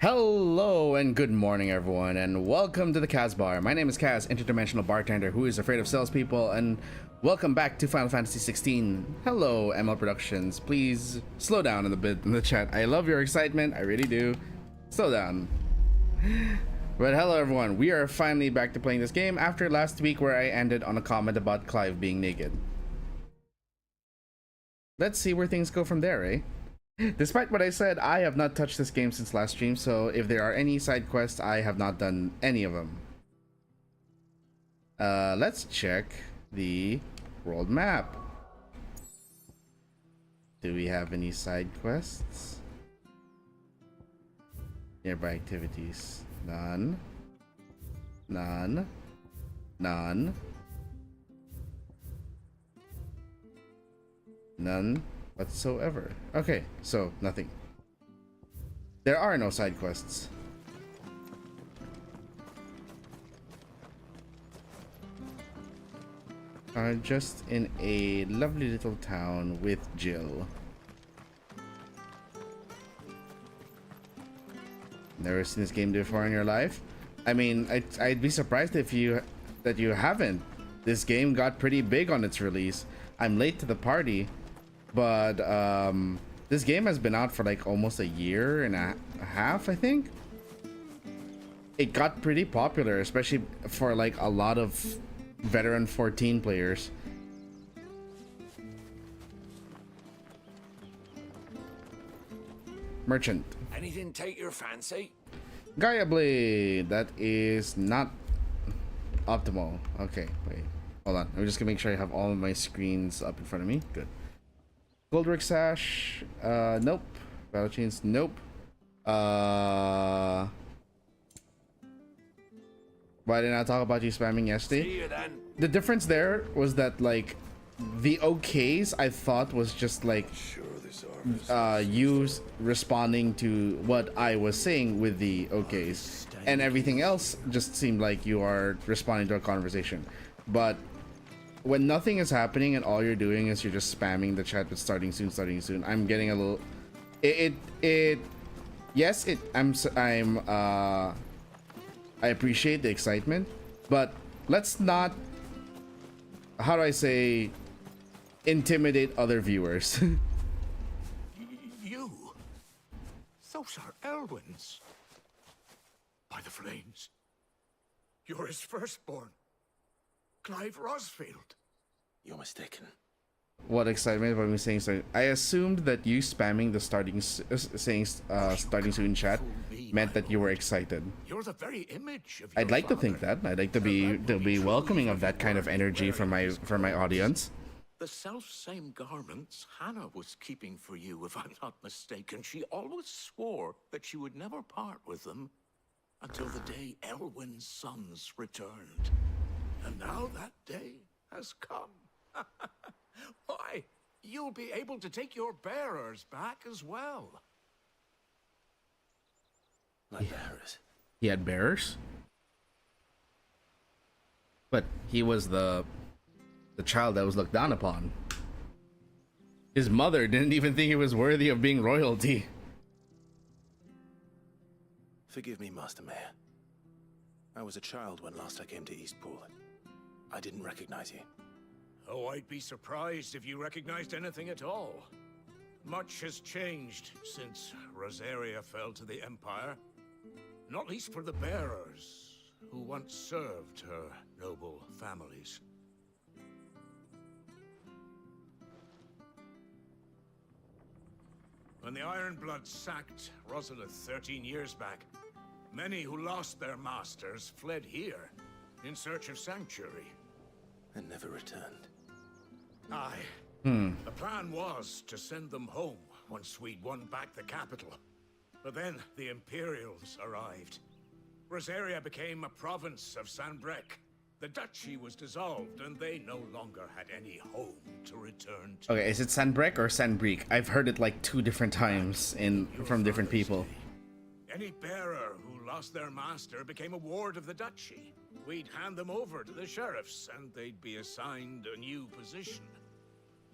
Hello and good morning, everyone, and welcome to the KAZ Bar. My name is Kaz, interdimensional bartender who is afraid of salespeople, and welcome back to Final Fantasy XVI. Hello, ML Productions. Please slow down a bit in the chat. I love your excitement, I really do. Slow down. But hello, everyone. We are finally back to playing this game after last week where I ended on a comment about Clive being naked. Let's see where things go from there, eh? Despite what I said, I have not touched this game since last stream, so if there are any side quests, I have not done any of them. Let's check the world map. Do we have any side quests? Nearby activities. None. None. None. None whatsoever. Okay, so nothing. There are no side quests. Just in a lovely little town with Jill. Never seen this game before in your life? I mean, I'd be surprised if you haven't. This game got pretty big on its release. I'm late to the party. But this game has been out for like almost a year and a half, I think. It got pretty popular, especially for like a lot of veteran 14 players. Merchant. Anything take your fancy? Gaia Blade. That is not optimal. Okay, wait. Hold on. I'm just gonna make sure I have all of my screens up in front of me. Good. Goldrick Sash, nope. Battle Chains, nope. Why didn't I talk about you spamming yesterday? See you then. The difference there was that, like, the OKs I thought was just like you responding to what I was saying with the OKs, and everything else just seemed like you are responding to a conversation. But when nothing is happening and all you're doing is you're just spamming the chat with starting soon, I'm getting a little I appreciate the excitement, but let's not, how do I say, intimidate other viewers. You? Those are Elwyn's. By the flames. You're his firstborn. Clive Rosfield. You're mistaken. What excitement about me saying so? I assumed that you spamming the starting soon chat meant that you were excited. You're the very image of I'd like to think that. I'd like to be welcoming of that kind of energy from my audience. The self-same garments Hannah was keeping for you, if I'm not mistaken. She always swore that she would never part with them until the day Elwyn's sons returned. And now that day has come. Why, you'll be able to take your bearers back as well. My bearers? He had bearers? But he was the child that was looked down upon. His mother didn't even think he was worthy of being royalty. Forgive me, Master Mayor. I was a child when last I came to Eastpool. I didn't recognize you. Oh, I'd be surprised if you recognized anything at all. Much has changed since Rosaria fell to the Empire. Not least for the bearers, who once served her noble families. When the Ironbloods sacked Rosalith 13 years back, many who lost their masters fled here in search of sanctuary. And never returned. Aye. The plan was to send them home once we'd won back the capital. But then the Imperials arrived. Rosaria became a province of Sanbreque. The duchy was dissolved, and they no longer had any home to return to. Okay, is it Sanbreque or Sanbreque? I've heard it like 2 different times from different people. Any bearer who lost their master became a ward of the duchy. We'd hand them over to the sheriffs, and they'd be assigned a new position.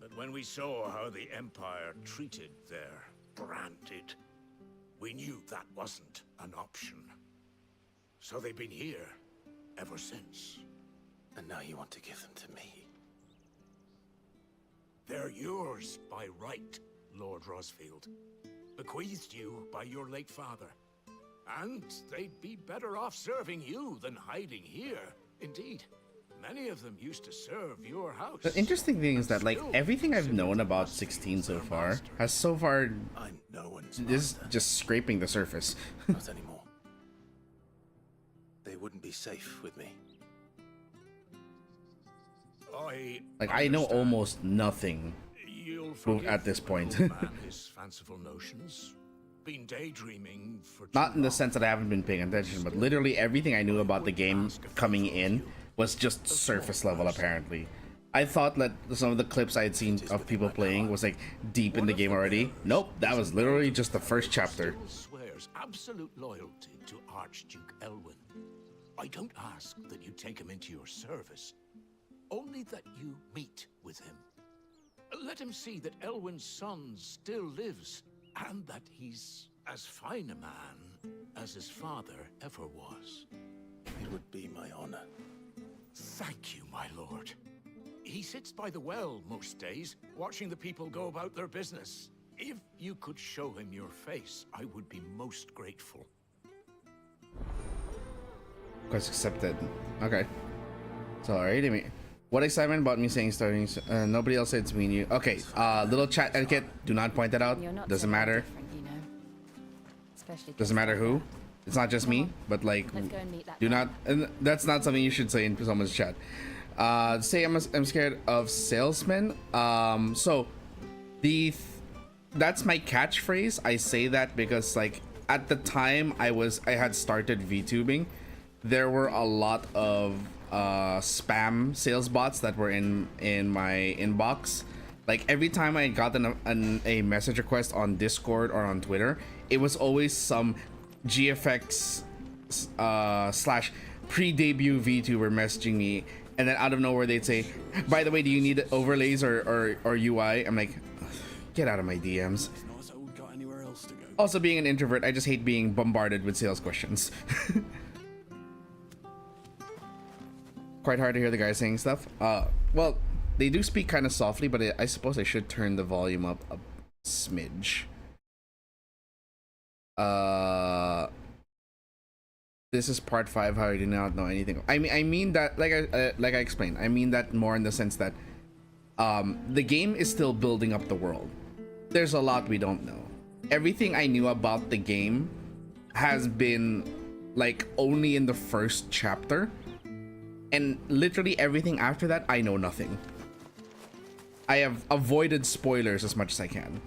But when we saw how the Empire treated their branded We knew that wasn't an option. So they've been here ever since. And now you want to give them to me? They're yours by right, Lord Rosfield. Bequeathed you by your late father. And they'd be better off serving you than hiding here. Indeed, many of them used to serve your house. The interesting thing is that like everything I've known about 16 so far has so far I'm no one's this master. just scraping the surface. Not anymore. They wouldn't be safe with me. I know almost nothing You'll at this point. the old man his fanciful notions. Been daydreaming for Not too in the long. sense that I haven't been paying attention, but literally everything I knew about the game coming in was just surface level apparently. I thought that some of the clips I had seen of people playing was like deep in the game already. Nope, that was literally just the first chapter. Still swears absolute loyalty to Archduke Elwyn. I don't ask that you take him into your service, only that you meet with him. Let him see that Elwyn's son still lives, and that he's as fine a man as his father ever was. It would be my honor. Thank you, my lord. He sits by the well most days, watching the people go about their business. If you could show him your face, I would be most grateful. Quest accepted. Okay. So alright, I mean, what excitement about me saying starting? Nobody else said it's me and you. Okay. Little chat etiquette. Do not point that out. You're not Doesn't so very matter. different, you know. Especially Doesn't matter who. It's not just me, but like, Let's go and meet that do guy. not. And that's not something you should say in someone's chat. Say I'm scared of salesmen. So that's my catchphrase. I say that because like at the time I had started VTubing, there were a lot of spam sales bots that were in my inbox. Like every time I got a message request on Discord or on Twitter, it was always some GFX slash pre-debut VTuber messaging me, and then out of nowhere they'd say, by the way, do you need overlays or UI? I'm like, get out of my DMs. Also, being an introvert, I just hate being bombarded with sales questions. Quite hard to hear the guys saying stuff. Well, they do speak kind of softly, but I suppose I should turn the volume up a smidge. This is part 5. How I do not know anything. I mean that like I explained. I mean that more in the sense that the game is still building up the world. There's a lot we don't know. Everything I knew about the game has been like only in the first chapter, and literally everything after that I know nothing. I have avoided spoilers as much as I can.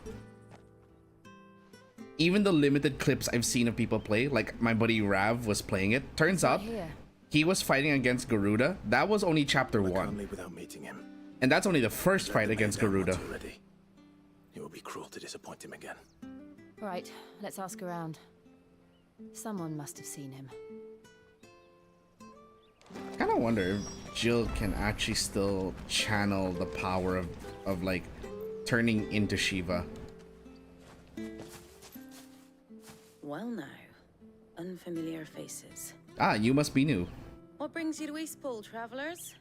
Even the limited clips I've seen of people play, like my buddy Rav was playing it. Turns out he was fighting against Garuda. That was only chapter 1. Without meeting him. And that's only the first fight against Garuda. It would be cruel to disappoint him again. Right, let's ask around. Someone must have seen him. I kind of wonder if Jill can actually still channel the power of like turning into Shiva. Well now, unfamiliar faces. Ah, you must be new. What brings you to Eastpool, travellers?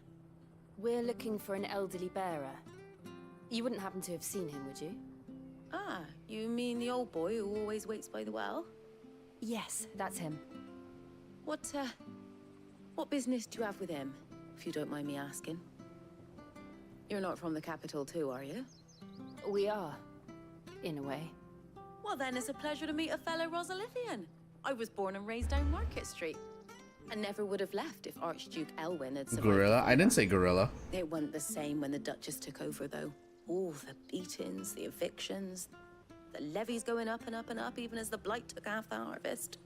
We're looking for an elderly bearer. You wouldn't happen to have seen him, would you? Ah, you mean the old boy who always waits by the well? Yes, that's him. What business do you have with him, if you don't mind me asking? You're not from the capital too, are you? We are, in a way. Well then, it's a pleasure to meet a fellow Rosalithian. I was born and raised down Market Street. And never would have left if Archduke Elwyn had survived. Gorilla? I didn't say gorilla. It wasn't the same when the Duchess took over, though. All the beatings, the evictions, the levies going up and up and up, even as the blight took half the harvest.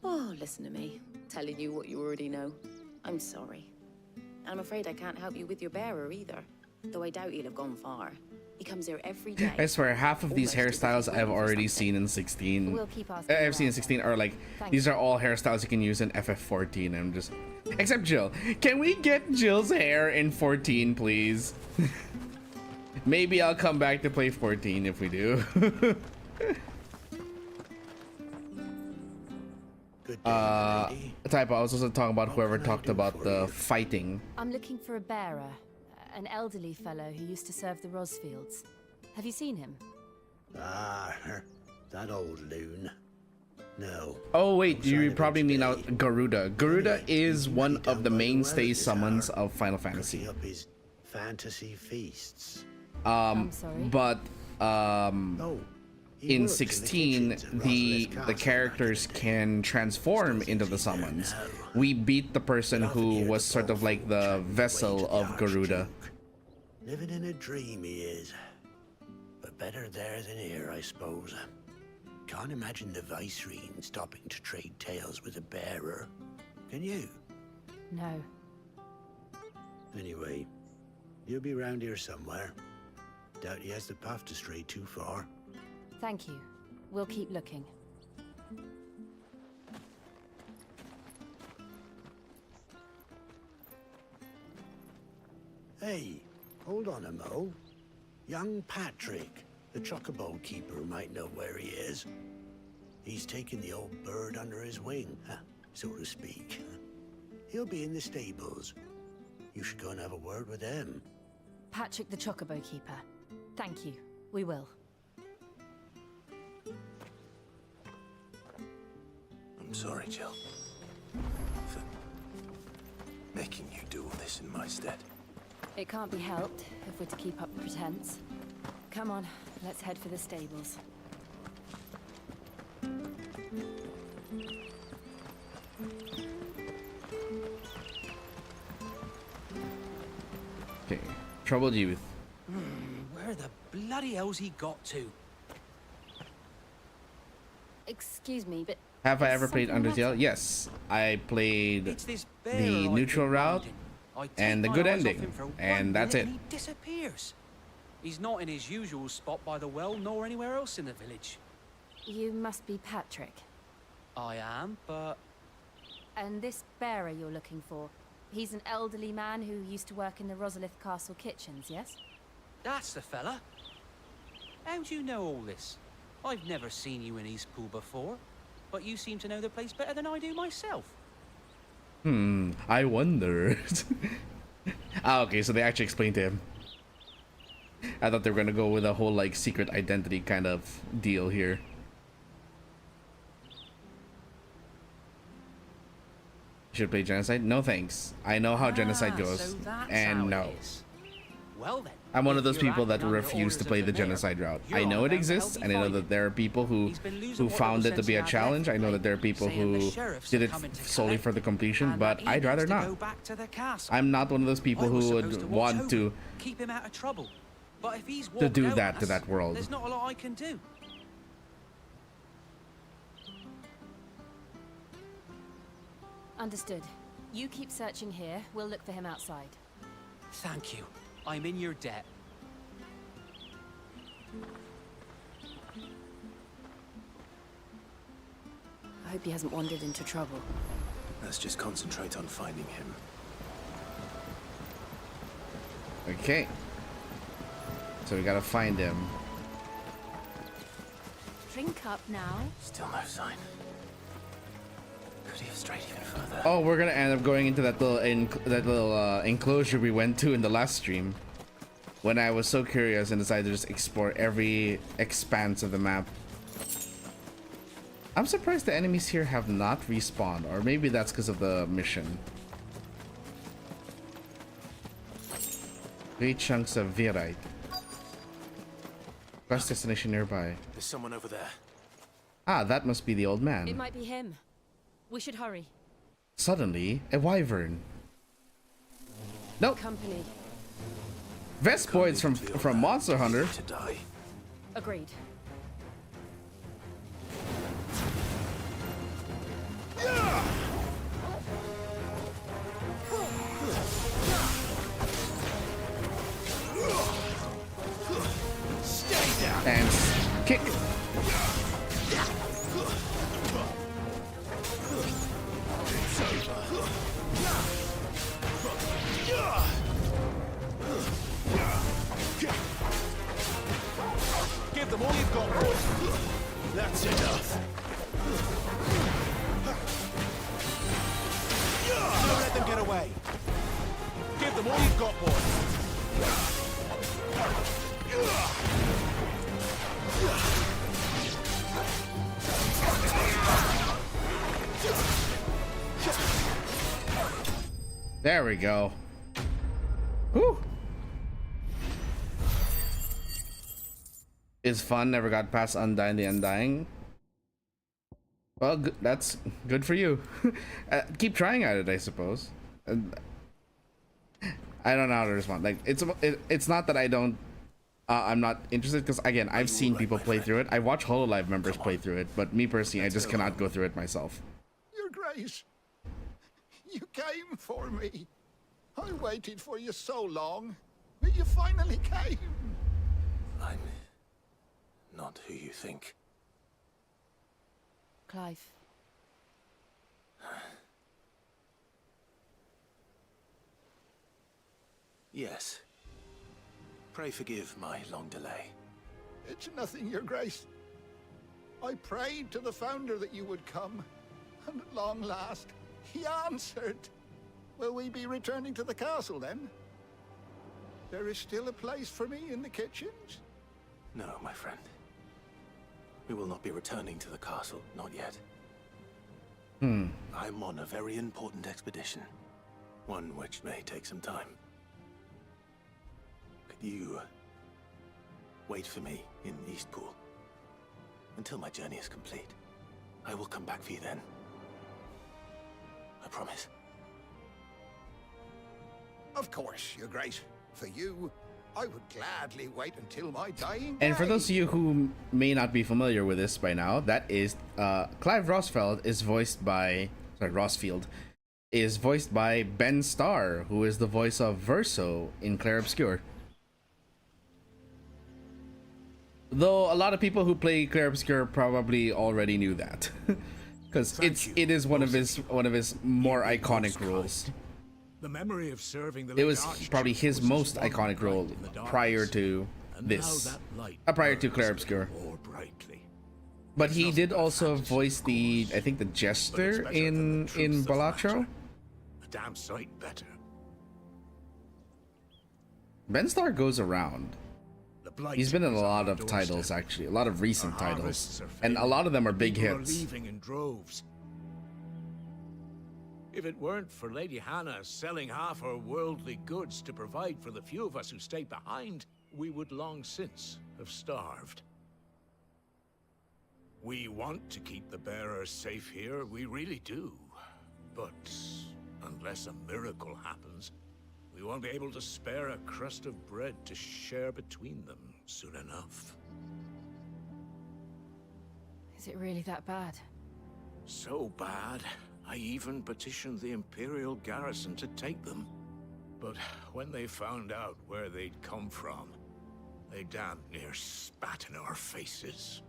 Oh, listen to me, telling you what you already know. I'm sorry. I'm afraid I can't help you with your bearer either, though I doubt he'll have gone far. He comes here every day. I swear, half of these hairstyles I've already seen in 16. We'll keep asking I've seen in around 16 then. are like, Thank these you. are all hairstyles you can use in FF14. I'm just, except Jill. Can we get Jill's hair in 14, please? Maybe I'll come back to play 14 if we do. Good day, lady. Typo, I was also talking about whoever talked about the fighting. I'm looking for a bearer, an elderly fellow who used to serve the Rosfields. Have you seen him? Ah, that old loon. No. Oh wait, you probably mean today. Garuda. Garuda Anyway, is he one might be of the done well mainstay at this summons hour, of Final Fantasy. cooking up his fantasy feasts. I'm sorry. But Oh, he in works the 16 kitchens at the Rosalith Castle the back characters in the day. can transform Still into the seems he's there summons. now. We beat the person But often who hear was the sort of poor like folk the chatting away vessel to the of Garuda. Archduke. Living in a dream he is. But better there than here, I suppose. Can't imagine the Vicereine stopping to trade tales with a bearer. Can you? No. Anyway, he'll be round here somewhere. Doubt he has the path to stray too far. Thank you. We'll keep looking. Hey, hold on a mo. Young Patrick, the chocobo keeper, might know where he is. He's taken the old bird under his wing, so to speak. He'll be in the stables. You should go and have a word with them. Patrick the Chocobo Keeper. Thank you. We will. I'm sorry, Jill. For making you do all this in my stead. It can't be helped if we're to keep up the pretense. Come on, let's head for the stables. Okay. Troubled youth. Where the bloody hell's he got to? Excuse me, but... Have I is ever played something the Undertale? matter? Yes. I played It's this bear the I've neutral been route minding. I take and the my good eyes off ending, him for and 1 that's minute it. And he disappears. He's not in his usual spot by the well, nor anywhere else in the village. You must be Patrick. I am, but And this bearer you're looking for, he's an elderly man who used to work in the Rosalith Castle kitchens, yes? that's the fella. How do you know all this? I've never seen you in Eastpool before, but you seem to know the place better than I do myself. I wonder. Ah, okay, so they actually explained to him. I thought they were gonna go with a whole like secret identity kind of deal here. Should play genocide? No thanks. I know how genocide goes, So that's and how no. it is. Well then, I'm one of if those you're people that acting under refuse to orders play of the mayor, genocide route. you're I on know it about to exists, help and I know find that him. there are people who He's been losing what found little it to be a sense he had challenge. left I know lately, that there are people saying the who sheriffs did are it coming to solely collect for the completion, and but that he I'd rather needs to not. go back to the castle. I'm not one of those people I was who supposed to would watch want to over, keep him out of trouble. But if he's to walked do out that on to us, that world. There's not a lot I can do. Understood. You keep searching here, we'll look for him outside. Thank you. I'm in your debt. I hope he hasn't wandered into trouble. Let's just concentrate on finding him. Okay. So we gotta find him. Drink up now. Still no sign. Could he have strayed even further? Oh, we're gonna end up going into that little enclosure we went to in the last stream, when I was so curious and decided to just explore every expanse of the map. I'm surprised the enemies here have not respawned, or maybe that's because of the mission. 3 chunks of virite. Quest destination nearby. There's someone over there. Ah, that must be the old It man. might be him. We should hurry. Suddenly, a wyvern. Nope. Company. Vespoids from Monster Hunter. To die. Agreed. And kick. Give them all you've got, boys. That's enough. There we go. Whew. Is fun, never got past Undying the Undying. Well, that's good for you. Keep trying at it, I suppose. I don't know how to respond. Like, it's not that I don't. I'm not interested, because again, I've seen people play through it. I watch HoloLive members play through it, but me personally, I just cannot go through it myself. Your Grace, you came for me. I waited for you so long, but you finally came. I'm not who you think. Clive. Yes. Pray forgive my long delay. It's nothing, Your Grace. I prayed to the Founder that you would come, and at long last, he answered. Will we be returning to the castle, then? There is still a place for me in the kitchens? No, my friend. We will not be returning to the castle, not yet. I'm on a very important expedition. One which may take some time. Could you wait for me in Eastpool until my journey is complete? I will come back for you then. I promise. Of course, Your Grace. For you, I would gladly wait until my dying And for day. those of you who may not be familiar with this by now, that is Clive Rosfield is voiced by Rosfield is voiced by Ben Starr, who is the voice of Verso in Clair Obscur. Though a lot of people who play Clair Obscur probably already knew that, because it is one of his more iconic roles. The memory of serving the It was probably his most iconic role prior to this, prior to Clair Obscur. But he did also voice the, I think, the jester in Balatro. A damn sight better. Ben Starr goes around. He's been in a lot of titles, actually, a lot of recent titles, and a lot of them are big hits. Leaving in droves. If it weren't for Lady Hannah selling half her worldly goods to provide for the few of us who stayed behind, we would long since have starved. We want to keep the bearers safe here, we really do. But unless a miracle happens, we won't be able to spare a crust of bread to share between them soon enough. Is it really that bad? So bad, I even petitioned the Imperial garrison to take them. But when they found out where they'd come from, they damn near spat in our faces.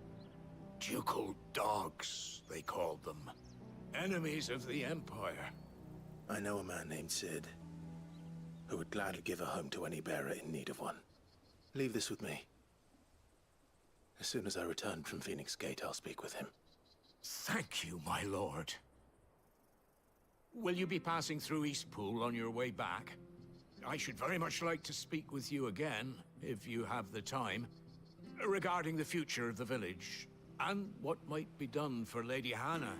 Ducal dogs, they called them. Enemies of the Empire. I know a man named Sid, who would gladly give a home to any bearer in need of one. Leave this with me. As soon as I return from Phoenix Gate, I'll speak with him. Thank you, my lord. Will you be passing through Eastpool on your way back? I should very much like to speak with you again, if you have the time, regarding the future of the village, and what might be done for Lady Hannah.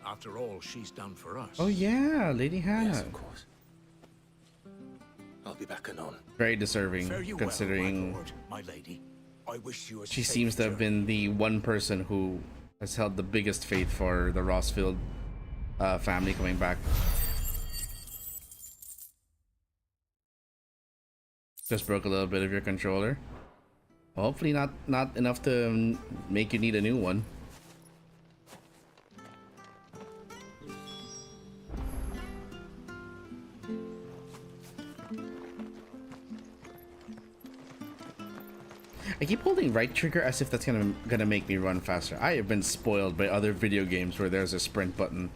After all she's done for us. Oh yeah, Lady Hannah. Yes, of course. I'll be back anon. Very deserving, Fare you considering well, my lord, my lady. I wish you a she safe seems to have journey. been the one person who has held the biggest faith for the Rosfield family coming back. Just broke a little bit of your controller. Well, hopefully not enough to make you need a new one. I keep holding right trigger as if that's gonna make me run faster. I have been spoiled by other video games where there's a sprint button.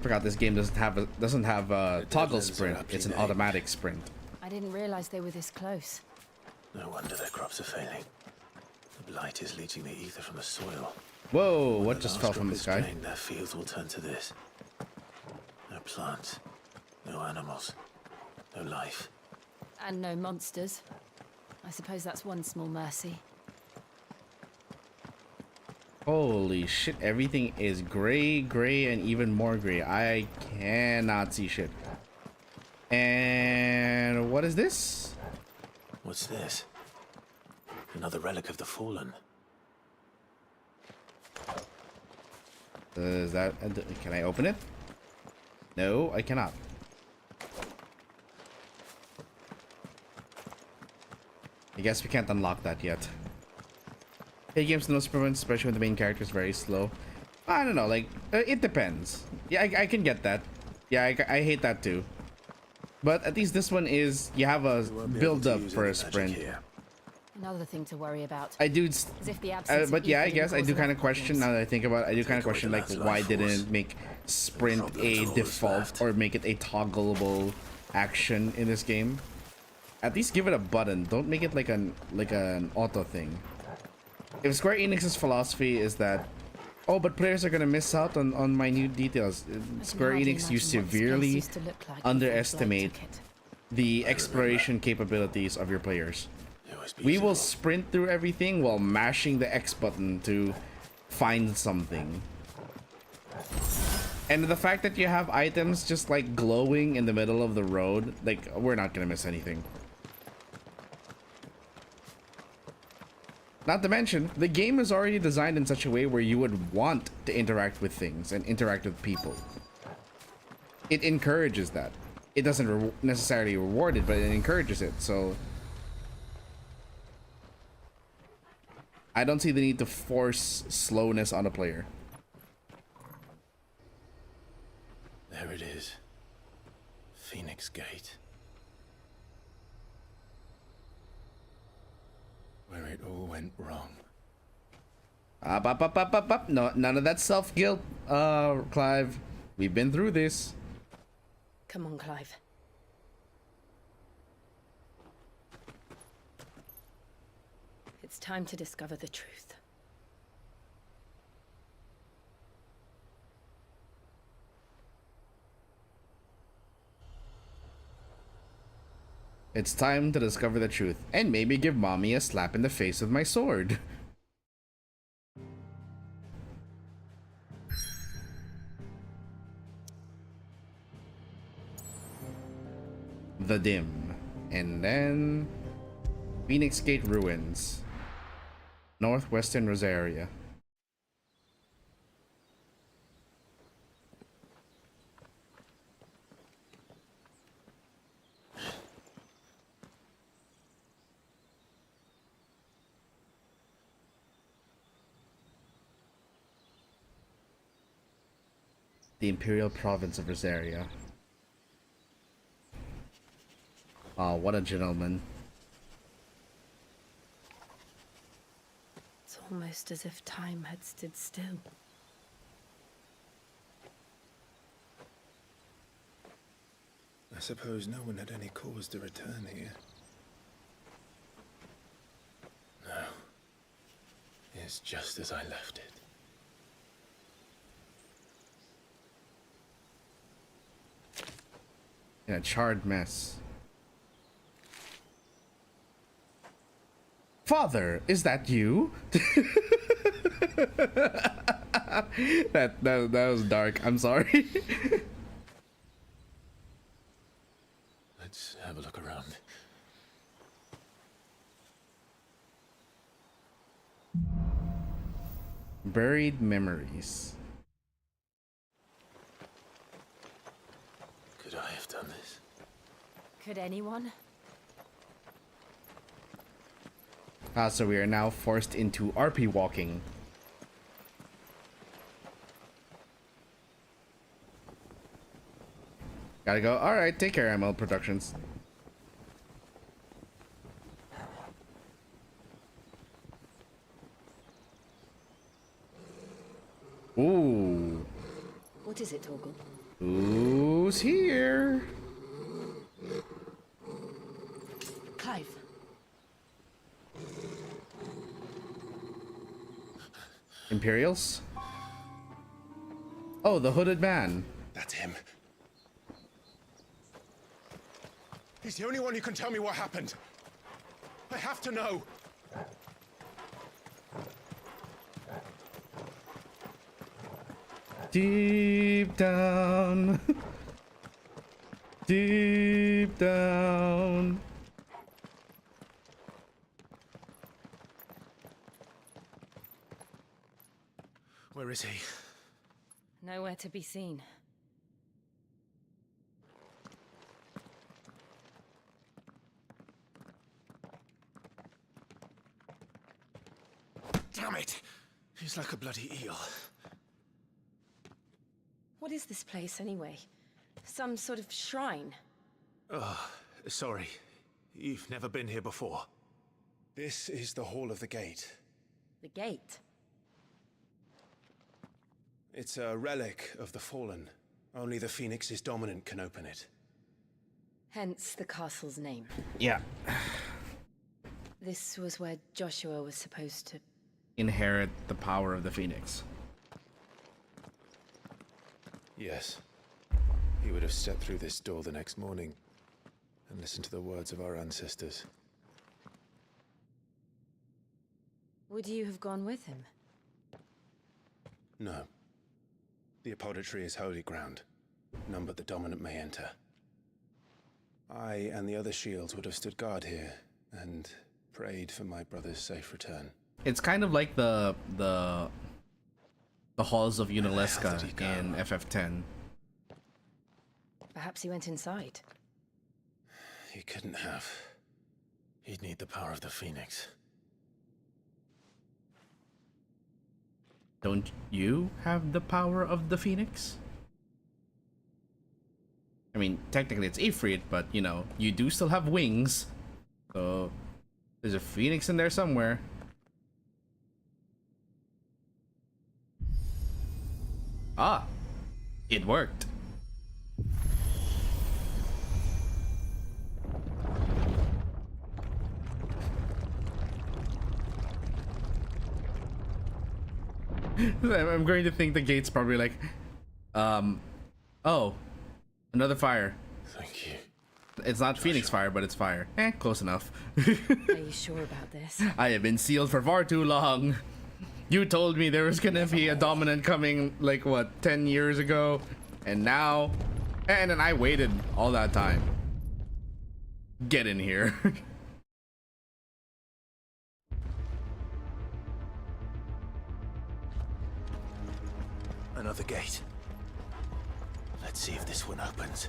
Forgot this game doesn't have a toggle sprint. It's an automatic sprint. I didn't realize they were this close. No wonder their crops are failing. The blight is leaching the ether from the soil. Whoa! When What just last fell drop from the is sky? drained, their fields will turn to this. No plants, no animals, no life. And no monsters. I suppose that's one small mercy. Holy shit, everything is gray, and even more gray. I cannot see shit. And what is this? What's this? Another relic of the fallen. Is that... Can I open it? No, I cannot. I guess we can't unlock that yet. Hey, games no superpowers, especially when the main character is very slow. I don't know, like, it depends. Yeah, I can get that. Yeah, I hate that too. But at least this one is, you have a build up for a sprint. Another thing to worry about. I do, As if the absence but of yeah, I ether guess I didn't do cause kind of enough question, problems. now that I think about it, I do kind of question, like, why didn't it make sprint a default or make it a toggleable action in this game? At least give it a button. Don't make it like an auto thing. If Square Enix's philosophy is that, oh, but players are gonna miss out on minute details, Square Enix, you severely underestimate the exploration capabilities of your players. We will sprint through everything while mashing the X button to find something. And the fact that you have items just like glowing in the middle of the road, like, we're not gonna miss anything. Not to mention, the game is already designed in such a way where you would want to interact with things and interact with people. It encourages that. It doesn't necessarily reward it, but it encourages it, so... I don't see the need to force slowness on a player. There it is. Phoenix Gate. Where it all went wrong. Up. No, none of that self-guilt, Clive. We've been through this. Come on, Clive. It's time to discover the truth. It's time to discover the truth and maybe give mommy a slap in the face with my sword. The Dim. And then Phoenix Gate Ruins. Northwestern Rosaria. The Imperial Province of Rosaria. Oh, what a gentleman. It's almost as if time had stood still. I suppose no one had any cause to return here. No. It's just as I left it. In a charred mess. Father, is that you? that was dark. I'm sorry. Let's have a look around. Buried memories. Could I have done this? Could anyone? So we are now forced into RP walking. Gotta go. Alright, take care, ML Productions. Ooh. What is it, Torgal? Who's here? Clive. Imperials? Oh, the hooded man. That's him. He's the only one who can tell me what happened. I have to know. Deep down. Deep down. Where is he? Nowhere to be seen. Damn it! He's like a bloody eel. What is this place, anyway? Some sort of shrine? Oh, sorry. You've never been here before. This is the Hall of the Gate. The gate? It's a relic of the Fallen. Only the Phoenix's dominant can open it. Hence the castle's name. Yeah. This was where Joshua was supposed to... Inherit the power of the Phoenix. Yes. He would have stepped through this door the next morning and listened to the words of our ancestors. Would you have gone with him? No. The apodatory is holy ground. None but the dominant may enter. I and the other shields would have stood guard here and prayed for my brother's safe return. It's kind of like the halls of Unaleska in FF10. Perhaps he went inside. He couldn't have. He'd need the power of the Phoenix. Don't you have the power of the Phoenix? I mean, technically it's Ifrit, but you know, you do still have wings. So there's a Phoenix in there somewhere. Ah, it worked. I'm going to think the gate's probably like, oh, another fire. Thank you. It's not Phoenix fire, but it's fire. Close enough. Are you sure about this? I have been sealed for far too long. You told me there was gonna be a dominant coming, like, what, 10 years ago? And now? And then I waited all that time. Get in here. Another gate. Let's see if this one opens.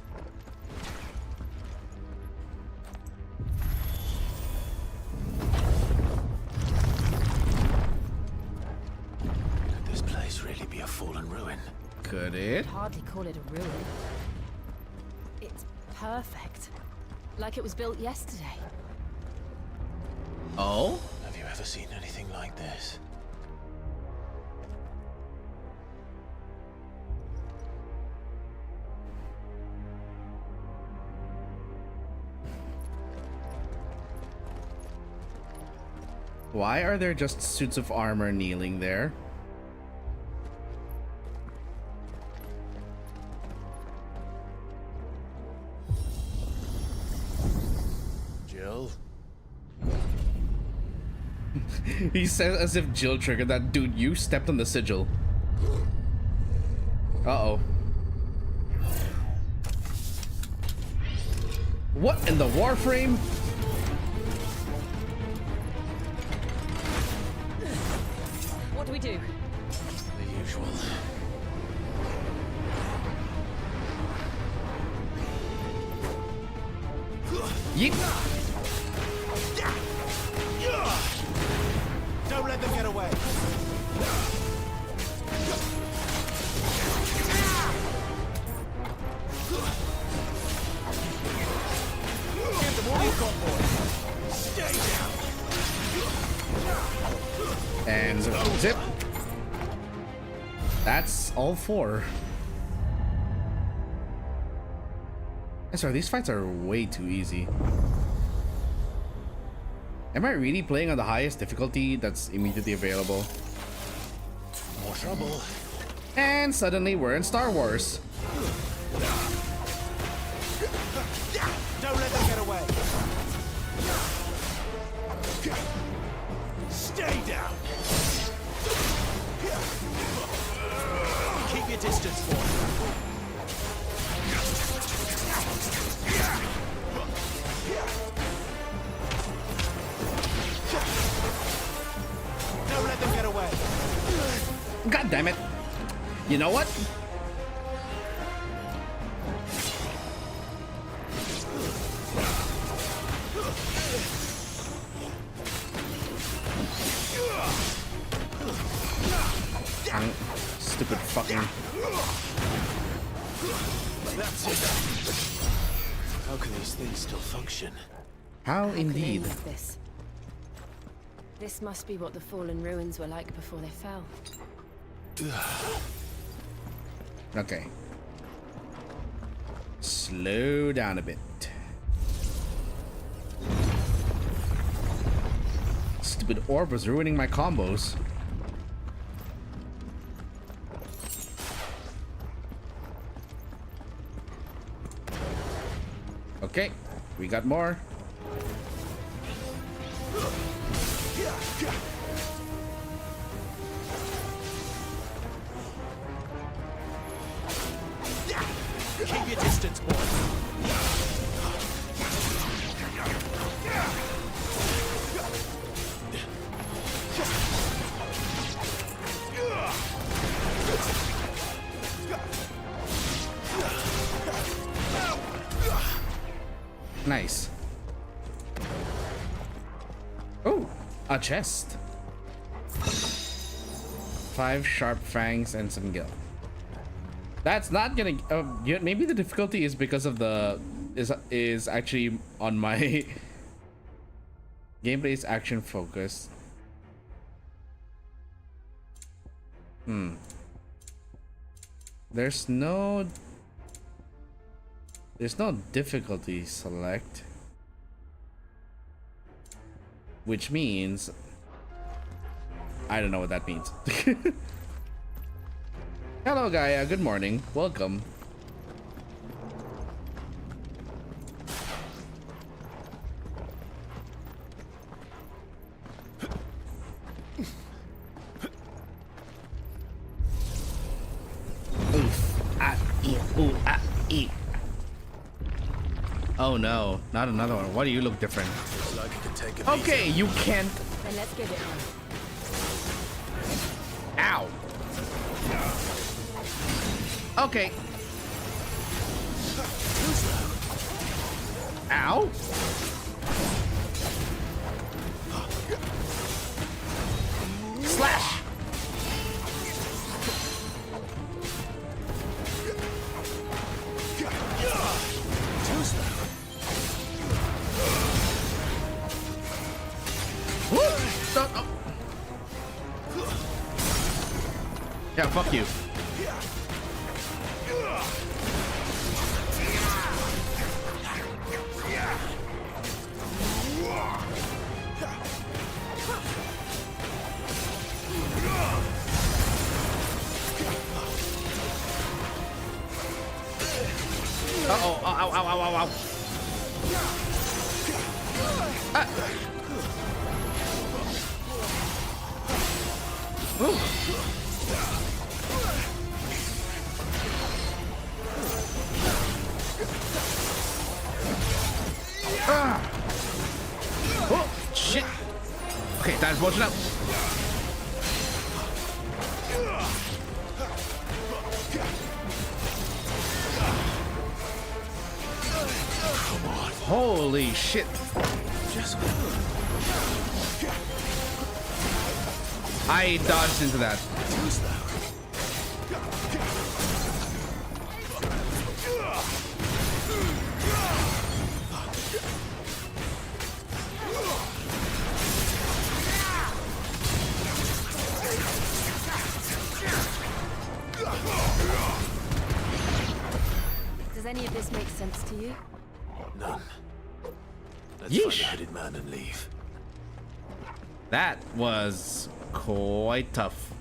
Could this place really be a fallen ruin? Could it? I'd hardly call it a ruin. It's perfect. Like it was built yesterday. Oh? Have you ever seen anything like this? Why are there just suits of armor kneeling there? Jill? He says as if Jill triggered that. Dude, you stepped on the sigil. Uh-oh. What in the Warframe? What do we do? The usual. Yeet. Don't let them get away. Give them all you've got, boys. Stay down. And zip. That's all four. Sorry, these fights are way too easy. Am I really playing on the highest difficulty that's immediately available? More trouble. And suddenly we're in Star Wars. Don't let them get away. Stay down. Keep Keep your distance, boy. Don't let them get away. God damn it. You know what? Stupid fucking. That's it. How can these things still function? How How can they indeed. move this? This must be what the fallen ruins were like before they fell. Okay. Slow down a bit. Stupid orb was ruining my combos. Okay, we got more. Keep your distance, boy. Nice. Oh, a chest. 5 sharp fangs and some gil. That's not gonna. Yeah, maybe the difficulty is because of the is actually on my gameplay is action focused. There's no difficulty select, which means I don't know what that means. Hello, Gaia. Good morning. Welcome. Oof. Ah, ee, ooh, ah, ee. Oh no, not another one. Why do you look different? Looks like it could take a Okay, you can't. Then let's give it one. Ow. Okay. Ow. Slash. Woo! Don't- oh. Yeah, fuck you. Uh-oh, ow, ow, ow, ow, ow, ow. Ah. Ooh. Ah. Oh, shit. Okay, time's watching out. Holy shit. I dodged into that. Does any of this make sense to you? None. Let's Yeesh. find the hooded man and leave. That was quite tough.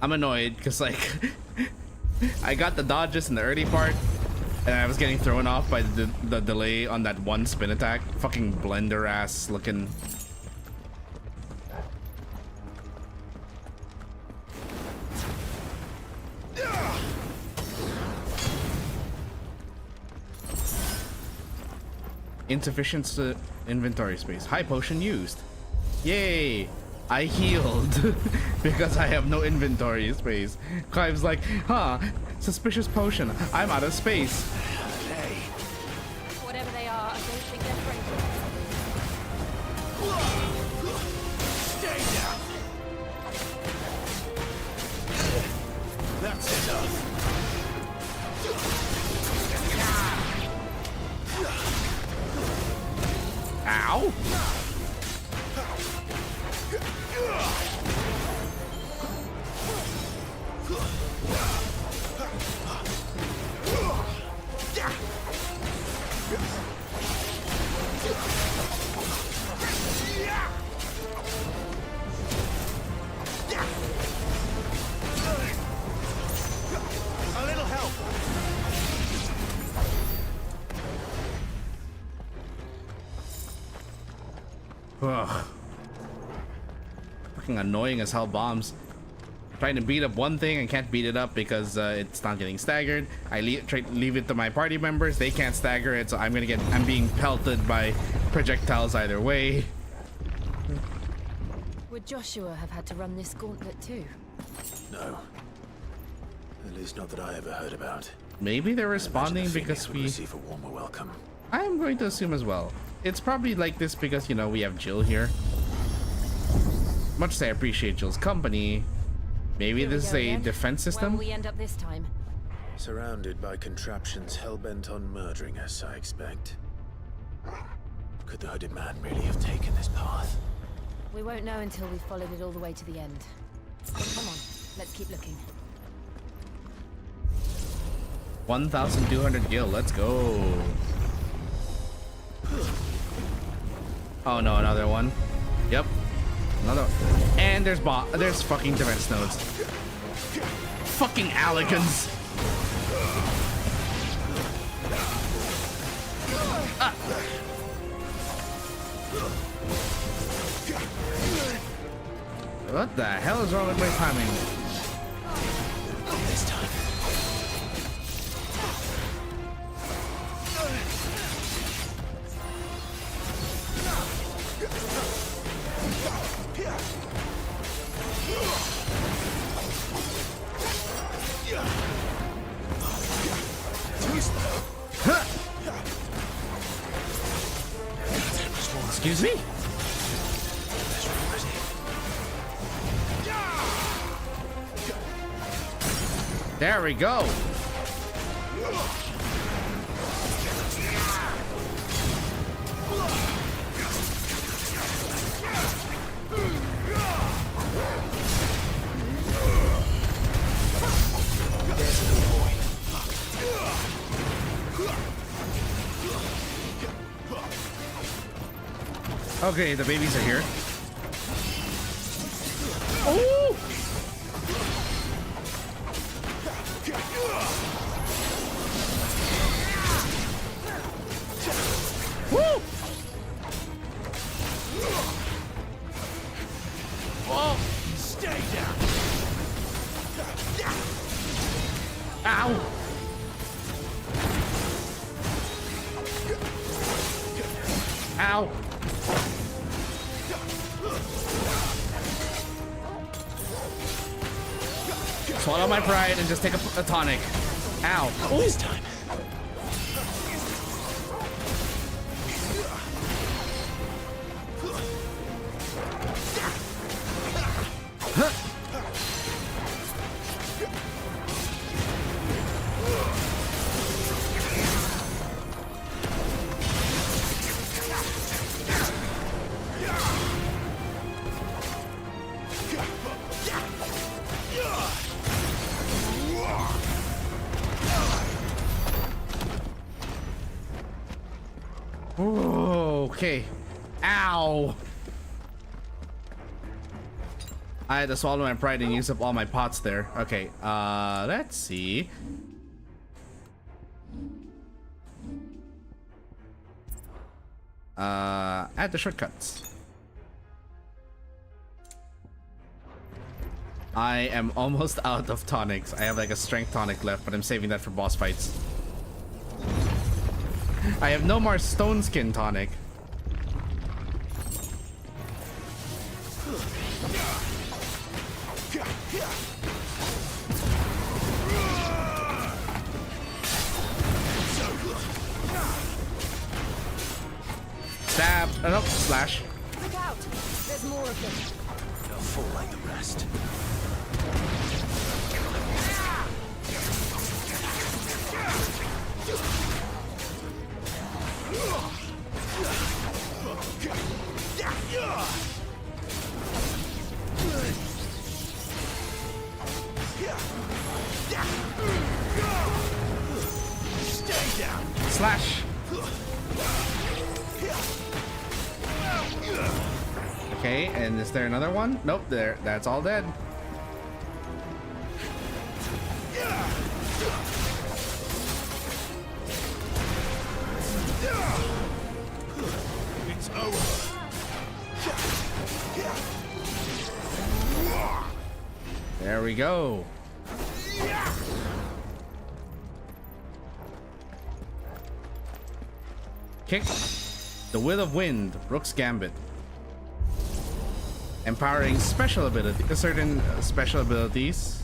I'm annoyed because like I got the dodges in the early part and I was getting thrown off by the delay on that one spin attack. Fucking blender ass looking. insufficient inventory space. High potion used. Yay! I healed because I have no inventory space. Clive's like, huh, suspicious potion. I'm out of space. Whatever they are, I don't think they're friendly. Stay down. That's enough. Ow! A little help. Ugh. Fucking annoying as hell bombs. Trying to beat up one thing and can't beat it up because it's not getting staggered. I leave it to my party members. They can't stagger it, so I'm being pelted by projectiles either way. Would Joshua have had to run this gauntlet too? No. At least not that I ever heard about. Maybe they're responding because we receive a warmer welcome. I'm going to assume as well. It's probably like this because, you know, we have Jill here. Much as I appreciate Jill's company, maybe this is a defense system? Where will we end up this time? Surrounded by contraptions hell-bent on murdering us, I expect. Could the hooded man really have taken this path? We won't know until we've followed it all the way to the end. Come on, let's keep looking. 1,200 gil, let's go. Oh no, another one. Yep. Another. And there's fucking defense nodes. Fucking Allicans. What the hell is wrong with my timing? This time. Excuse me? There we go. Okay, the babies are here. Oh! Woo! Oh! Stay down. Ow! Ow! Swallow my pride and just take a tonic. Ow. Not this time. Okay. Ow. I had to swallow my pride and use up all my pots there. Okay, let's see. Add the shortcuts. I am almost out of tonics. I have like a strength tonic left, but I'm saving that for boss fights. I have no more stone skin tonic. Stab. Nope. Slash. Look out! There's more of them. They'll fall like the rest. Stay down. Slash. Okay, and is there another one? Nope, there. That's all dead. It's over. There we go. Kick. The Will of Wind, Rook's Gambit. Empowering special ability, certain special abilities.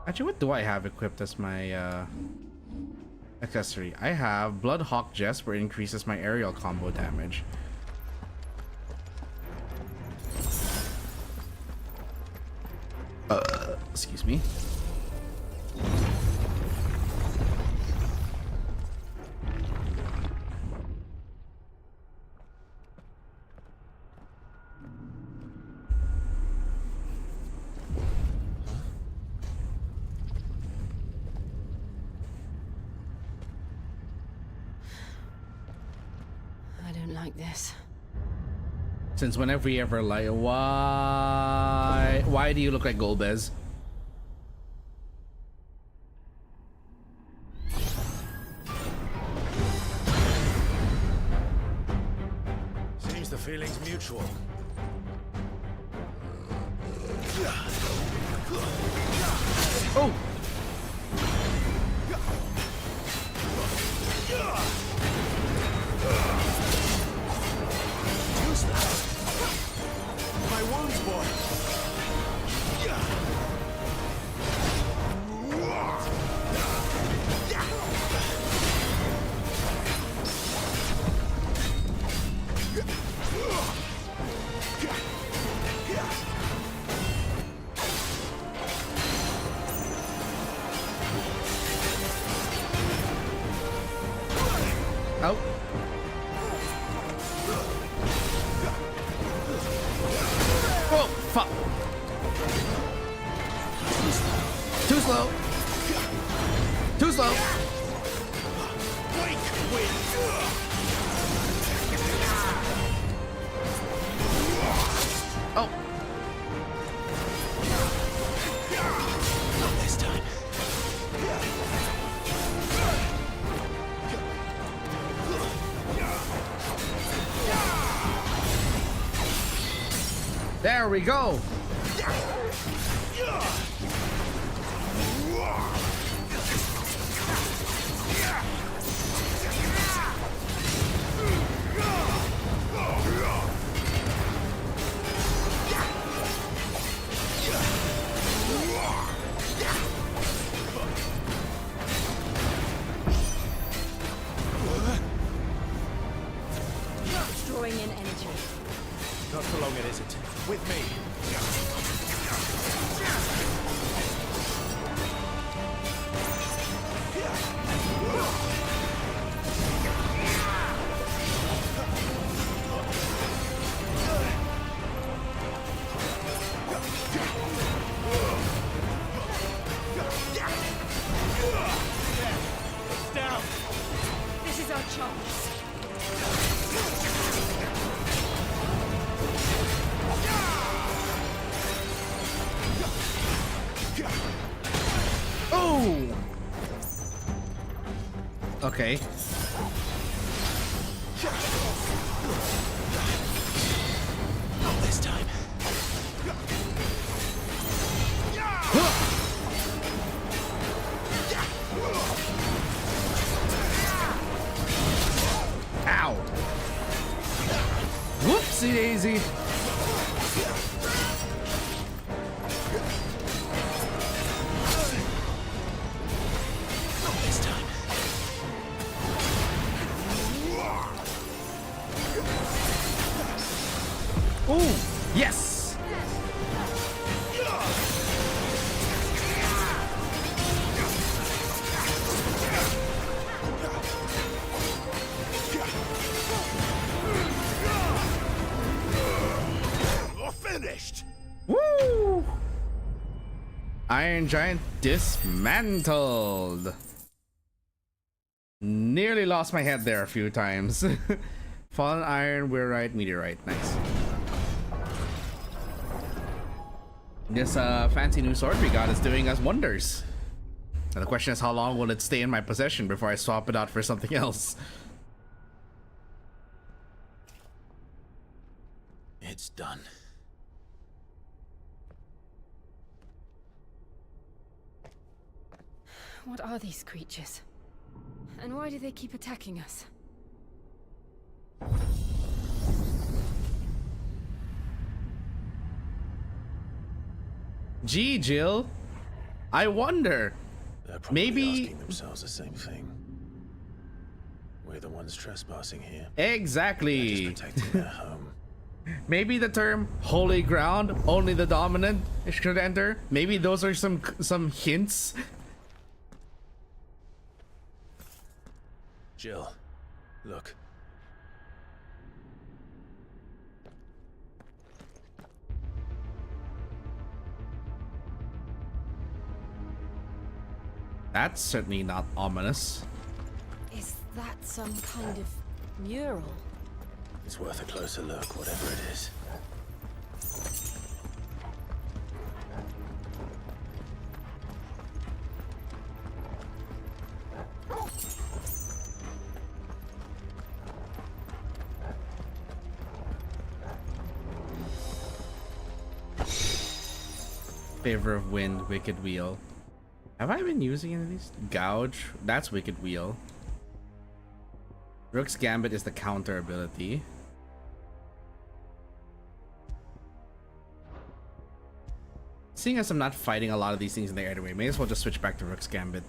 Actually, what do I have equipped as my accessory? I have Bloodhawk Jest, where it increases my aerial combo damage. Excuse me. I don't like this. Since whenever you ever like, why do you look like Golbez? Seems the feeling's mutual. Oh! My wounds, boy. Oh! Oh, fuck! Too slow! Too slow! Oh! Not this time. There we go! Drawing in energy. Not for long, it isn't. With me. Down. This is our chance. Oh! Okay. Not this time. Whoopsie daisy. Not this time. Ooh, yes. Finished. Woo! Iron Giant dismantled. Nearly lost my head there a few times. Fallen Iron, Weirite, Meteorite. Nice. This fancy new sword we got is doing us wonders. Now the question is, how long will it stay in my possession before I swap it out for something else? It's done. What are these creatures? And why do they keep attacking us? Gee, Jill. I wonder. They're probably Maybe asking themselves the same thing. We're the ones trespassing here. exactly. They're just protecting their home. Maybe the term holy ground, only the dominant should enter. Maybe those are some hints. Jill, look. That's certainly not ominous. Is that some kind of mural? It's worth a closer look, whatever it is. Favor of Wind, Wicked Wheel. Have I been using any of these? Gouge, that's Wicked Wheel. Rook's Gambit is the counter ability. Seeing as I'm not fighting a lot of these things in the air anyway, may as well just switch back to Rook's Gambit.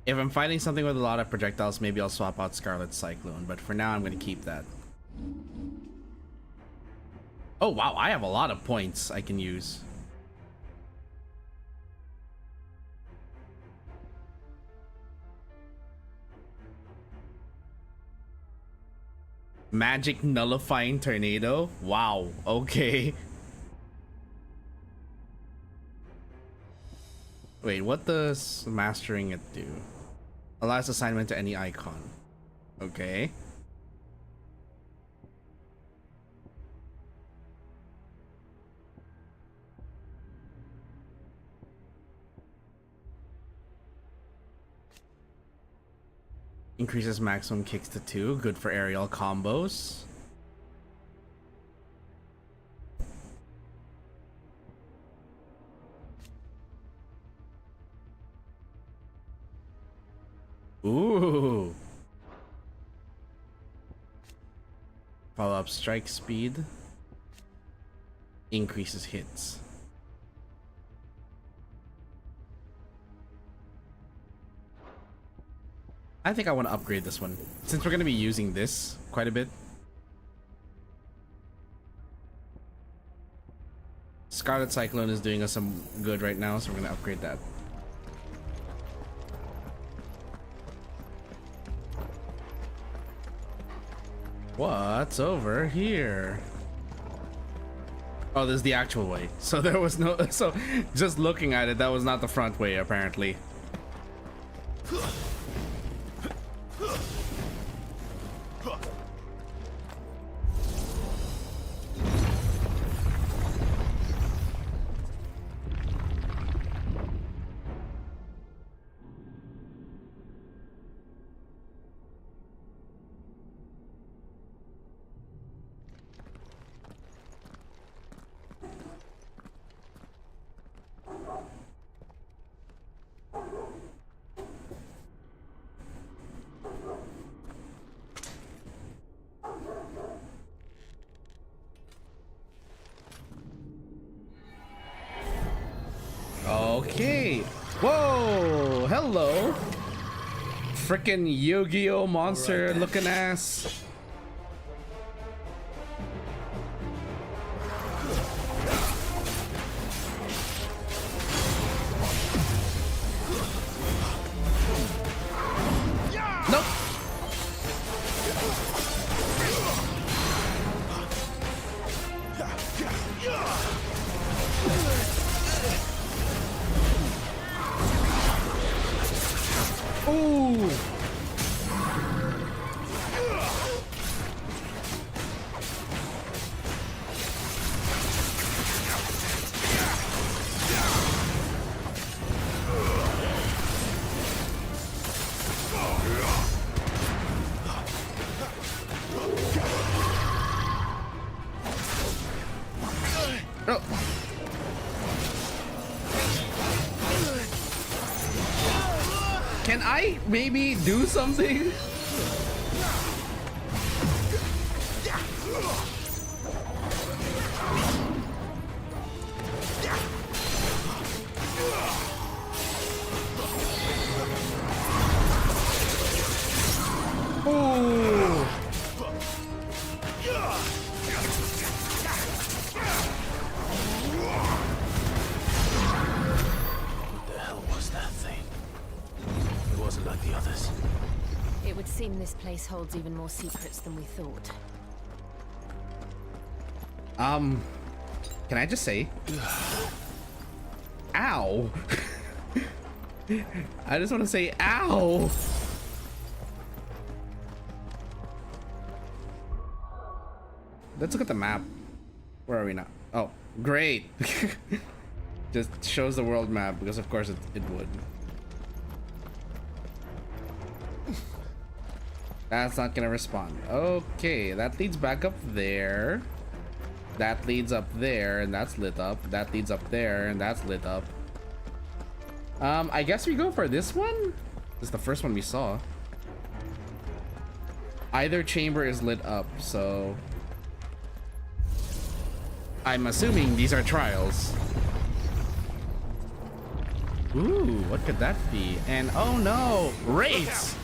If I'm fighting something with a lot of projectiles, maybe I'll swap out Scarlet Cyclone, but for now I'm going to keep that. Oh wow, I have a lot of points I can use. Magic Nullifying Tornado? Wow, okay. Wait, what does mastering it do? Allows assignment to any icon. Okay. Increases maximum kicks to 2. Good for aerial combos. Ooh. Follow up strike speed. Increases hits. I think I want to upgrade this one since we're going to be using this quite a bit. Scarlet Cyclone is doing us some good right now, so we're going to upgrade that. What's over here? Oh, this is the actual way. So there was no... So just looking at it, that was not the front way, apparently. Okay. Whoa. Hello. Frickin' Yu-Gi-Oh monster looking ass. Nope. Ooh. Oh. Can I maybe do something? Ooh. What the hell was that thing? It wasn't like the others. It would seem this place holds even more secrets than we thought. Can I just say? Ow. I just want to say ow. Let's look at the map. Where are we now? Oh, great. Just shows the world map because of course it would. That's not gonna respond. Okay, that leads back up there. That leads up there and that's lit up. That leads up there and that's lit up. I guess we go for this one. This is the first one we saw. Either chamber is lit up, so I'm assuming these are trials. Ooh, what could that be? And oh no, wraiths!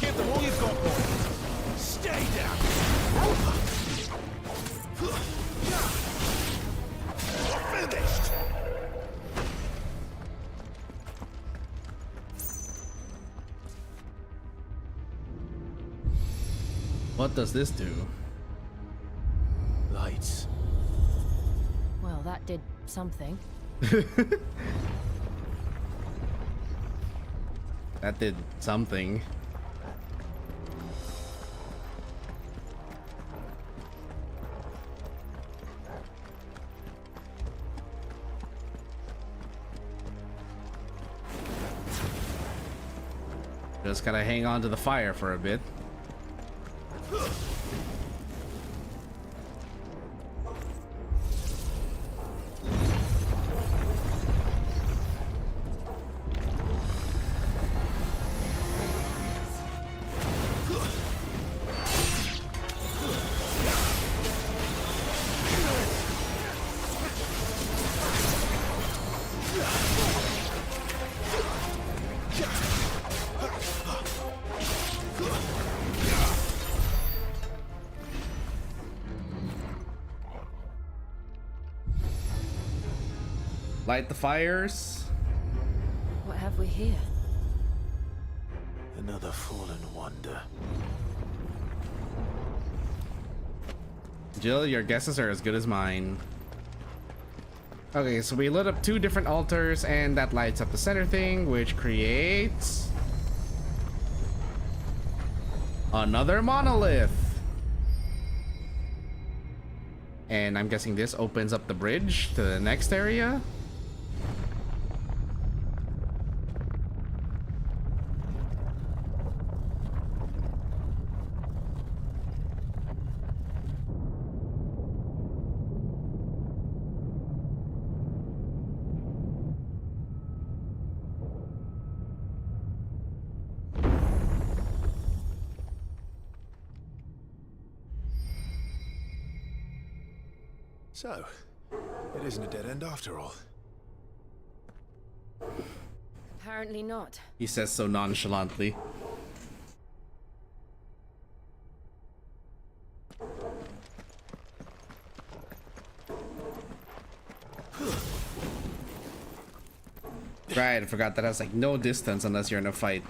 Give them all you've got, boy. Stay down. Finished. What does this do? Lights. Well, that did something. That did something. Just gotta hang on to the fire for a bit. Light the fires. What have we here? Another fallen wonder. Jill, your guesses are as good as mine. Okay, so we lit up 2 different altars and that lights up the center thing, which creates another monolith. And I'm guessing this opens up the bridge to the next area. So, it isn't a dead end after all. Apparently not. He says so nonchalantly. Right, I forgot that has like no distance unless you're in a fight.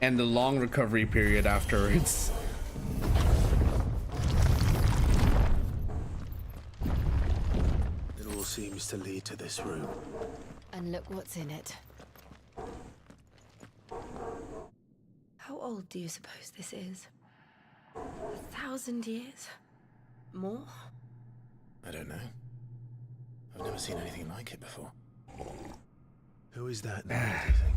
And the long recovery period afterwards. It all seems to lead to this room. And look what's in it. How old do you suppose this is? 1,000 years? More? I don't know. I've never seen anything like it before. Who is that now, do you think?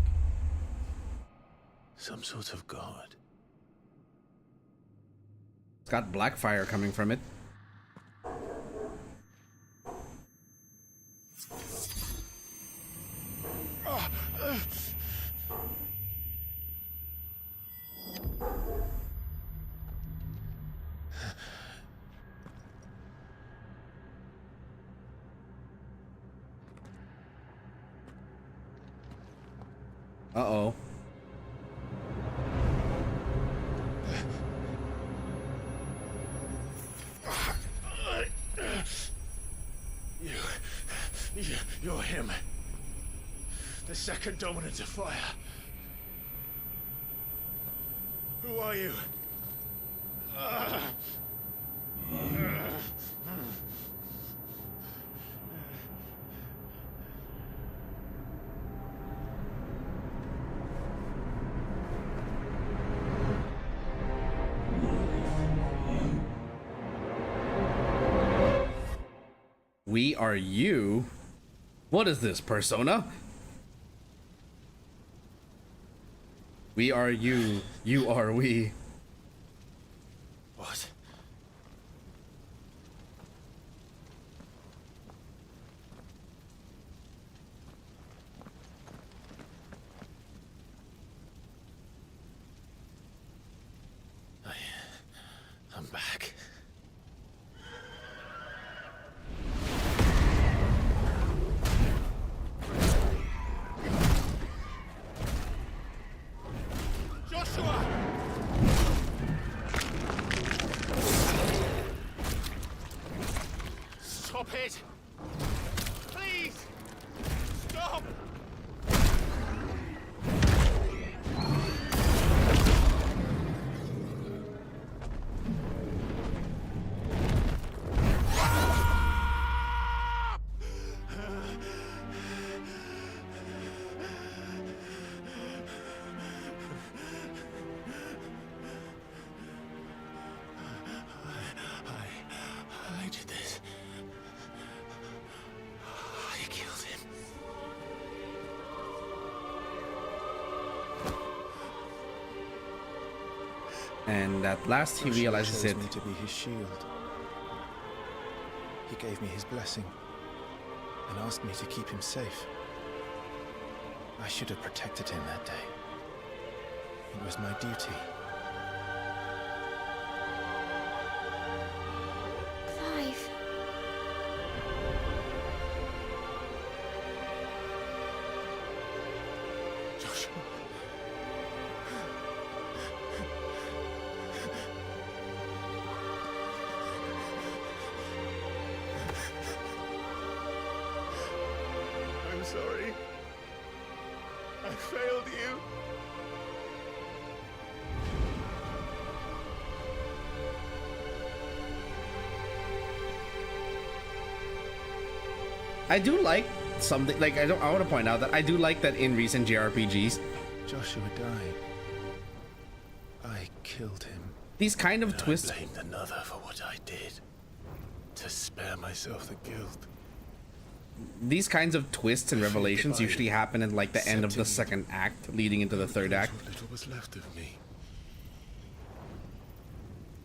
Some sort of god. It's got black fire coming from it. Uh-oh. You're him. The second dominant of fire. Who are you? We are you? What is this, persona? We are you. You are we. What? I'm back. Stop it! Please! Stop! I did this. I killed him. And at last he realizes chose it. me to be his shield. He gave me his blessing and asked me to keep him safe. I should have protected him that day. It was my duty. Clive. Joshua. I'm sorry. I failed you. I do like something, like, I want to point out that I do like that in recent JRPGs, Joshua died. I killed him. these kind of And twists. I blamed another for what I did. To spare myself the guilt. These kinds of twists and revelations usually happen in like the end of the second act, leading into the third act. What little was left of me.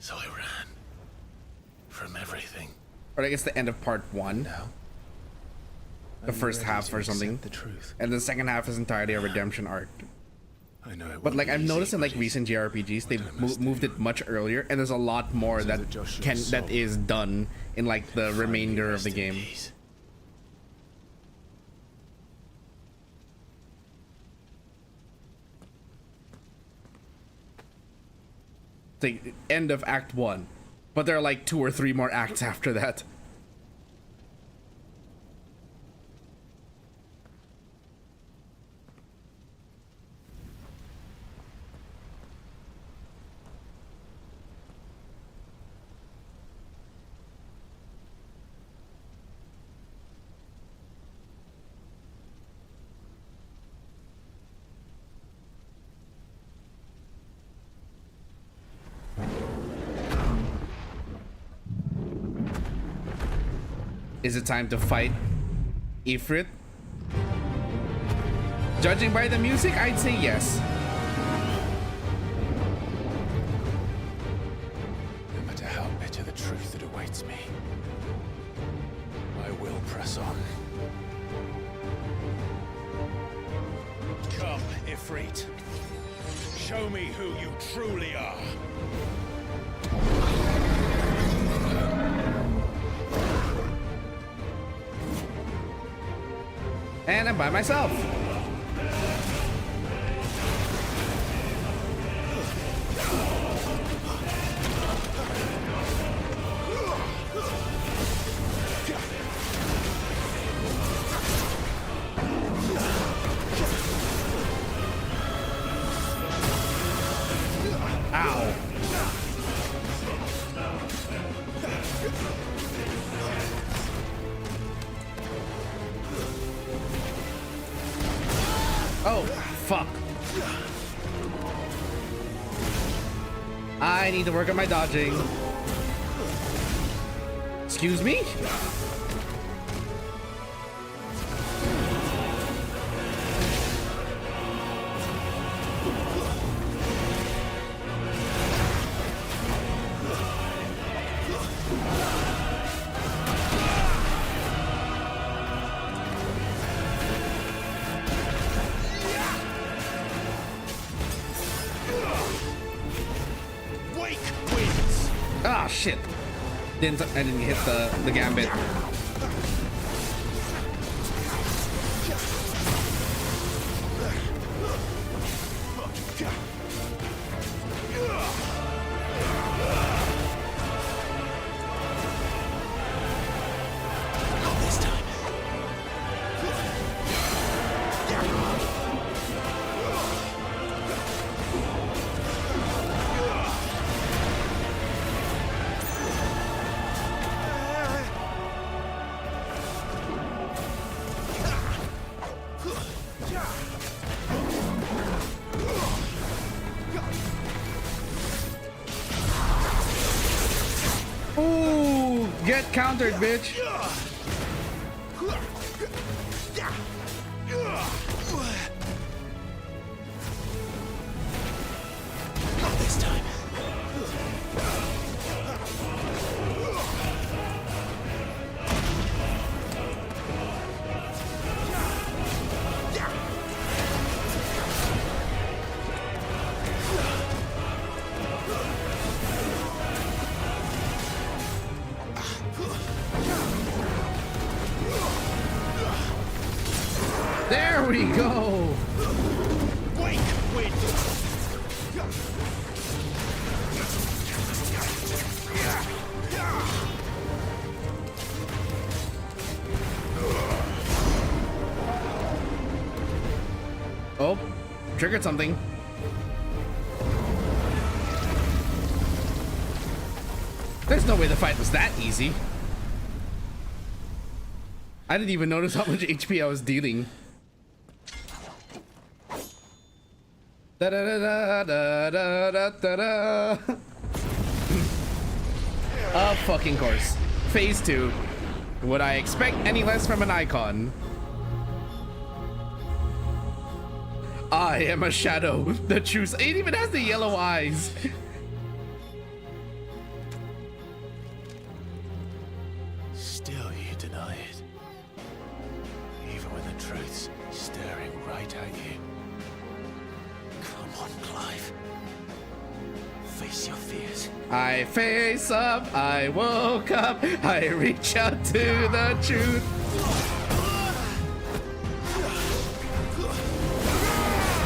So I ran. From everything. Or I guess the end of part one, Now. the first half or something. The truth. And the second half is entirely a redemption arc. I know it But won't like be I've easy, noticed in like but recent JRPGs, what I they've must moved do. it much earlier, and there's a lot more So that that Joshua's that soul is done in like the finally remainder of rest the in game. peace. The end of Act 1, but there are like 2 or 3 more acts after that. Is it time to fight Ifrit? Judging by the music, I'd say yes. No matter how bitter the truth that awaits me, I will press on. Come, Ifrit. Show me who you truly are. And I'm by myself. Ow. Oh, fuck. I need to work on my dodging. Excuse me? Ah, shit. I didn't hit the gambit. Ooh, get countered, bitch. Not this time. There we go. Wake, wind. Oh, triggered something. There's no way the fight was that easy. I didn't even notice how much HP I was dealing. Da da da da da da da da. Of fucking course. Phase 2. Would I expect any less from an icon? I am a shadow. The truth. It even has the yellow eyes. Still you deny it. Even when the truth's staring right at you. on, Clive. Face your fears. I face up, I woke up, I reach out to the truth.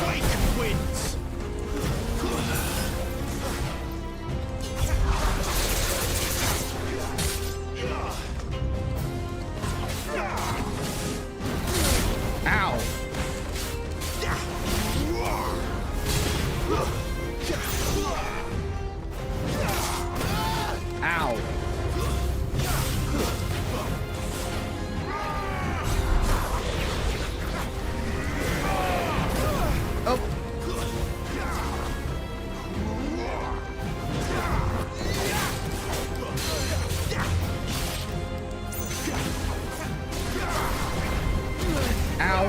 Wake wins. Ow. Ow. Oh. Ow.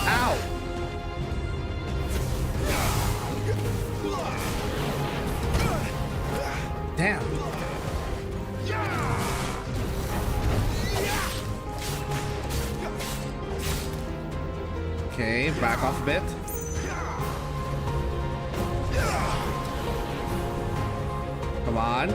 Ow. Damn. Okay, back off a bit. Come on.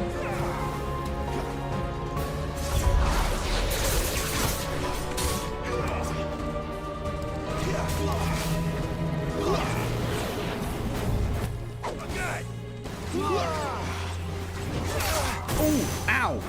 Ooh, ow.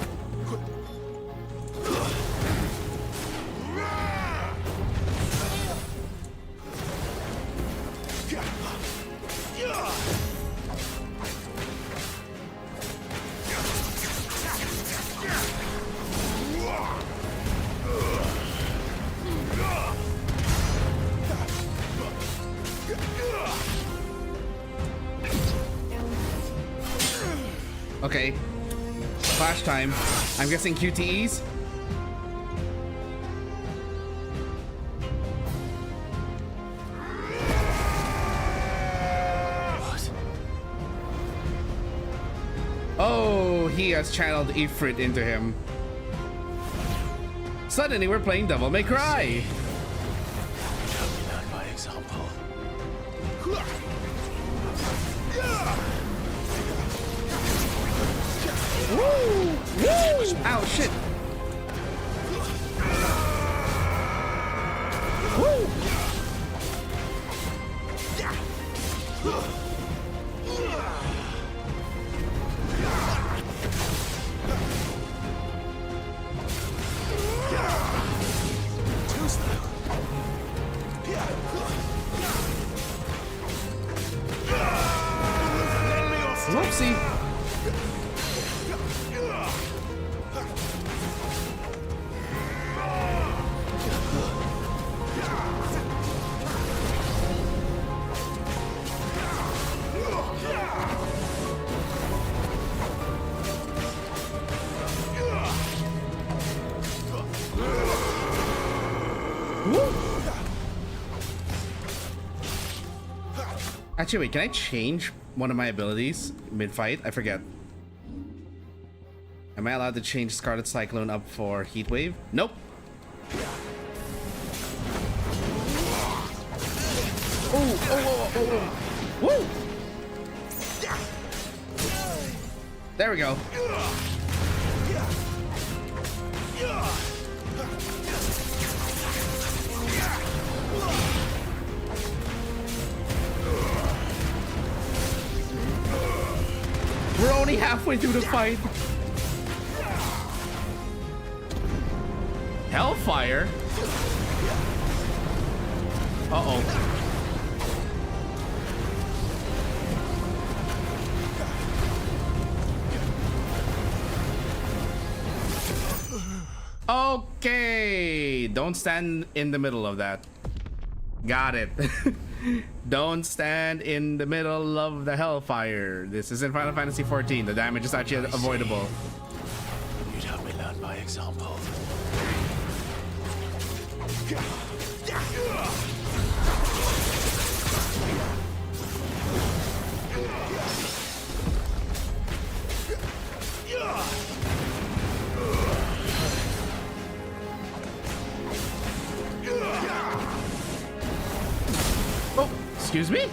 Okay. Flash time. I'm guessing QTEs. What? Oh, he has channeled Ifrit into him. Suddenly we're playing Devil May Cry. Learn by example. Woo! Woo! Ow, shit. Woo! Whoopsie. Actually, wait, can I change one of my abilities mid-fight? I forget. Am I allowed to change Scarlet Cyclone up for Heat Wave? Nope. Oh. Woo! There we go. We're only halfway through the fight. Hellfire? Uh-oh. Okay. Don't stand in the middle of that. Got it. Don't stand in the middle of the Hellfire. This is in Final Fantasy XIV. The damage is actually avoidable. You'd have me learn by example. Excuse me?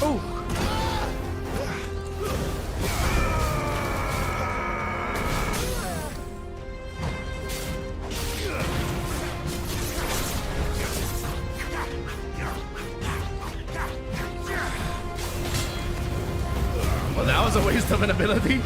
Oh. Well, that was a waste of an ability.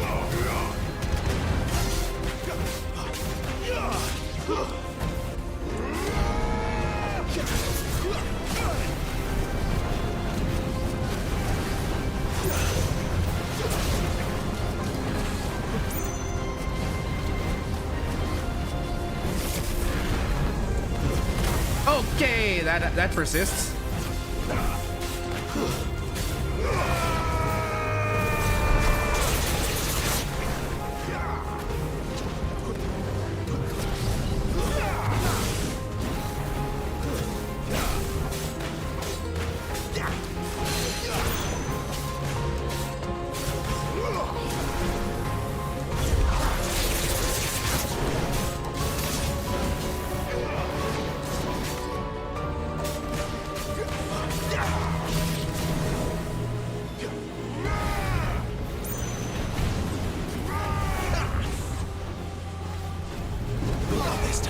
Okay, that persists.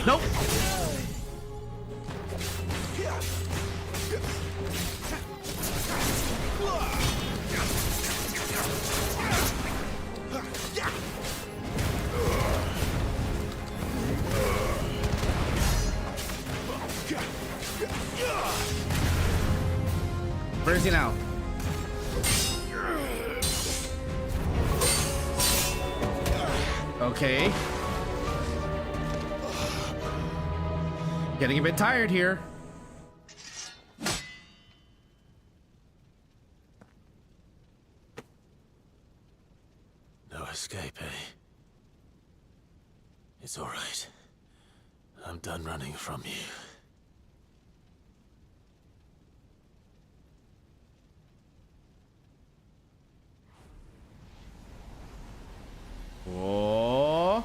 Nope. Where is he now? Okay. Getting a bit tired here. No escape, eh? It's all right. I'm done running from you. Oh.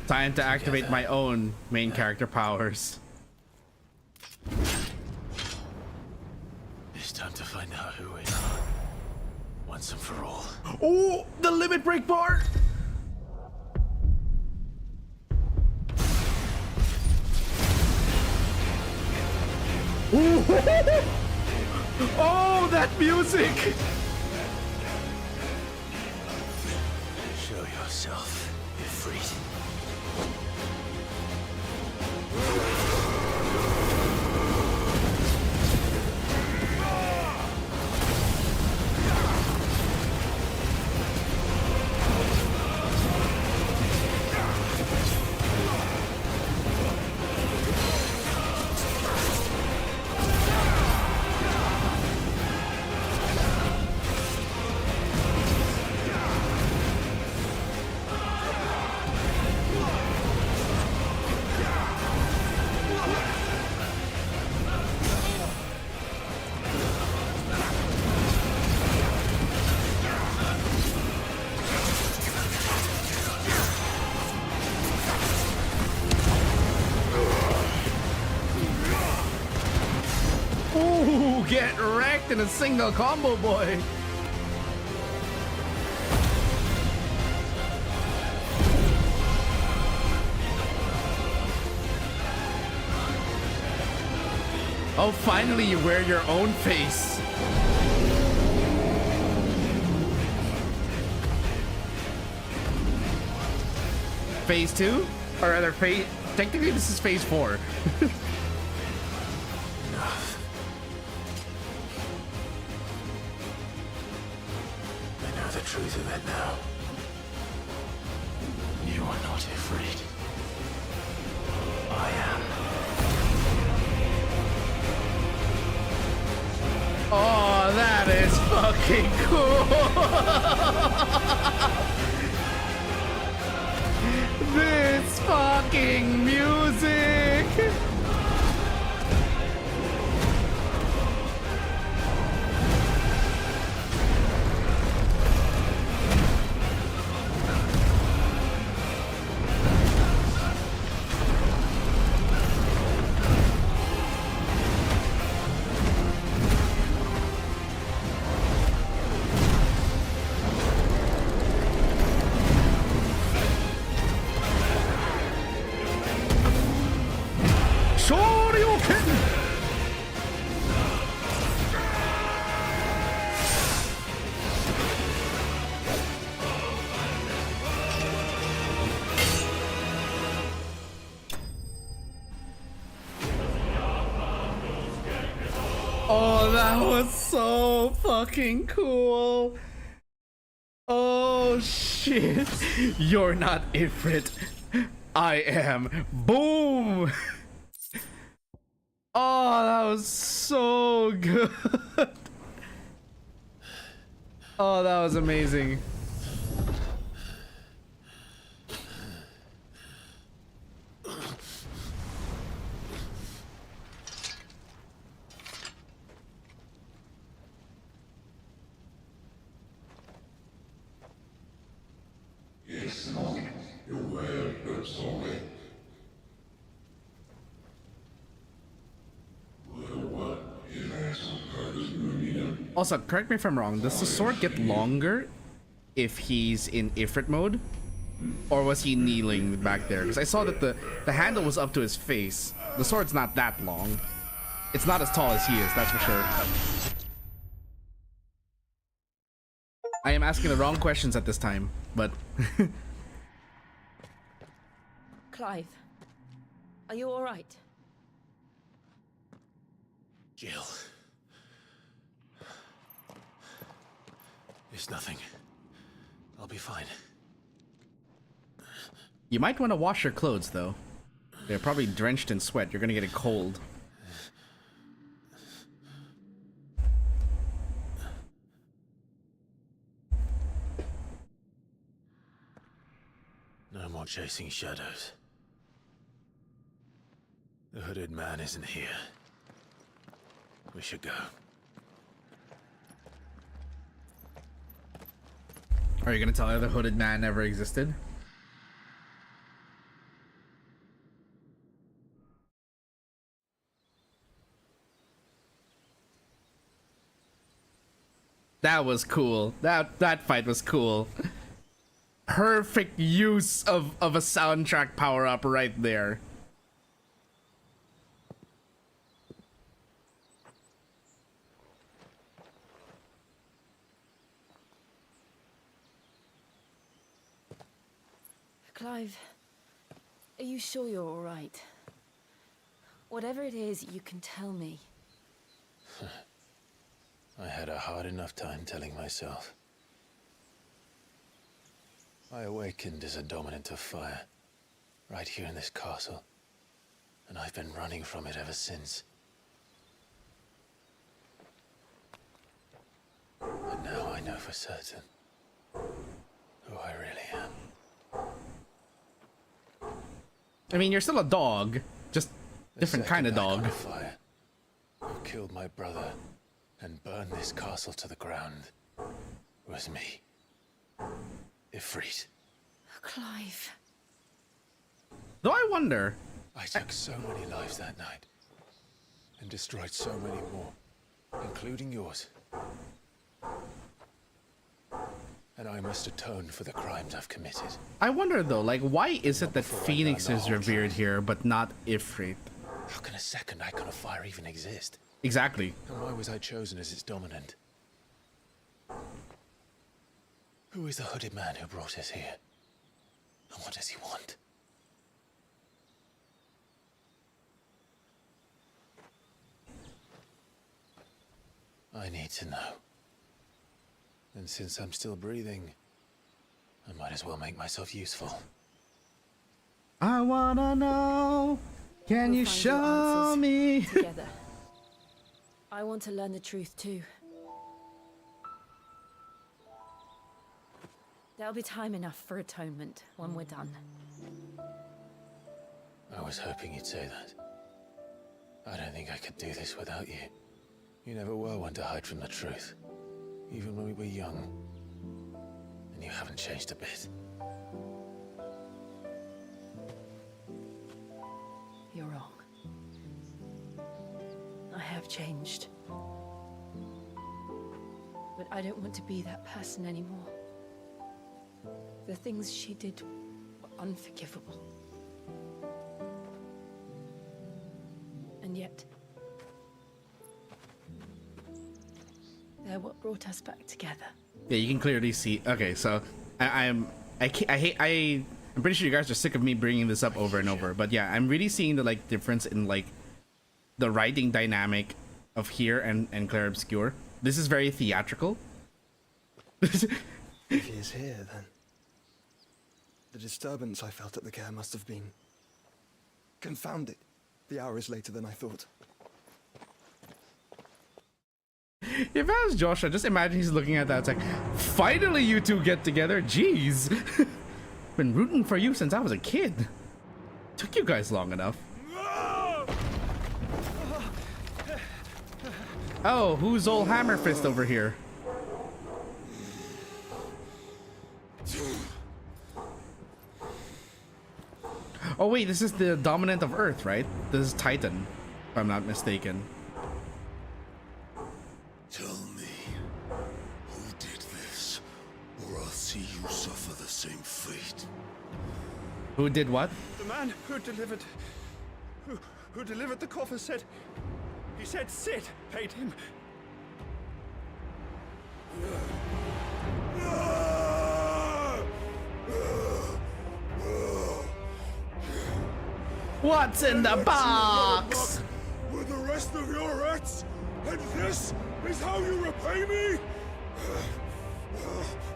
Time to activate my own main character powers. It's time to find out who we are. Once and for all. Oh, the limit break bar. Ooh. Oh, that music. Show yourself, Ifrit. Get wrecked in a single combo, boy. Oh, finally you wear your own face. Phase 2? Or rather, phase... Technically, this is phase 4. Truth of it now. You are not afraid. I am. Oh, that is fucking cool. This fucking music. That was so fucking cool. Oh shit. You're not Ifrit. I am. Boom. Oh, that was so good. Oh, that was amazing. Also, correct me if I'm wrong, does the sword get longer if he's in Ifrit mode? Or was he kneeling back there? Because I saw that the handle was up to his face. The sword's not that long. It's not as tall as he is, that's for sure. I am asking the wrong questions at this time, but... Clive, are you alright? Jill. It's nothing. I'll be fine. You might want to wash your clothes, though. They're probably drenched in sweat. You're gonna get a cold. No more chasing shadows. The hooded man isn't here. We should go. Are you gonna tell her the hooded man never existed? That was cool. That fight was cool. Perfect use of a soundtrack power-up right there. Clive, are you sure you're alright? Whatever it is, you can tell me. I had a hard enough time telling myself. I awakened as a dominant of fire, right here in this castle, and I've been running from it ever since. But now I know for certain who I really am. I mean, you're still a dog, just different kind of dog. Fire, who killed my brother and burned this castle to the ground was me. Ifrit. Clive. Though I wonder. I took so many lives that night and destroyed so many more, including yours. And I must atone for the crimes I've committed. I wonder though, like, why is it that Phoenix is revered here, but not Ifrit? How can a second icon of fire even exist? Exactly. And why was I chosen as its dominant? Who is the hooded man who brought us here? And what does he want? I need to know. And since I'm still breathing, I might as well make myself useful. I wanna know. Can We'll you find your show answers me? Together. I want to learn the truth too. There'll be time enough for atonement when we're done. I was hoping you'd say that. I don't think I could do this without you. You never were one to hide from the truth, even when we were young. And you haven't changed a bit. You're wrong. I have changed. But I don't want to be that person anymore. The things she did were unforgivable. And yet, they're what brought us back together. Yeah, you can clearly see. Okay, so I'm pretty sure you guys are sick of me bringing this up over and over. But yeah, I'm really seeing the like difference in like the writing dynamic of here and Claire Obscure. This is very theatrical. If he is here, then the disturbance I felt at the care must have been confounded. The hour is later than I thought. If I was Josh, I just imagine he's looking at that. It's like, finally you two get together. Jeez. Been rooting for you since I was a kid. Took you guys long enough. Oh, who's old Hammer Fist over here? Oh wait, this is the dominant of Earth, right? This is Titan, if I'm not mistaken. Tell me, who did this, or I'll see you suffer the same fate. Who did what? The man who delivered the coffer said, he said Sid paid him. What's in the box? With the rest of your rats, and this is how you repay me?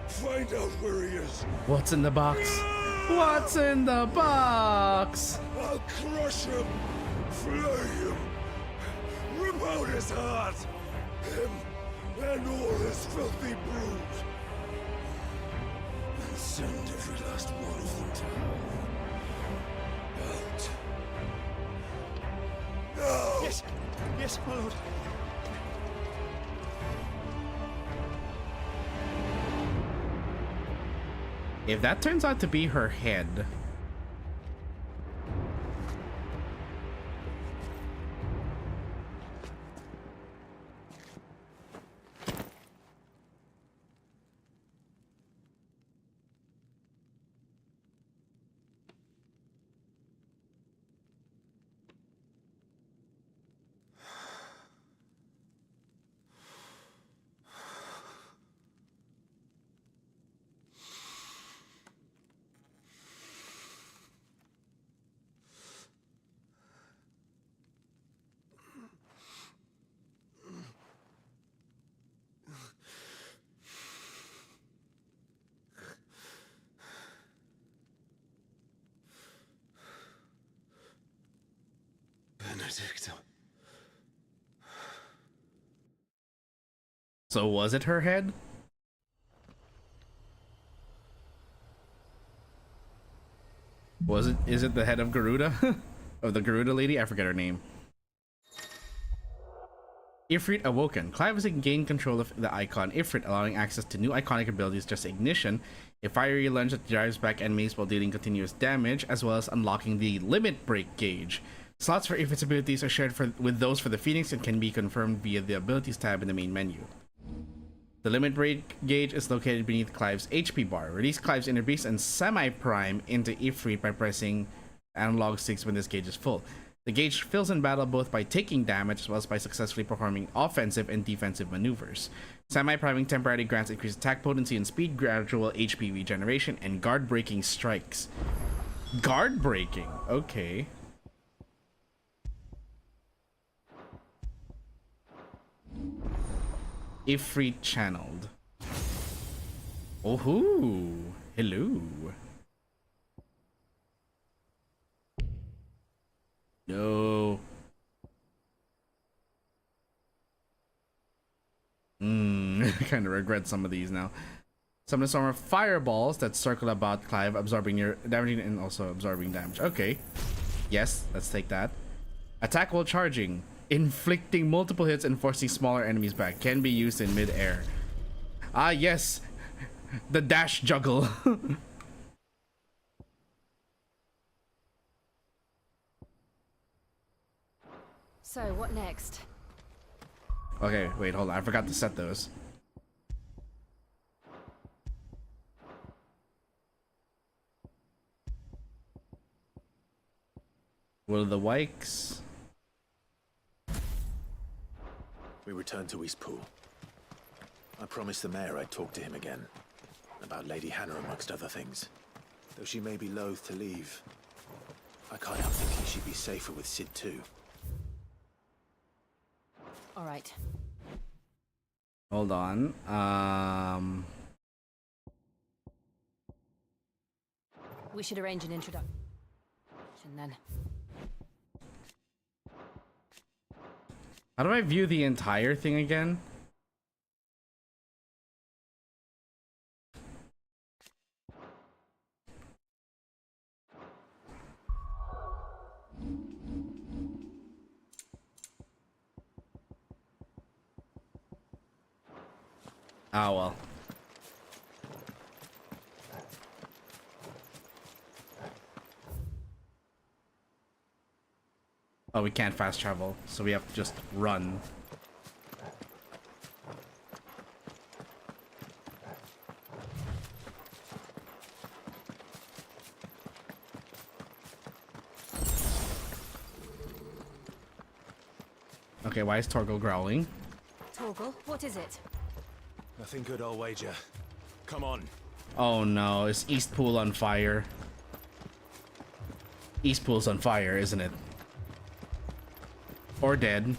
Find out where he is. What's in the box? What's in the box? I'll crush him, flay him, rip out his heart, him and all his filthy brood, and send every last one of them to hell. Out. Now! Yes, yes, my lord. If that turns out to be her head, Benedicta. so was it her head? Was it? Is it the head of Garuda? Of the Garuda lady? I forget her name. Ifrit awoken. Clive has gained control of the icon Ifrit, allowing access to new iconic abilities such as Ignition, a fiery lunge that drives back enemies while dealing continuous damage, as well as unlocking the Limit Break gauge. Slots for Ifrit's abilities are shared with those for the Phoenix and can be confirmed via the Abilities tab in the main menu. The Limit Break gauge is located beneath Clive's HP bar. Release Clive's Inner Beast and Semi-Prime into Ifrit by pressing analog sticks when this gauge is full. The gauge fills in battle both by taking damage as well as by successfully performing offensive and defensive maneuvers. Semi-priming temporarily grants increased attack potency and speed, gradual HP regeneration, and guard-breaking strikes. Guard-breaking? Okay. Ifrit channeled. Oh, hello. No. I kind of regret some of these now. Some of them are fireballs that circle about Clive, absorbing your damaging and also absorbing damage. Okay. Yes, let's take that. Attack while charging. Inflicting multiple hits and forcing smaller enemies back. Can be used in mid-air. Ah, yes. The dash juggle. So, what next? Okay, wait, hold on. I forgot to set those. Will the Wykes? We returned to Eastpool. I promised the mayor I'd talk to him again. About Lady Hannah, amongst other things. Though she may be loath to leave, I can't help thinking she'd be safer with Sid too. All right. Hold on. We should arrange an introduction then. How do I view the entire thing again? Ah, well. Oh, we can't fast travel, so we have to just run. Okay, why is Torgal growling? Torgal, what is it? Nothing good, I'll wager. Come on. Oh no, is Eastpool on fire? Eastpool's on fire, isn't it? Or dead.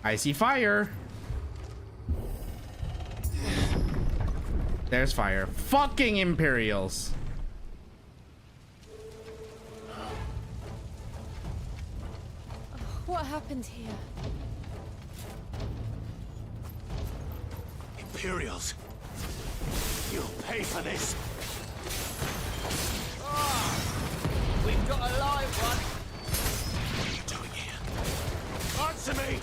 I see fire. There's fire. Fucking Imperials. What happened here? Imperials. You'll pay for this. We've got a live one. What are you doing here? Answer me!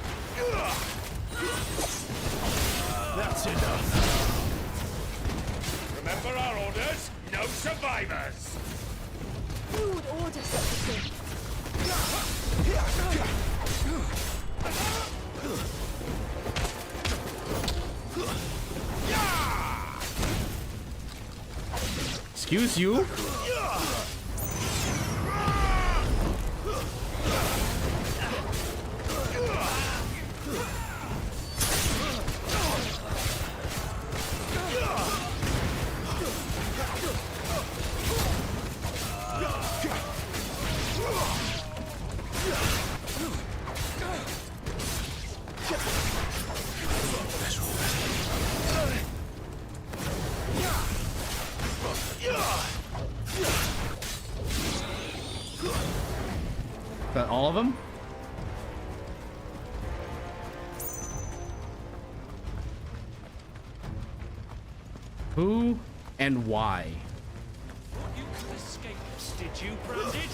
That's enough. Remember our orders? No survivors! Who would order such a thing? Excuse you? That all of them? Who and why? You could escape us, did you, Branded?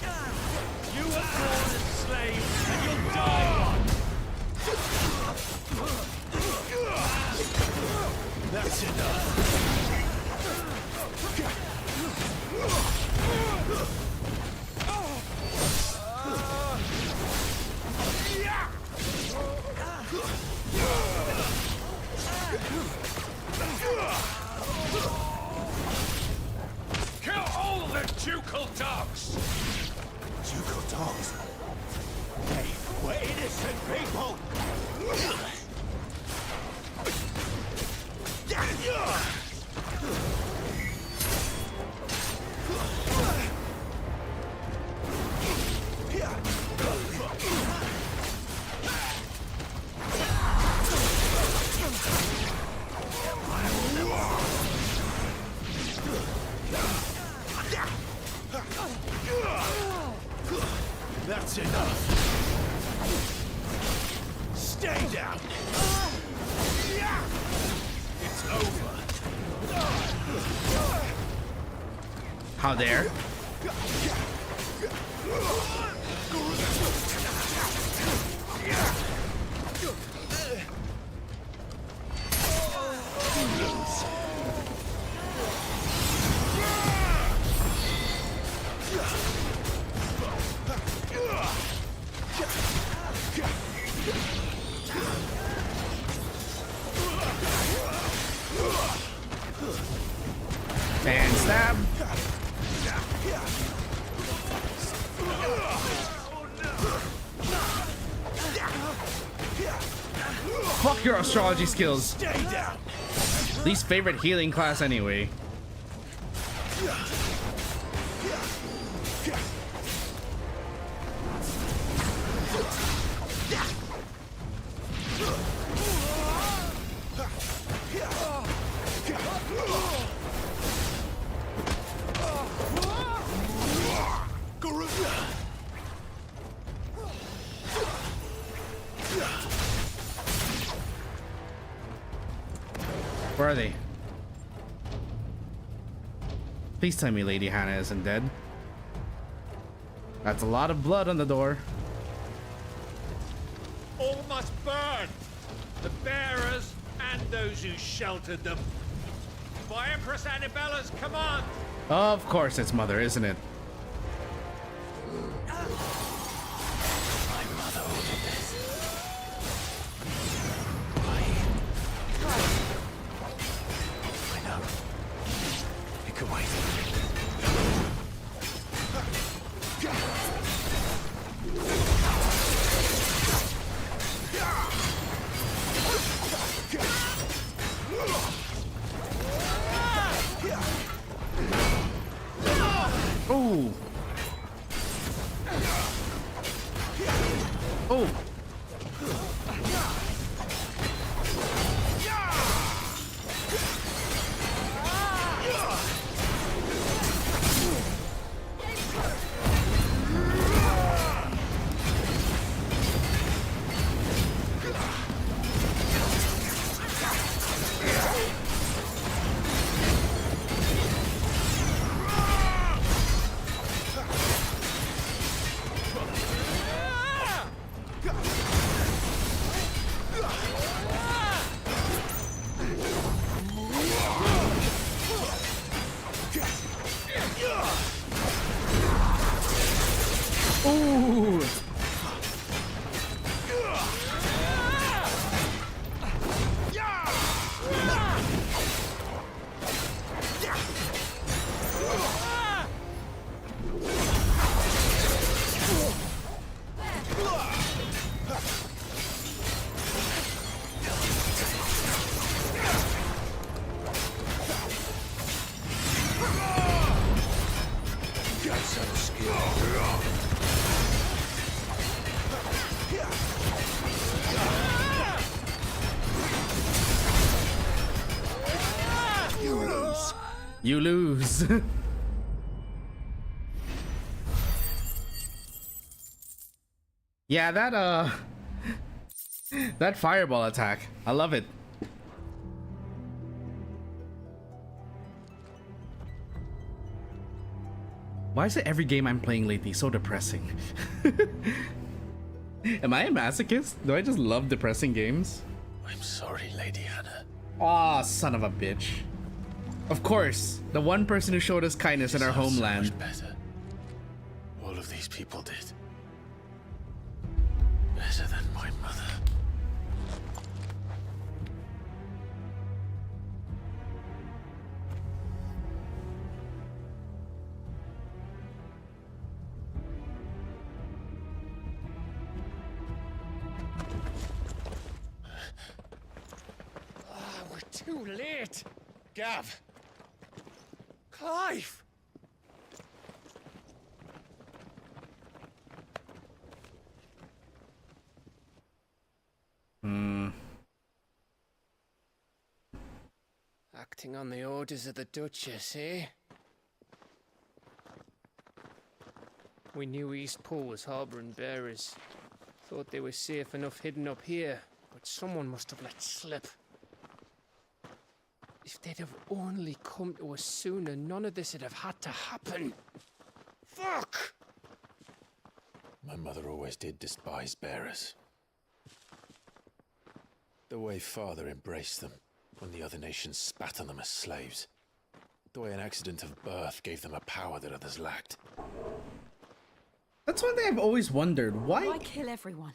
You were born a slave, and you'll die one! That's enough. Kill all the ducal dogs! Ducal dogs. Hey, we're innocent people. That's enough. Stay down. It's over. How dare? And stab. Fuck your astrology skills. Stay down. Least favorite healing class anyway. Where are they? Please tell me Lady Hannah isn't dead. That's a lot of blood on the door. All must burn! The bearers and those who sheltered them. By Empress Annabella's command! Of course it's Mother, isn't it? My mother ordered this. I know. It could wait. Oh. Oh. Ooh. Got some skill. You lose. You lose. Yeah, that fireball attack. I love it. Why is it every game I'm playing lately so depressing? Am I a masochist? Do I just love depressing games? I'm sorry, Lady Hannah. Aw, son of a bitch. Of course, the one person who showed us kindness in our Deserves so homeland. much better. All of these people did. Better than my mother. We're too late. Gav. Clive. Acting on the orders of the Duchess, eh? We knew East Pool was harbouring bearers. Thought they were safe enough hidden up here, but someone must have let slip. If they'd have only come to us sooner, none of this would have had to happen. Fuck! My mother always did despise bearers. The way Father embraced them when the other nations spat on them as slaves. The way an accident of birth gave them a power that others lacked. That's one thing I've always wondered. Why kill everyone?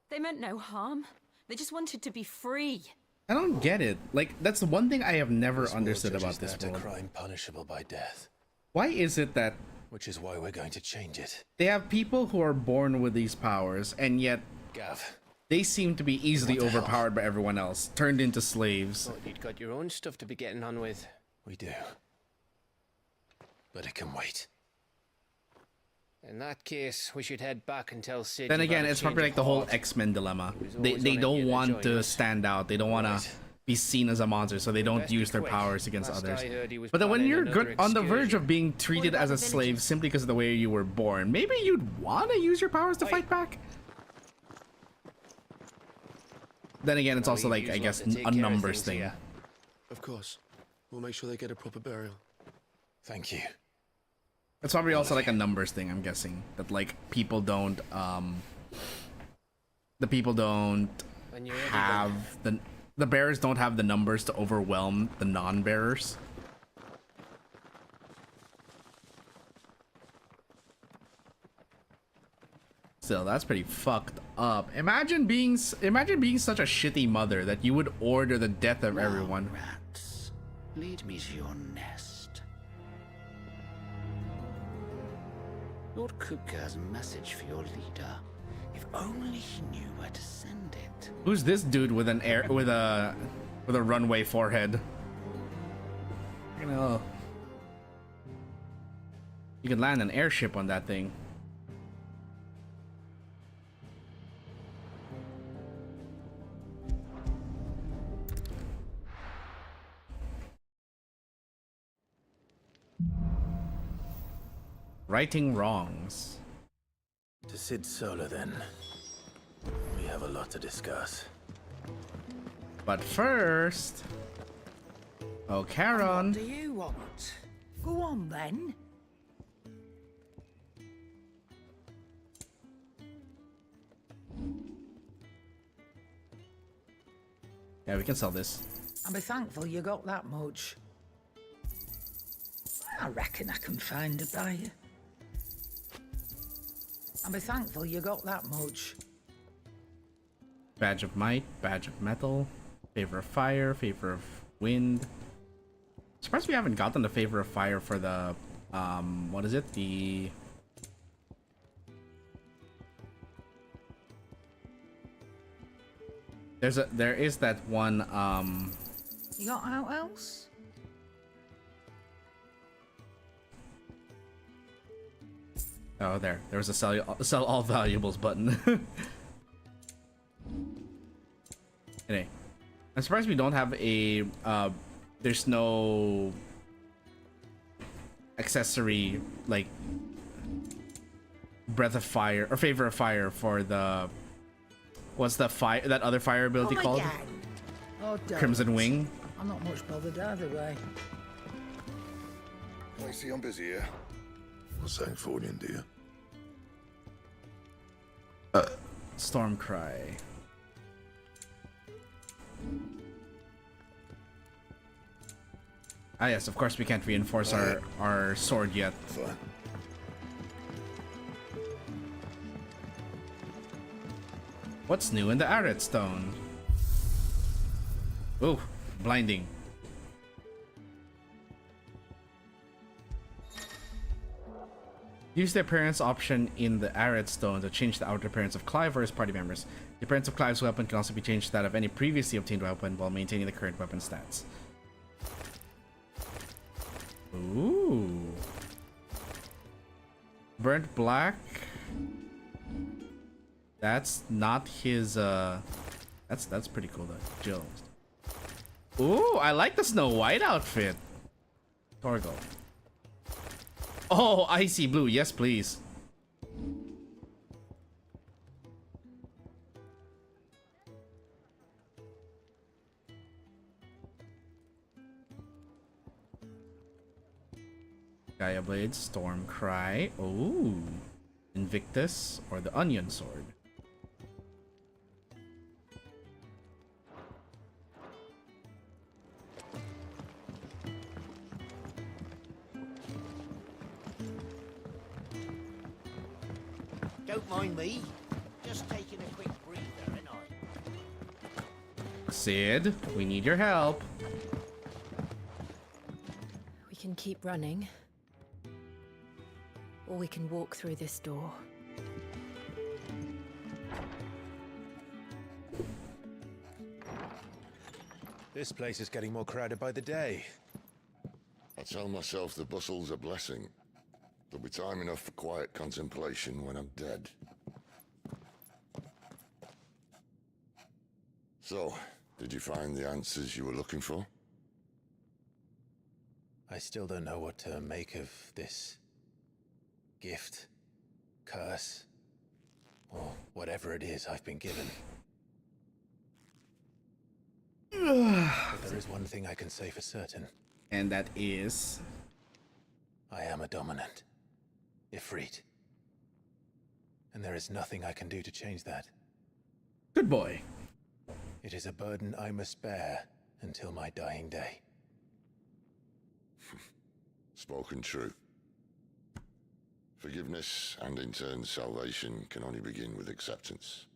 They meant no harm. They just wanted to be free. I don't get it. Like, that's the one thing I have never This world understood about judges this that a world. crime punishable by death, Why is it that which is why we're going to change it. they have people who are born with these powers, and yet Gav, they seem to be easily What the hell? overpowered by everyone else, turned into slaves? Thought you'd got your own stuff to be getting on with. we do. but it can wait. In that case, we should head back and tell Sid. Then again, it's probably like the whole X-Men dilemma. They don't want to stand out. They don't want to be seen as a monster, so they don't use their powers against others. But then when you're good on the verge of being treated as a slave simply because of the way you were born, maybe you'd want to use your powers to fight back? Then again, it's also like, I guess, a numbers thing. Of course. We'll make sure they get a proper burial. Thank you. It's probably also like a numbers thing, I'm guessing. That like people don't have the bearers don't have the numbers to overwhelm the non-bearers. Still, that's pretty fucked up. Imagine being such a shitty mother that you would order the death of everyone. Rats, lead me to your nest. Lord Cook has a message for your leader. If only he knew where to send it. Who's this dude with an with a runway forehead? You know, you can land an airship on that thing. Righting wrongs. To Sid Solar, then. We have a lot to discuss. But first... Oh, Charon. What do you want? Go on, then. Yeah, we can sell this. I'll be thankful you got that much. I reckon I can find a buyer. I'll be thankful you got that much. Badge of might, badge of metal, favor of fire, favor of wind. Surprised we haven't gotten the favor of fire for the what is it? There is that one You got out else? oh, there was a sell all valuables button. Anyway, I'm surprised we don't have a there's no accessory like breath of fire or favor of fire for the what's the fire, that other fire ability called? Oh, Crimson Wing. I'm not much bothered either way. I see I'm busy here. What's saying for you, dear? Storm Cry. Ah yes, of course we can't reinforce our sword yet. Fine. What's new in the Arid Stone? Ooh, blinding. Use the appearance option in the Arid Stone to change the outer appearance of Clive or his party members. The appearance of Clive's weapon can also be changed to that of any previously obtained weapon while maintaining the current weapon stats. Ooh. Burnt black. That's not his that's pretty cool though. Jill. Ooh, I like the Snow White outfit. Torgal. Oh, icy blue. Yes, please. Gaia Blade, Storm Cry. Ooh. Invictus or the Onion Sword. Don't mind me. Just taking a quick breather, ain't I? Sid, we need your help. We can keep running. Or we can walk through this door. This place is getting more crowded by the day. tell myself the bustle's a blessing. There'll be time enough for quiet contemplation when I'm dead. So, did you find the answers you were looking for? I still don't know what to make of this gift, curse, or whatever it is I've been given. But there is one thing I can say for certain. And that is... I am a dominant. Ifrit. And there is nothing I can do to change that. Good boy. It is a burden I must bear until my dying day. Spoken true. Forgiveness and in turn salvation can only begin with acceptance.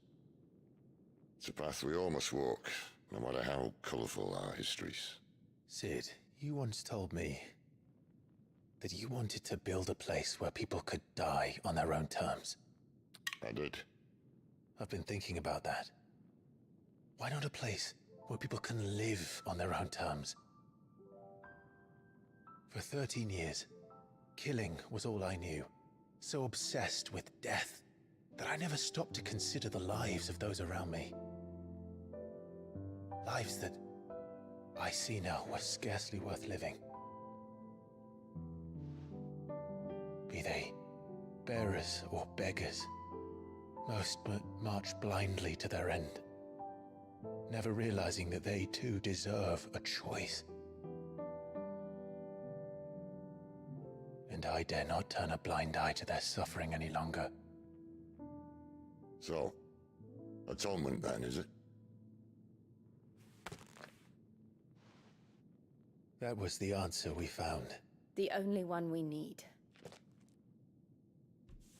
It's a path we all must walk, no matter how colourful our histories. Sid, you once told me that you wanted to build a place where people could die on their own terms. I did. I've been thinking about that. Why not a place where people can live on their own terms? For 13 years, killing was all I knew. So obsessed with death that I never stopped to consider the lives of those around me. Lives that I see now were scarcely worth living. Be they bearers or beggars, most but march blindly to their end, never realizing that they too deserve a choice. And I dare not turn a blind eye to their suffering any longer. So, atonement then, is it? That was the answer we found. The only one we need.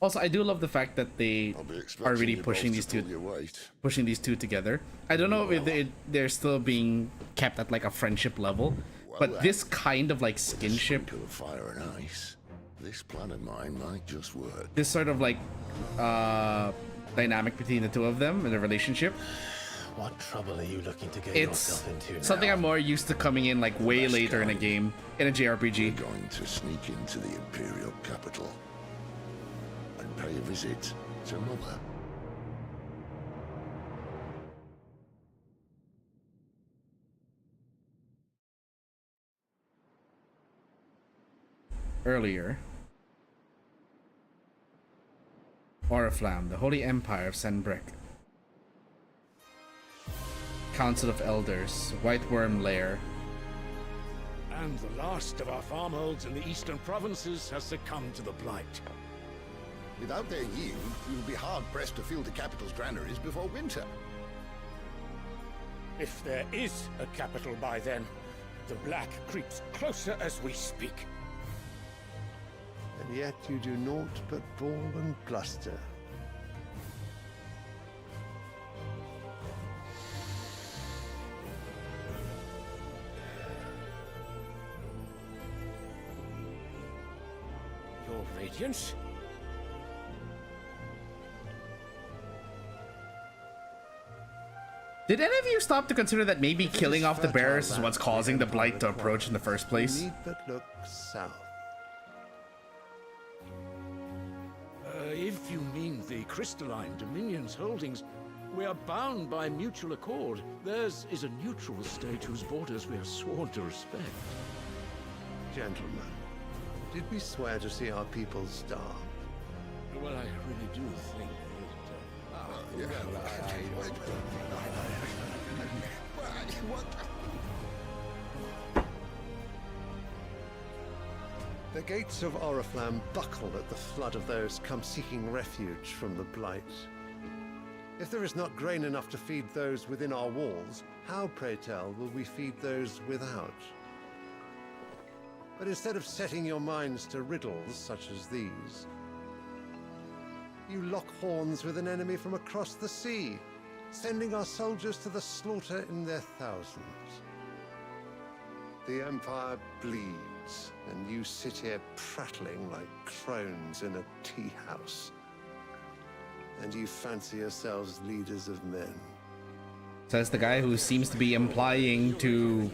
Also, I do love the fact that they are really pushing these two together. I don't know if they're still being kept at like a friendship level, but this kind of like skinship, fire and ice. This plan of mine might just work. This sort of like dynamic between the two of them and the relationship. What trouble are you looking to get yourself into now? Something I'm more used to coming in like way later in a game, in a JRPG. We're going to sneak into the Imperial capital and pay a visit to Mother. Earlier, Oriflamme, the Holy Empire of Senbrick. Council of Elders, White Worm Lair. And the last of our farmholds in the eastern provinces has succumbed to the blight. Without their yield, we will be hard-pressed to fill the capital's granaries before winter. If there is a capital by then, the black creeps closer as we speak. And yet you do naught but bawl and bluster. Your Radiance? Did any of you stop to consider that maybe killing off the bearers is what's causing the blight to approach in the first place? You need but look south. If you mean the crystalline Dominion's holdings, we are bound by mutual accord. Theirs is a neutral state whose borders we are sworn to respect. Gentlemen, did we swear to see our people starve? Well, I really do think The gates of Oriflamme buckle at the flood of those come seeking refuge from the blight. If there is not grain enough to feed those within our walls, how, pray tell, will we feed those without? But instead of setting your minds to riddles such as these, you lock horns with an enemy from across the sea, sending our soldiers to the slaughter in their thousands. The Empire bleeds, and you sit here prattling like crones in a tea house. And you fancy yourselves leaders of men. Says the guy who seems to be implying to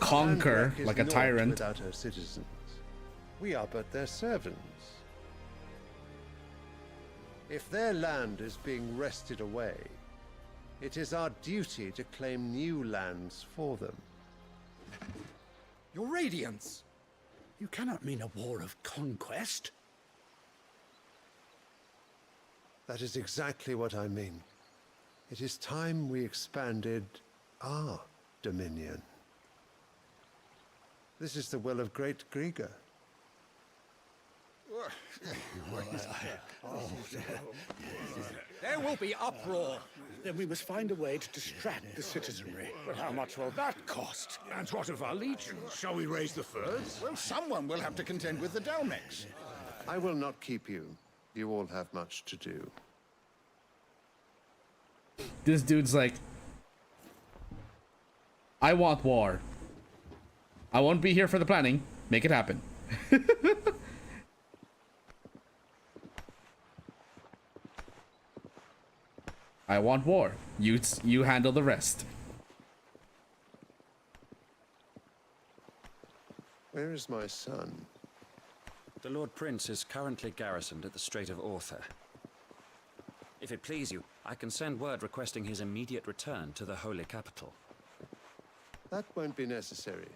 conquer Landgraf is like a naught tyrant. Without her citizens, we are but their servants. If their land is being wrested away, it is our duty to claim new lands for them. Your Radiance! You cannot mean a war of conquest. That is exactly what I mean. It is time we expanded our dominion. This is the will of great Grieger. There will be uproar. Then we must find a way to distract the citizenry. But how much will that cost? And what of our legions? Shall we raise the furs? Well, someone will have to contend with the Dalmex. I will not keep you. You all have much to do. This dude's like, I want war. I won't be here for the planning. Make it happen. I want war. You handle the rest. Where is my son? The Lord Prince is currently garrisoned at the Strait of Arthur. If it please you, I can send word requesting his immediate return to the Holy Capital. That won't be necessary.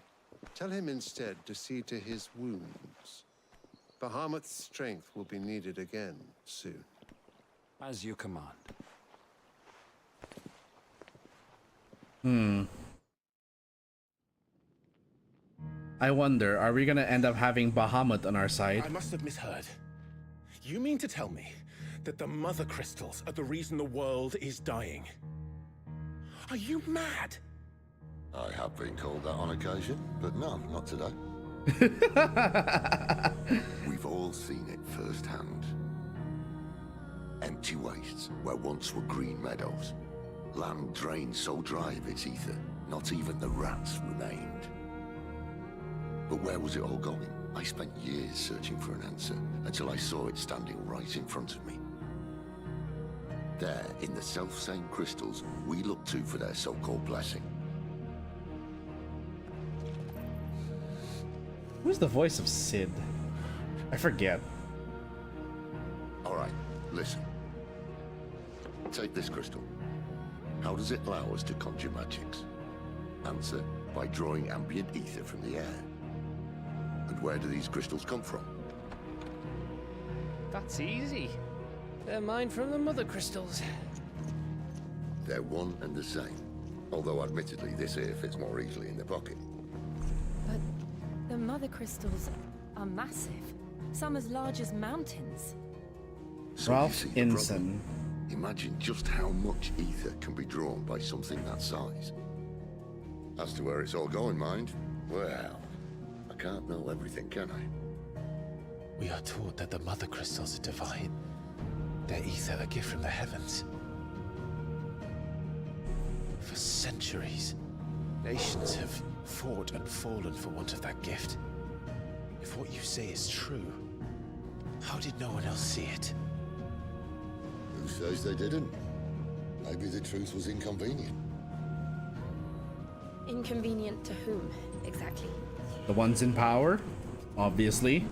Tell him instead to see to his wounds. Bahamut's strength will be needed again soon. As you command. I wonder, are we gonna end up having Bahamut on our side? I must have misheard. You mean to tell me that the mother crystals are the reason the world is dying? Are you mad? I have been called that on occasion, but no, not today. We've all seen it firsthand. Empty wastes where once were green meadows. Land drained so dry of its ether, not even the rats remained. But where was it all going? I spent years searching for an answer, until I saw it standing right in front of me. There, in the self-same crystals we look to for their so-called blessing. Who's the voice of Sid? I forget. All right, listen. Take this crystal. How does it allow us to conjure magics? Answer, by drawing ambient ether from the air. And where do these crystals come from? That's easy. They're mined from the mother crystals. They're one and the same. Although admittedly this here fits more easily in the pocket. But the mother crystals are massive. Some as large as mountains. So Ralph you see the Inson. problem? Imagine just how much ether can be drawn by something that size. As to where it's all going, mind, well, I can't know everything, can I? We are taught that the mother crystals are divine. Their ether a gift from the heavens. For centuries, nations have fought and fallen for want of that gift. If what you say is true, how did no one else see it? Who says they didn't? Maybe the truth was inconvenient. Inconvenient to whom, exactly? The ones in power, obviously.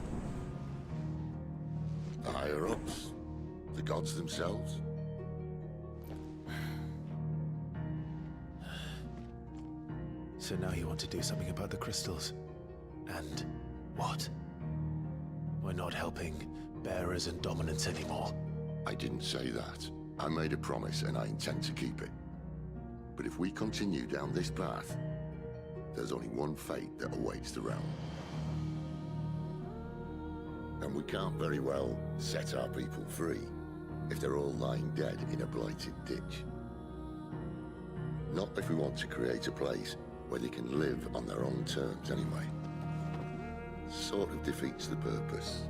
The higher-ups, the gods themselves. So now you want to do something about the crystals. And what? We're not helping bearers and dominants anymore. I didn't say that. I made a promise and I intend to keep it. But if we continue down this path, there's only one fate that awaits the realm. And we can't very well set our people free if they're all lying dead in a blighted ditch. Not if we want to create a place where they can live on their own terms anyway. Sort of defeats the purpose.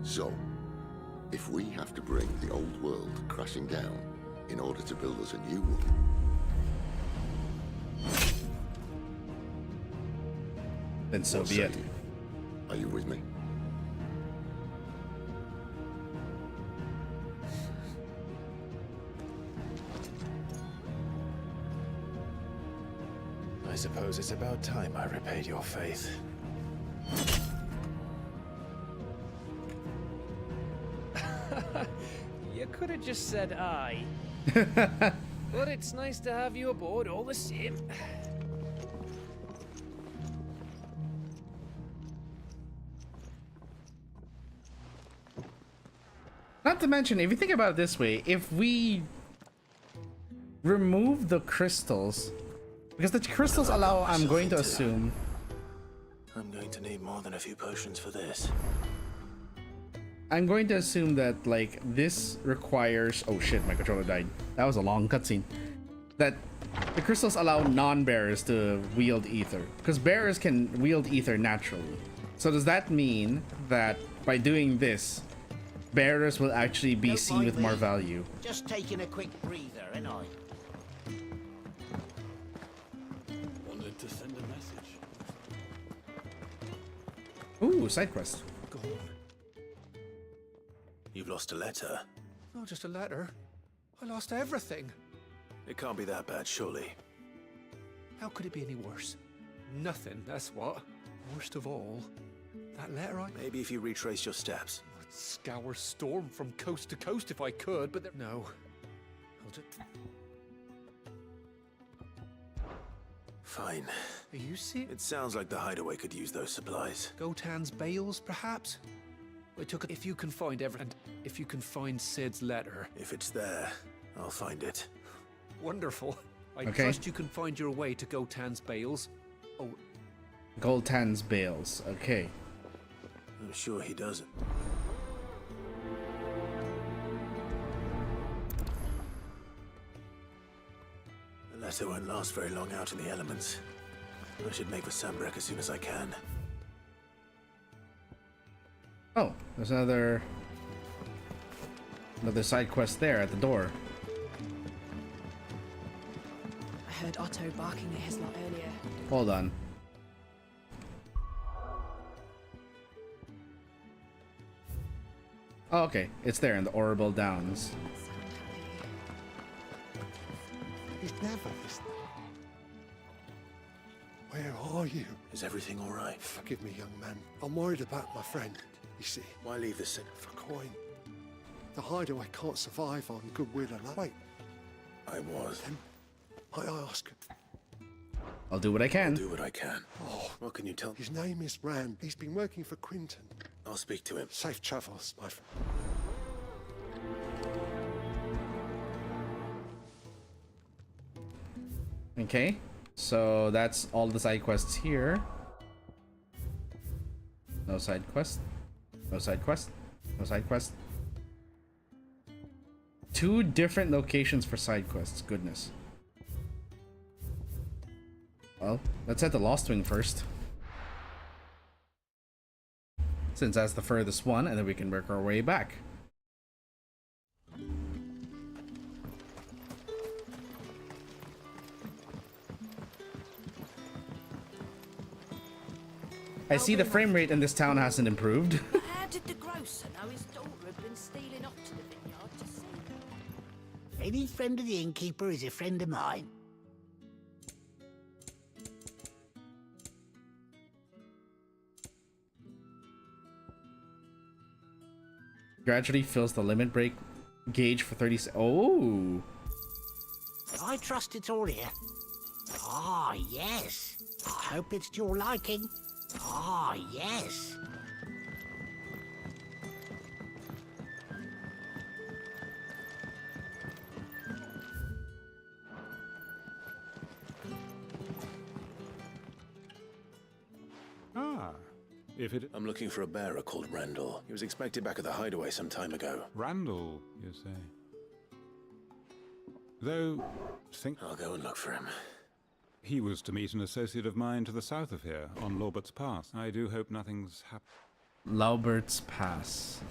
So, if we have to bring the old world crashing down in order to build us a new one, then so what be say it. you? Are you with me? I suppose it's about time I repaid your faith. You could have just said aye. But it's nice to have you aboard all the same. Not to mention, if you think about it this way, if we remove the crystals, because the crystals allow, I'm going to assume. I'm going to need more than a few potions for this. I'm going to assume that, like, this requires... Oh shit, my controller died. That was a long cutscene. That the crystals allow non-bearers to wield ether. Because bearers can wield ether naturally. So does that mean that by doing this, bearers will actually be seen with more value? Just taking a quick breather, ain't I? Wanted to send a message. Ooh, side quest. Go on. You've lost a letter. Not just a letter. I lost everything. It can't be that bad, surely. How could it be any worse? Nothing, that's what. Worst of all, that letter I... Maybe if you retrace your steps. I'd scour Storm from coast to coast if I could, but no. I'll just... Fine. Are you serious? It sounds like the hideaway could use those supplies. Gotan's bales, perhaps? I took it. If you can find and if you can find Sid's letter. If it's there, I'll find it. Wonderful. I Okay. trust you can find your way to Gotan's bales. Oh, Goltan's bales. Okay. I'm sure he doesn't. The letter won't last very long out in the elements. I should make for Sambrek as soon as I can. Oh, there's another side quest there at the door. I heard Otto barking at his lot earlier. Hold on. Oh, okay. It's there in the Orrible Downs. He's never this. Where are you? Is everything all right? Forgive me, young man. I'm worried about my friend. You see, Why leave this in? for coin. The hideaway can't survive on goodwill alone. Wait, I was. I ask. I'll do what I can. Do what I can. Oh, What can you tell me? his name is Rand. He's been working for Quinton. I'll speak to him. Safe travels, my friend. Okay. So that's all the side quests here. No side quest. No side quest. No side quest. 2 different locations for side quests. Goodness. Well, let's head to Lost Wing first. Since that's the furthest one, and then we can work our way back. I see the frame rate in this town hasn't improved. How did the grocer know his daughter had been stealing up to the vineyard to see? Any friend of the innkeeper is a friend of mine. Gradually fills the limit break gauge for 30 seconds. Oh! I trust it's all here. Ah, yes. I hope it's to your liking. Ah, yes. Ah, if it... I'm looking for a bearer called Randall. He was expected back at the hideaway some time ago. Randall, you say? Though, think... I'll go and look for him. He was to meet an associate of mine to the south of here, on Lawbert's Pass. I do hope nothing's happened. Laubert's Pass.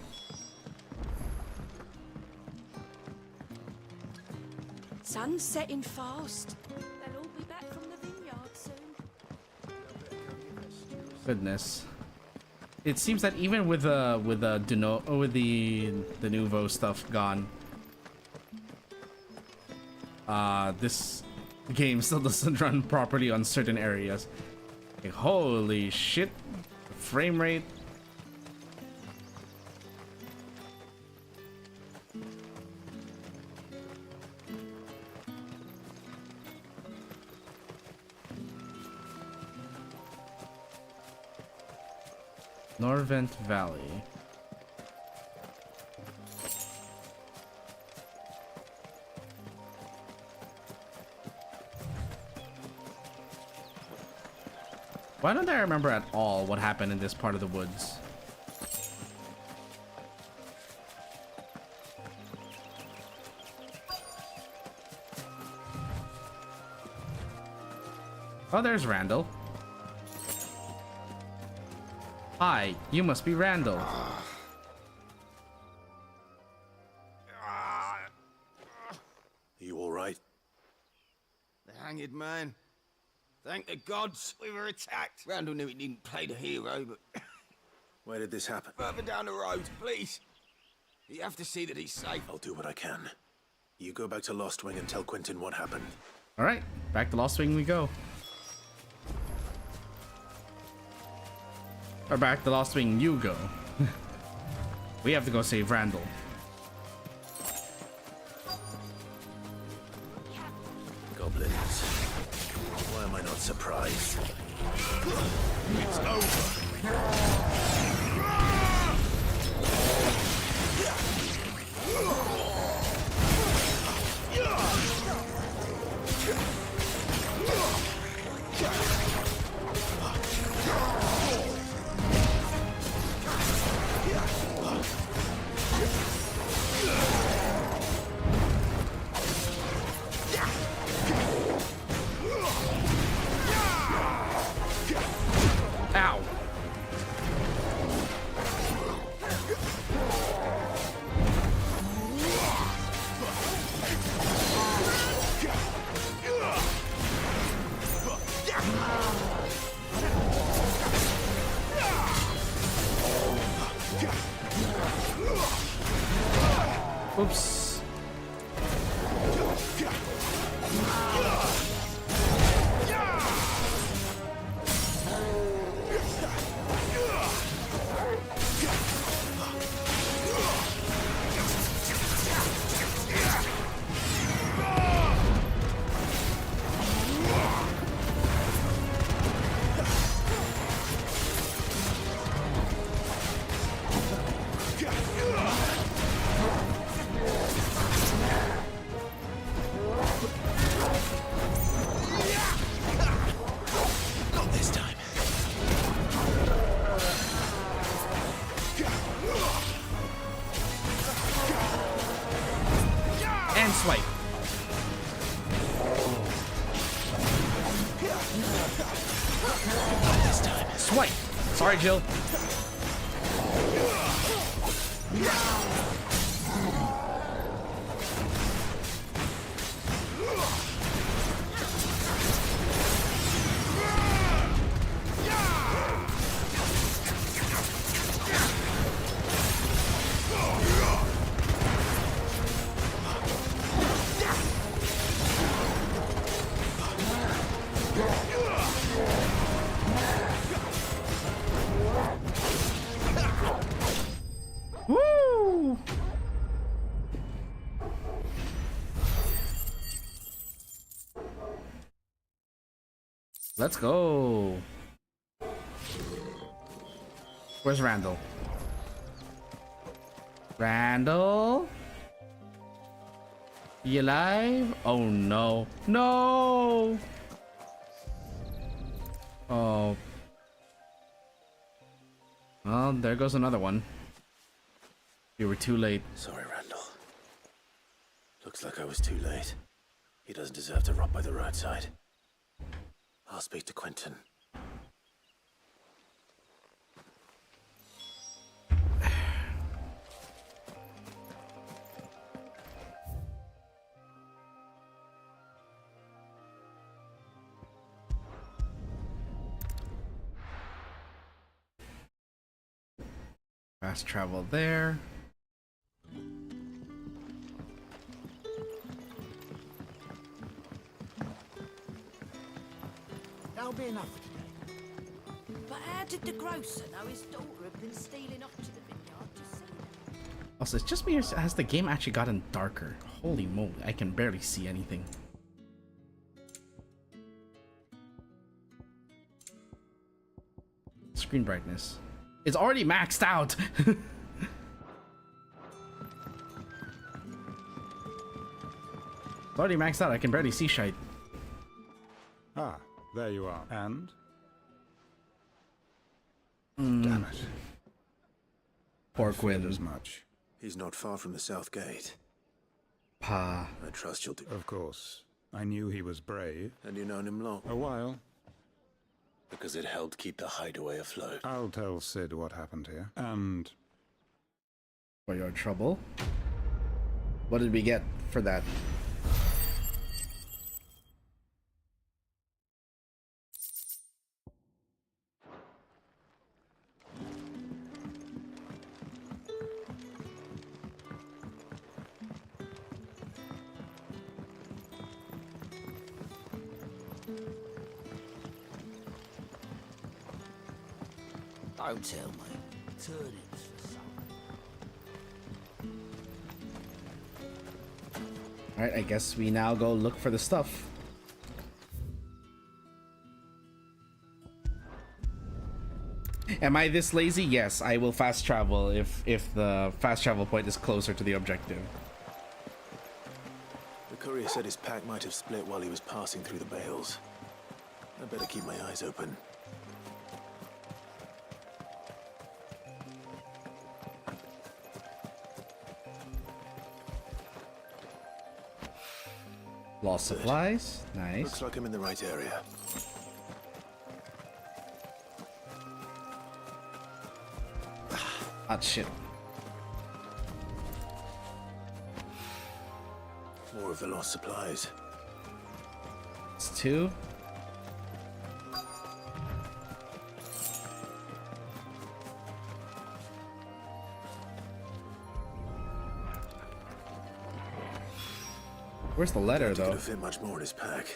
Sun's setting fast. They'll all be back from the vineyard soon. Goodness. It seems that even with the Nouveau stuff gone, this The game still doesn't run properly on certain areas. Like, holy shit. Frame rate. Norvent Valley. Why don't I remember at all what happened in this part of the woods? Oh, there's Randall. Hi, you must be Randall. You all right? The hanged man. Thank the gods we were attacked. Randall knew he didn't play the hero, but... Where did this happen? Further down the road, please. You have to see that he's safe. I'll do what I can. You go back to Lost Wing and tell Quentin what happened. Alright, back to Lost Wing we go. Or back to Lost Wing you go. We have to go save Randall. Goblins. Why am I not surprised? It's over. Ow. Oops. Not this time. And swipe. Not this time. Swipe. Sorry, Jill. Woo! Let's go. Where's Randall? Randall? You alive? Oh no. No! Oh. Well, there goes another one. You were too late. Sorry, Randall. Looks like I was too late. He doesn't deserve to rot by the roadside. I'll speak to Quentin. Fast travel there. That'll be enough for today. But how did the grocer know his daughter had been stealing off to the vineyard to see? Also, it's just me, or has the game actually gotten darker? Holy moly, I can barely see anything. Screen brightness. It's already maxed out! It's already maxed out, I can barely see shite. Ah, there you are. And? Damn it. Poor Quinn. As much. He's not far from the south gate. Pa. I trust you'll do. Of course. I knew he was brave. And you known him long? A while. Because it helped keep the hideaway afloat. I'll tell Sid what happened here. And... For your trouble? What did we get for that? Don't tell me. Turnips for some. Alright, I guess we now go look for the stuff. Am I this lazy? Yes, I will fast travel if the fast travel point is closer to the objective. The courier said his pack might have split while he was passing through the bales. I better keep my eyes open. Lost supplies. Nice. Looks like I'm in the right area. Ah, shit. More of the lost supplies. It's two. Where's the letter, though? Could have fit much more in his pack.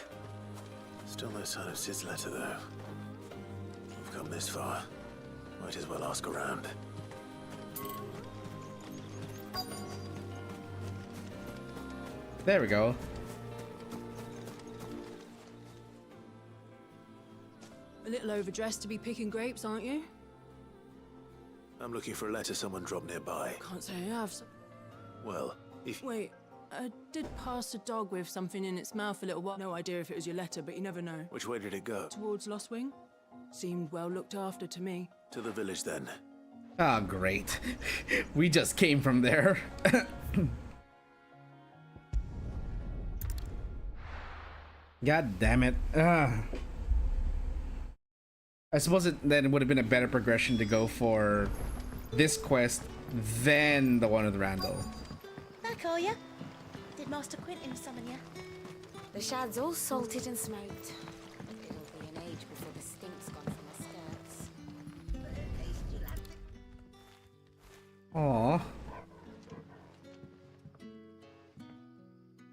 Still no sign of Sid's letter, though. We've come this far. Might as well ask around. There we go. A little overdressed to be picking grapes, aren't you? I'm looking for a letter someone dropped nearby. Can't say I have. Well, if... Wait, I did pass a dog with something in its mouth a little while. No idea if it was your letter, but you never know. Which way did it go? Towards Lost Wing. Seemed well looked after to me. To the village, then. Ah, great. We just came from there. God damn it. I suppose then it would have been a better progression to go for this quest than the one with Randall. Back are ya? Did Master Quentin summon ya? The shad's all salted and smoked. It'll be an age before the stink's gone from my skirts. Aww.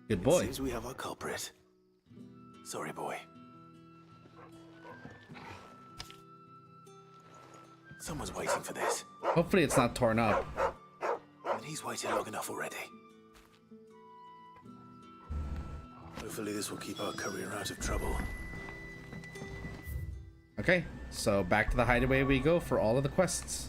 Good boy. Seems we have our culprit. Sorry, boy. Someone's waiting for this. Hopefully it's not torn up. And he's waited long enough already. Hopefully this will keep our courier out of trouble. Okay, so back to the hideaway we go for all of the quests.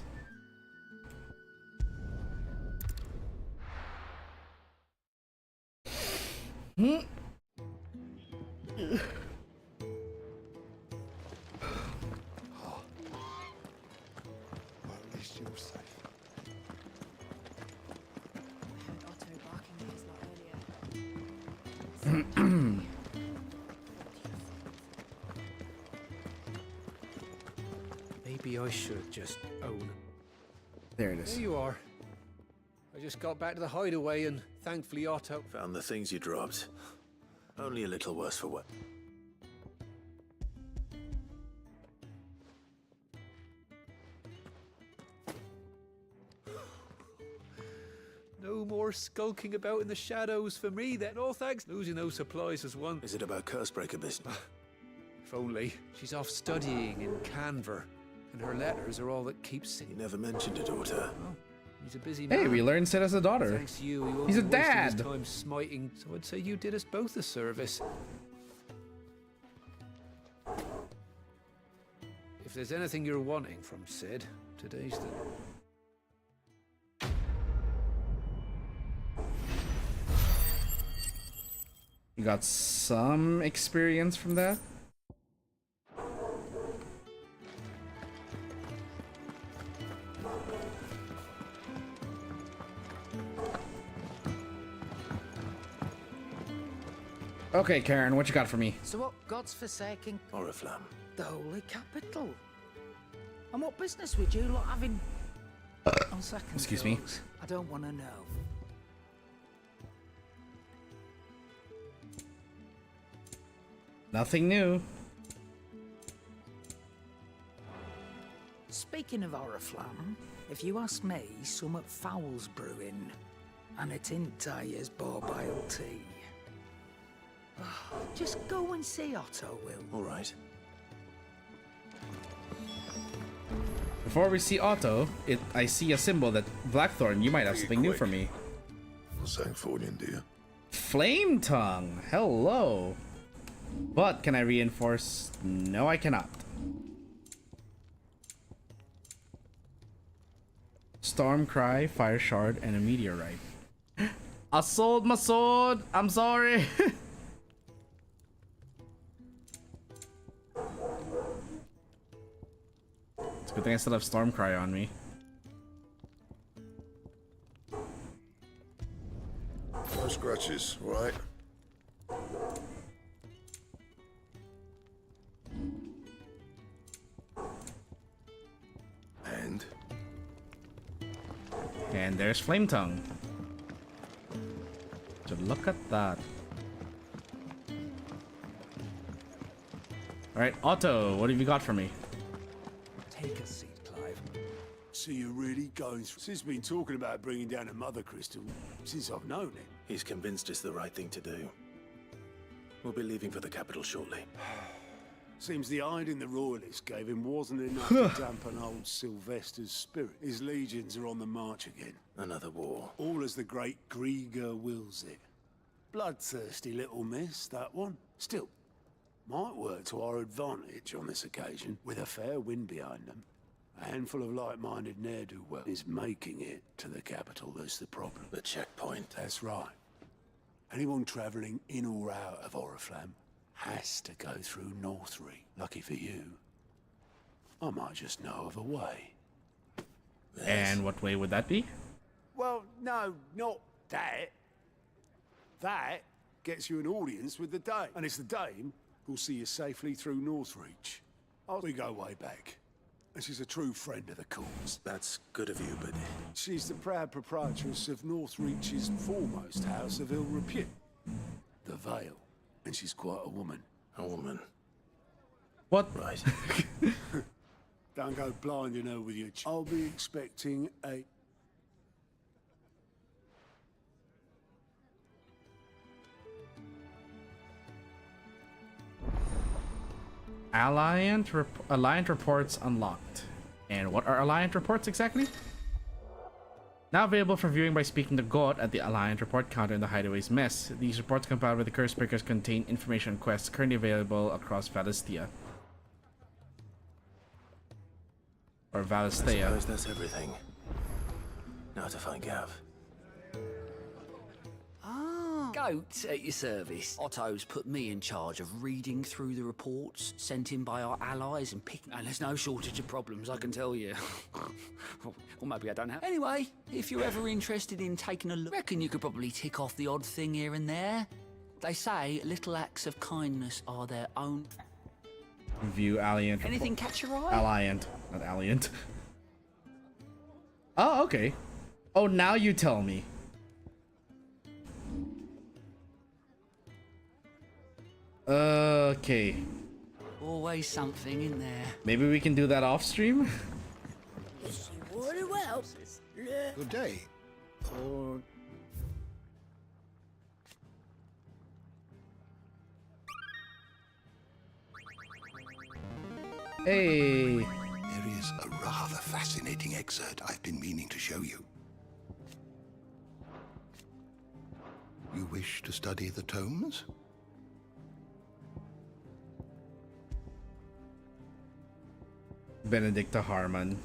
Maybe I should just own. There it is. There you are. I just got back to the hideaway and thankfully Otto found the things you dropped. Only a little worse for what? No more skulking about in the shadows for me then. Oh, thanks. Losing those supplies is one. Is it about Cursebreaker business? If only. She's off studying in Canver, and her letters are all that keeps You never mentioned a daughter. Oh, he's a busy man. Hey, we learned Sid has a daughter. Thanks to you, he He's a wasn't wasting his dad. time smiting, so I'd say you did us both a service. If there's anything you're wanting from Sid, today's the... You got some experience from that? Okay, Karen, what you got for me? So what God's forsaking? Oriflamme. The holy capital. And what business would you lot having on second Excuse me. thoughts? I don't want to know. Nothing new. Speaking of Oriflamme, if you ask me, summat foul's brewing, and it in't borbile tea. Just go and see Otto, Will. All right. Before we see Otto, I see a symbol that Blackthorn, you might have something new for me. Sancthornian, dear. Flame Tongue. Hello. But can I reinforce? No, I cannot. Storm Cry, Fire Shard, and a Meteorite. I sold my sword. I'm sorry. It's a good thing I still have Storm Cry on me. No scratches, right? And there's Flame Tongue. So look at that. Alright, Otto, what have you got for me? Take a seat, Clive. So you're really going through... Sid's been talking about bringing down a mother crystal since I've known him. He's convinced it's the right thing to do. We'll be leaving for the capital shortly. Seems the hiding the royalists gave him wasn't enough to dampen old Sylvester's spirit. His legions are on the march again. Another war. All as the great Grieger wills it. Bloodthirsty little miss, that one. Still, might work to our advantage on this occasion, with a fair wind behind them. A handful of like-minded ne'er-do-well is making it to the capital, that's the problem. The checkpoint. That's right. Anyone travelling in or out of Oriflamme has to go through Northry. Lucky for you, I might just know of a way. And what way would that be? Well, no, not that. That gets you an audience with the Dame. And it's the Dame who'll see you safely through Northreach. We go way back. And she's a true friend of the cause. That's good of you, but... She's the proud proprietress of Northreach's foremost house of ill repute, the Vale. And she's quite a woman. A woman? What? Right. Don't go blinding her with your... I'll be expecting a... Alliant reports unlocked. And what are Alliant reports exactly? Now available for viewing by speaking to God at the Alliant report counter in the Hideaway's mess. These reports compiled with the curse breakers contain information on quests currently available across Valistia. Or I Valistea. suppose that's everything. Now to find Gav. Goat at your service. Otto's put me in charge of reading through the reports sent in by our allies and picking... And there's no shortage of problems, I can tell you. Or maybe I don't have... Anyway, if you're ever interested in taking a look, reckon you could probably tick off the odd thing here and there. They say little acts of kindness are their own... View Alliant. Anything catch your eye? Alliant, not Alliant. Oh, okay. Oh, now you tell me. Okay. Always something in there. Maybe we can do that off stream? Yes, you very well. Good day. Or... Hey. There is a rather fascinating excerpt I've been meaning to show you. You wish to study the tomes? Benedicta Harman.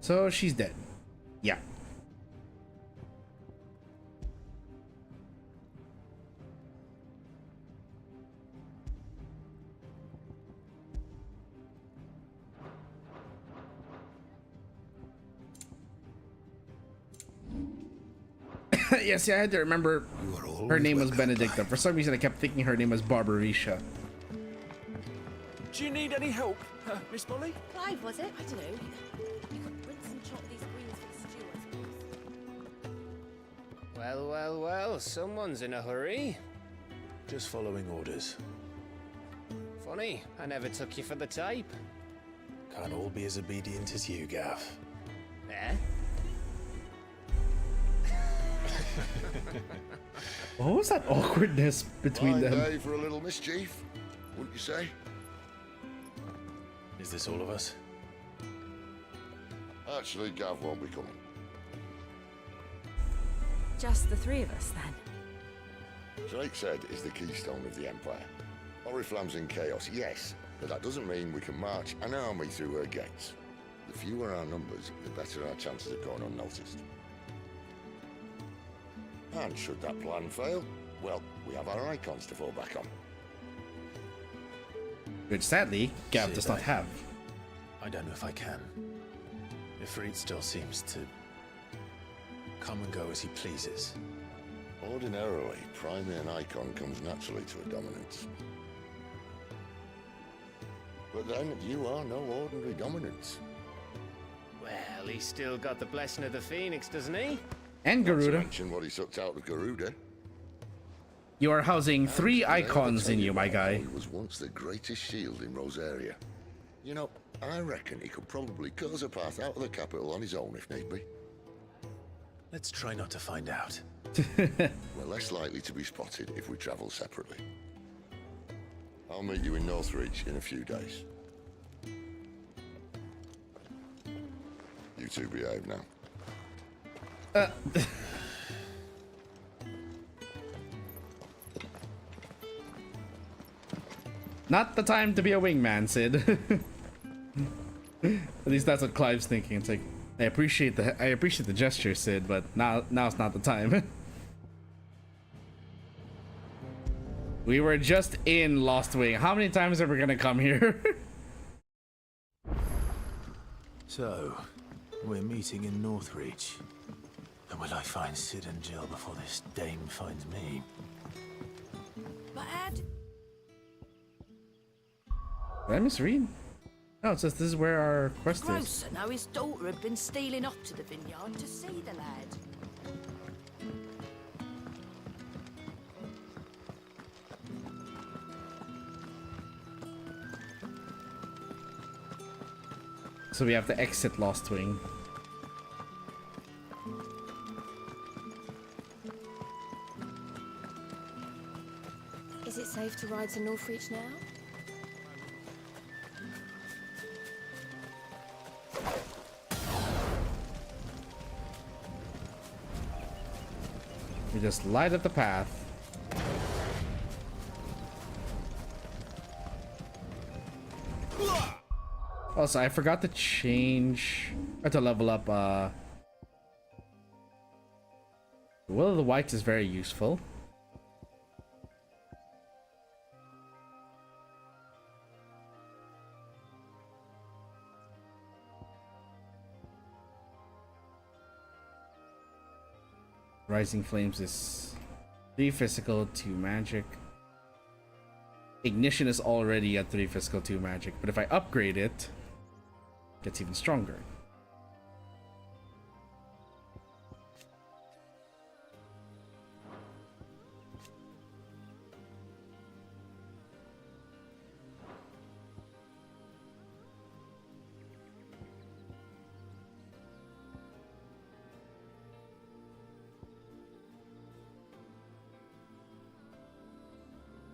So she's dead. Yeah. Yeah, see, I had to remember her name was Benedicta. For some reason, I kept thinking her name was Barbarisha. Do you need any help, Miss Molly? Clive, was it? I don't know. You could rinse and chop these greens for the stew, I suppose. Well, well, well, someone's in a hurry. Just following orders. Funny, I never took you for the type. Can't all be as obedient as you, Gav. Eh? What was that awkwardness between Fine them? day for a little mischief, wouldn't you say? Is this all of us? Actually, Gav won't be coming. Just the three of us, then? Drake said is the keystone of the Empire. Oriflamme's in chaos, yes, but that doesn't mean we can march an army through her gates. The fewer our numbers, the better our chances of going unnoticed. And should that plan fail, well, we have our icons to fall back on. Which sadly, Gav Sid, does not have. I don't know if I can. Ifrit still seems to come and go as he pleases. Ordinarily, priming an icon comes naturally to a dominance. But then, you are no ordinary dominance. Well, he's still got the blessing of the Phoenix, doesn't he? And Not to Garuda. mention what he sucked out of Garuda. You are housing three And did I ever icons tell in you, my about guy. how He was once the greatest shield in Rosaria. You know, I reckon he could probably cut us a path out of the capital on his own if need be. Let's try not to find out. We're less likely to be spotted if we travel separately. I'll meet you in Northreach in a few days. You two behave now. Not the time to be a wingman, Sid. At least that's what Clive's thinking. It's like, I appreciate the gesture, Sid, but now's not the time. We were just in Lost Wing. How many times are we gonna come here? So, we're meeting in Northreach. And will I find Sid and Jill before this dame finds me? But Ed... Did I misread? No, it says this is where our quest is. Grocer, now his daughter had been stealing off to the vineyard to see the lad. So we have to exit Lost Wing. Is it safe to ride to Northreach now? We just light up the path. Also, I forgot to change or to level up Will of the Whites is very useful. Rising Flames is 3 physical, 2 magic. Ignition is already at 3 physical, 2 magic, but if I upgrade it, it gets even stronger.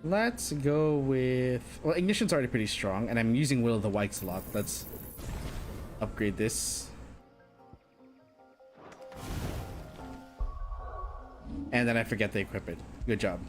Let's go with... Well, Ignition's already pretty strong, and I'm using Will of the Wikes a lot. Let's upgrade this. And then I forget to equip it. Good job.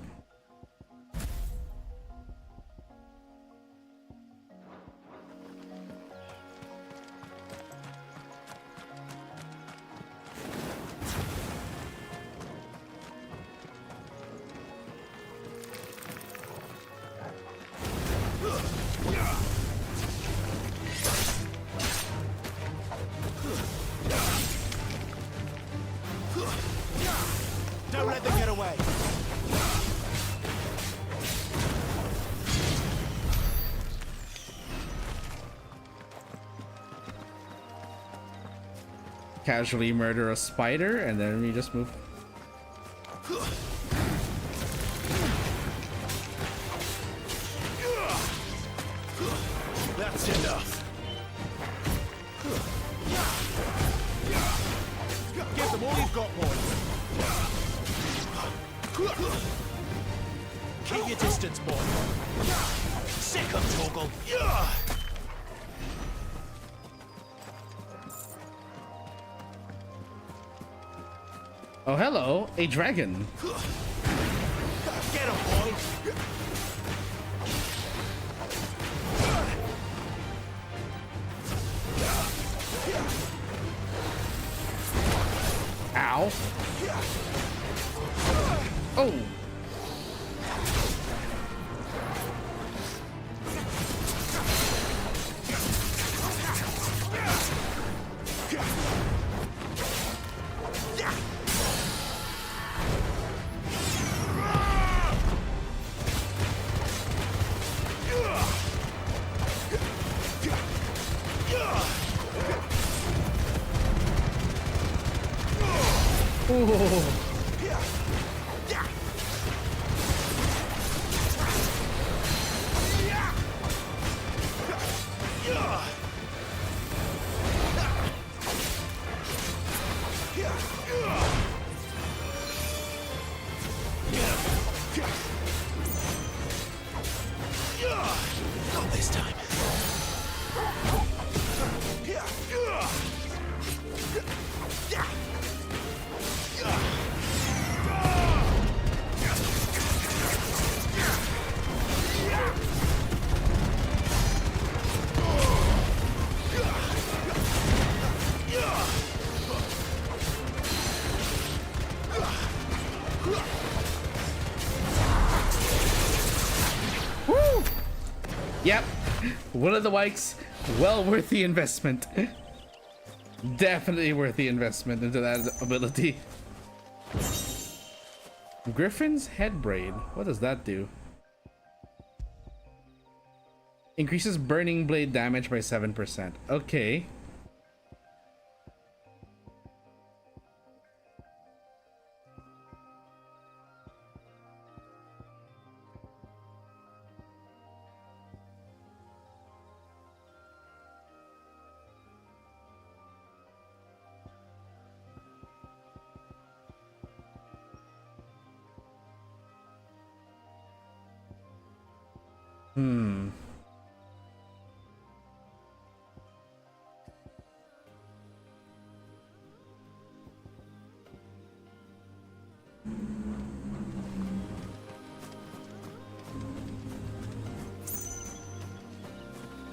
Don't let them get away. Casually murder a spider, and then we just move. That's enough. Give them all you've got, boys. Keep your distance, boy. Sick of Torgal. Oh, hello, a dragon. Get him, boy. Ow. Oh. Not this time. Woo! Yep, one of the Wikes, well worth the investment. Definitely worth the investment into that ability. Griffin's Head Braid. What does that do? Increases burning blade damage by 7%. Okay.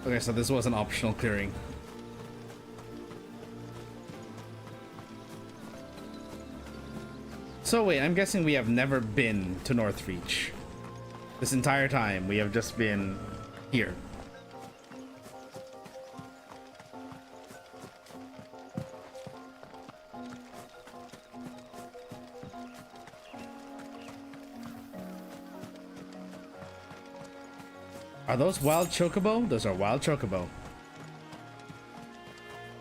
Okay, so this was an optional clearing. So wait, I'm guessing we have never been to Northreach. This entire time, we have just been here. Are those wild chocobo? Those are wild chocobo.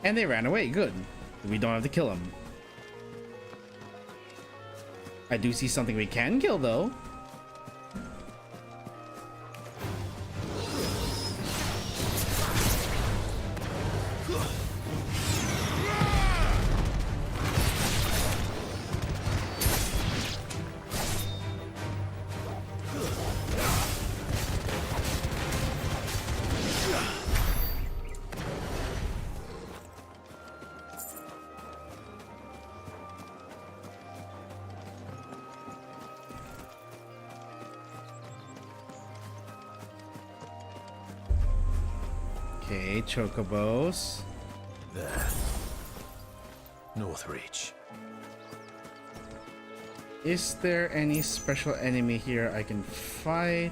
And they ran away, good. We don't have to kill them. I do see something we can kill though. Okay, chocobos. There. Northreach. Is there any special enemy here I can fight?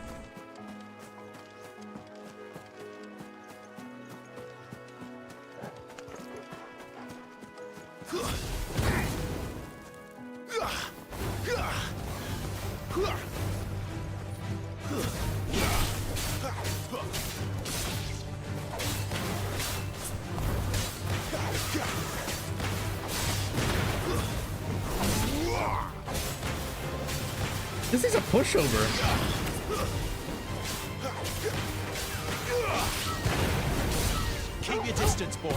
This is a pushover. Keep your distance, boy.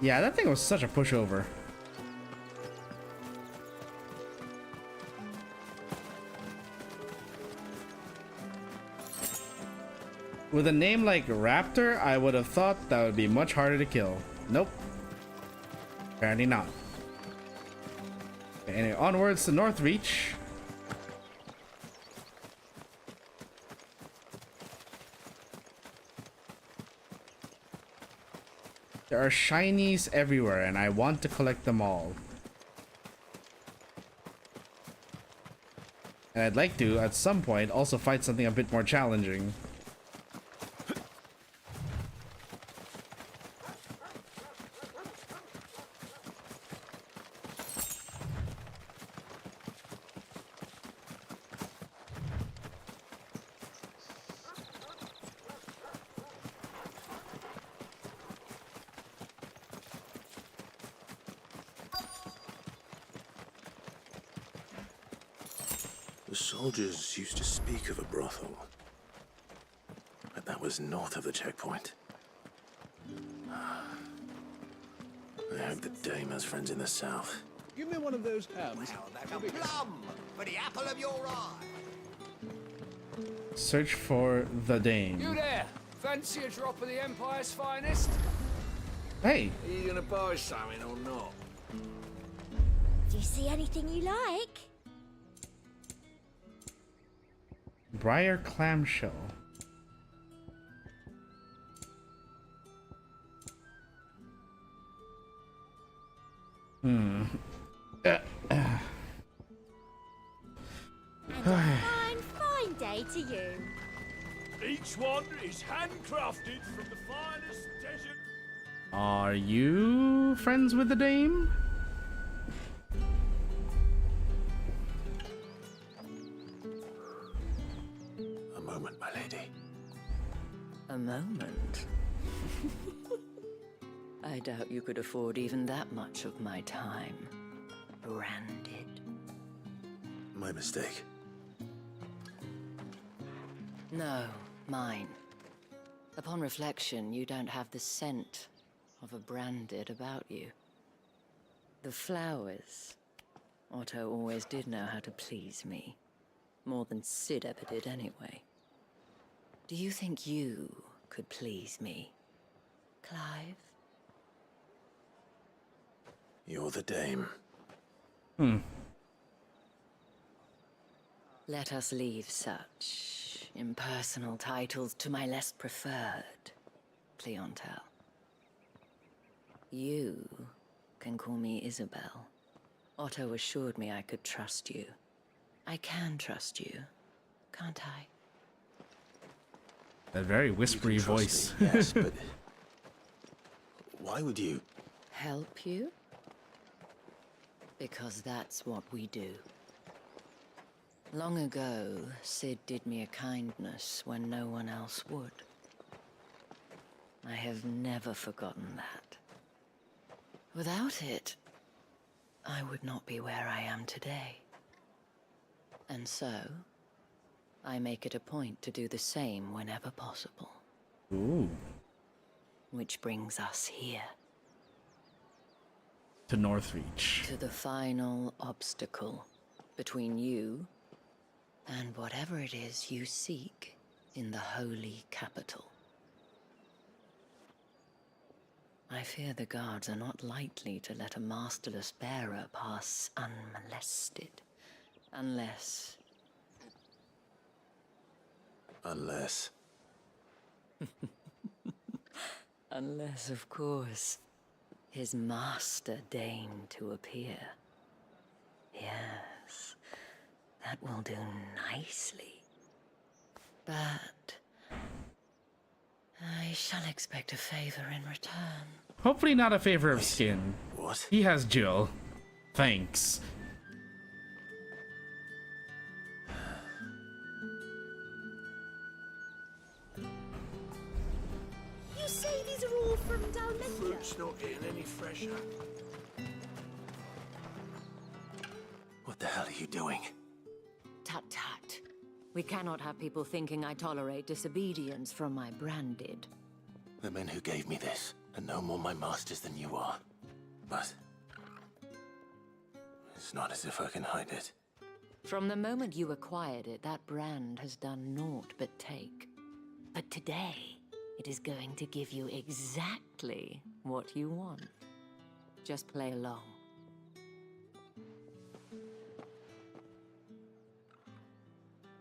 Yeah, that thing was such a pushover. With a name like Raptor, I would have thought that would be much harder to kill. Nope. Apparently not. Okay, anyway, onwards to Northreach. There are shinies everywhere, and I want to collect them all. And I'd like to, at some point, also fight something a bit more challenging. The soldiers used to speak of a brothel, but that was north of the checkpoint. I hope the dame has friends in the south. Give me one of those hams. Well, that's a plum for the apple of your eye. Search for the dame. You there? Fancy a drop of the Empire's finest? Hey. Are you gonna buy something or not? Do you see anything you like? Briar clamshell. And a fine day to you. Each one is handcrafted from the finest desert. Are you friends with the dame? A moment, my lady. A moment? I doubt you could afford even that much of my time. Branded. My mistake. No, mine. Upon reflection, you don't have the scent of a branded about you. The flowers. Otto always did know how to please me. More than Sid ever did anyway. Do you think you could please me, Clive? You're the dame. Let us leave such impersonal titles to my less preferred clientele. You can call me Isabel. Otto assured me I could trust you. I can trust you, can't I? That very whispery voice. Me, yes, but why would you? Help you? Because that's what we do. Long ago, Sid did me a kindness when no one else would. I have never forgotten that. Without it, I would not be where I am today. And so, I make it a point to do the same whenever possible. Ooh. Which brings us here. To Northreach. To the final obstacle between you and whatever it is you seek in the holy capital. I fear the guards are not likely to let a masterless bearer pass unmolested. Unless... Unless... Unless, of course, his master deigned to appear. Yes, that will do nicely. But... I shall expect a favor in return. Hopefully not a favor of skin. What? He has Jill. Thanks. You say these are all from down there? Fruit's not getting any fresher. What the hell are you doing? Tut tut. We cannot have people thinking I tolerate disobedience from my branded. The men who gave me this are no more my masters than you are. But... it's not as if I can hide it. From the moment you acquired it, that brand has done naught but take. But today, it is going to give you exactly what you want. Just play along.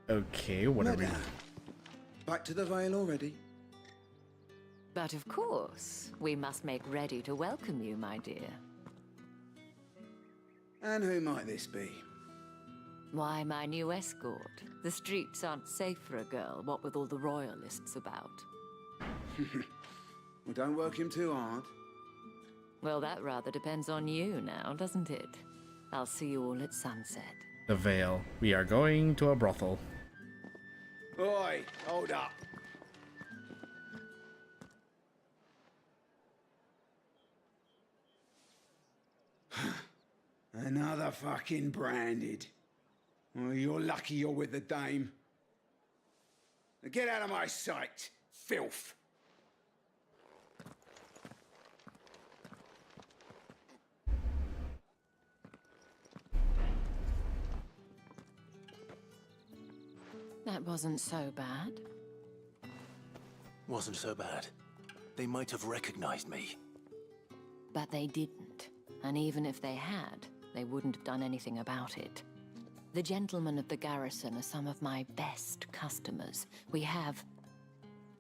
Okay, what are we... Back to the Vale already? But of course, we must make ready to welcome you, my dear. And who might this be? Why, my new escort. The streets aren't safe for a girl, what with all the royalists about. Well, don't work him too hard. Well, that rather depends on you now, doesn't it? I'll see you all at sunset. The Vale. We are going to a brothel. Oi, hold up. Another fucking branded. Well, you're lucky you're with the dame. Now get out of my sight, filth. That wasn't so bad. Wasn't so bad. They might have recognized me. But they didn't. And even if they had, they wouldn't have done anything about it. The gentlemen of the garrison are some of my best customers. We have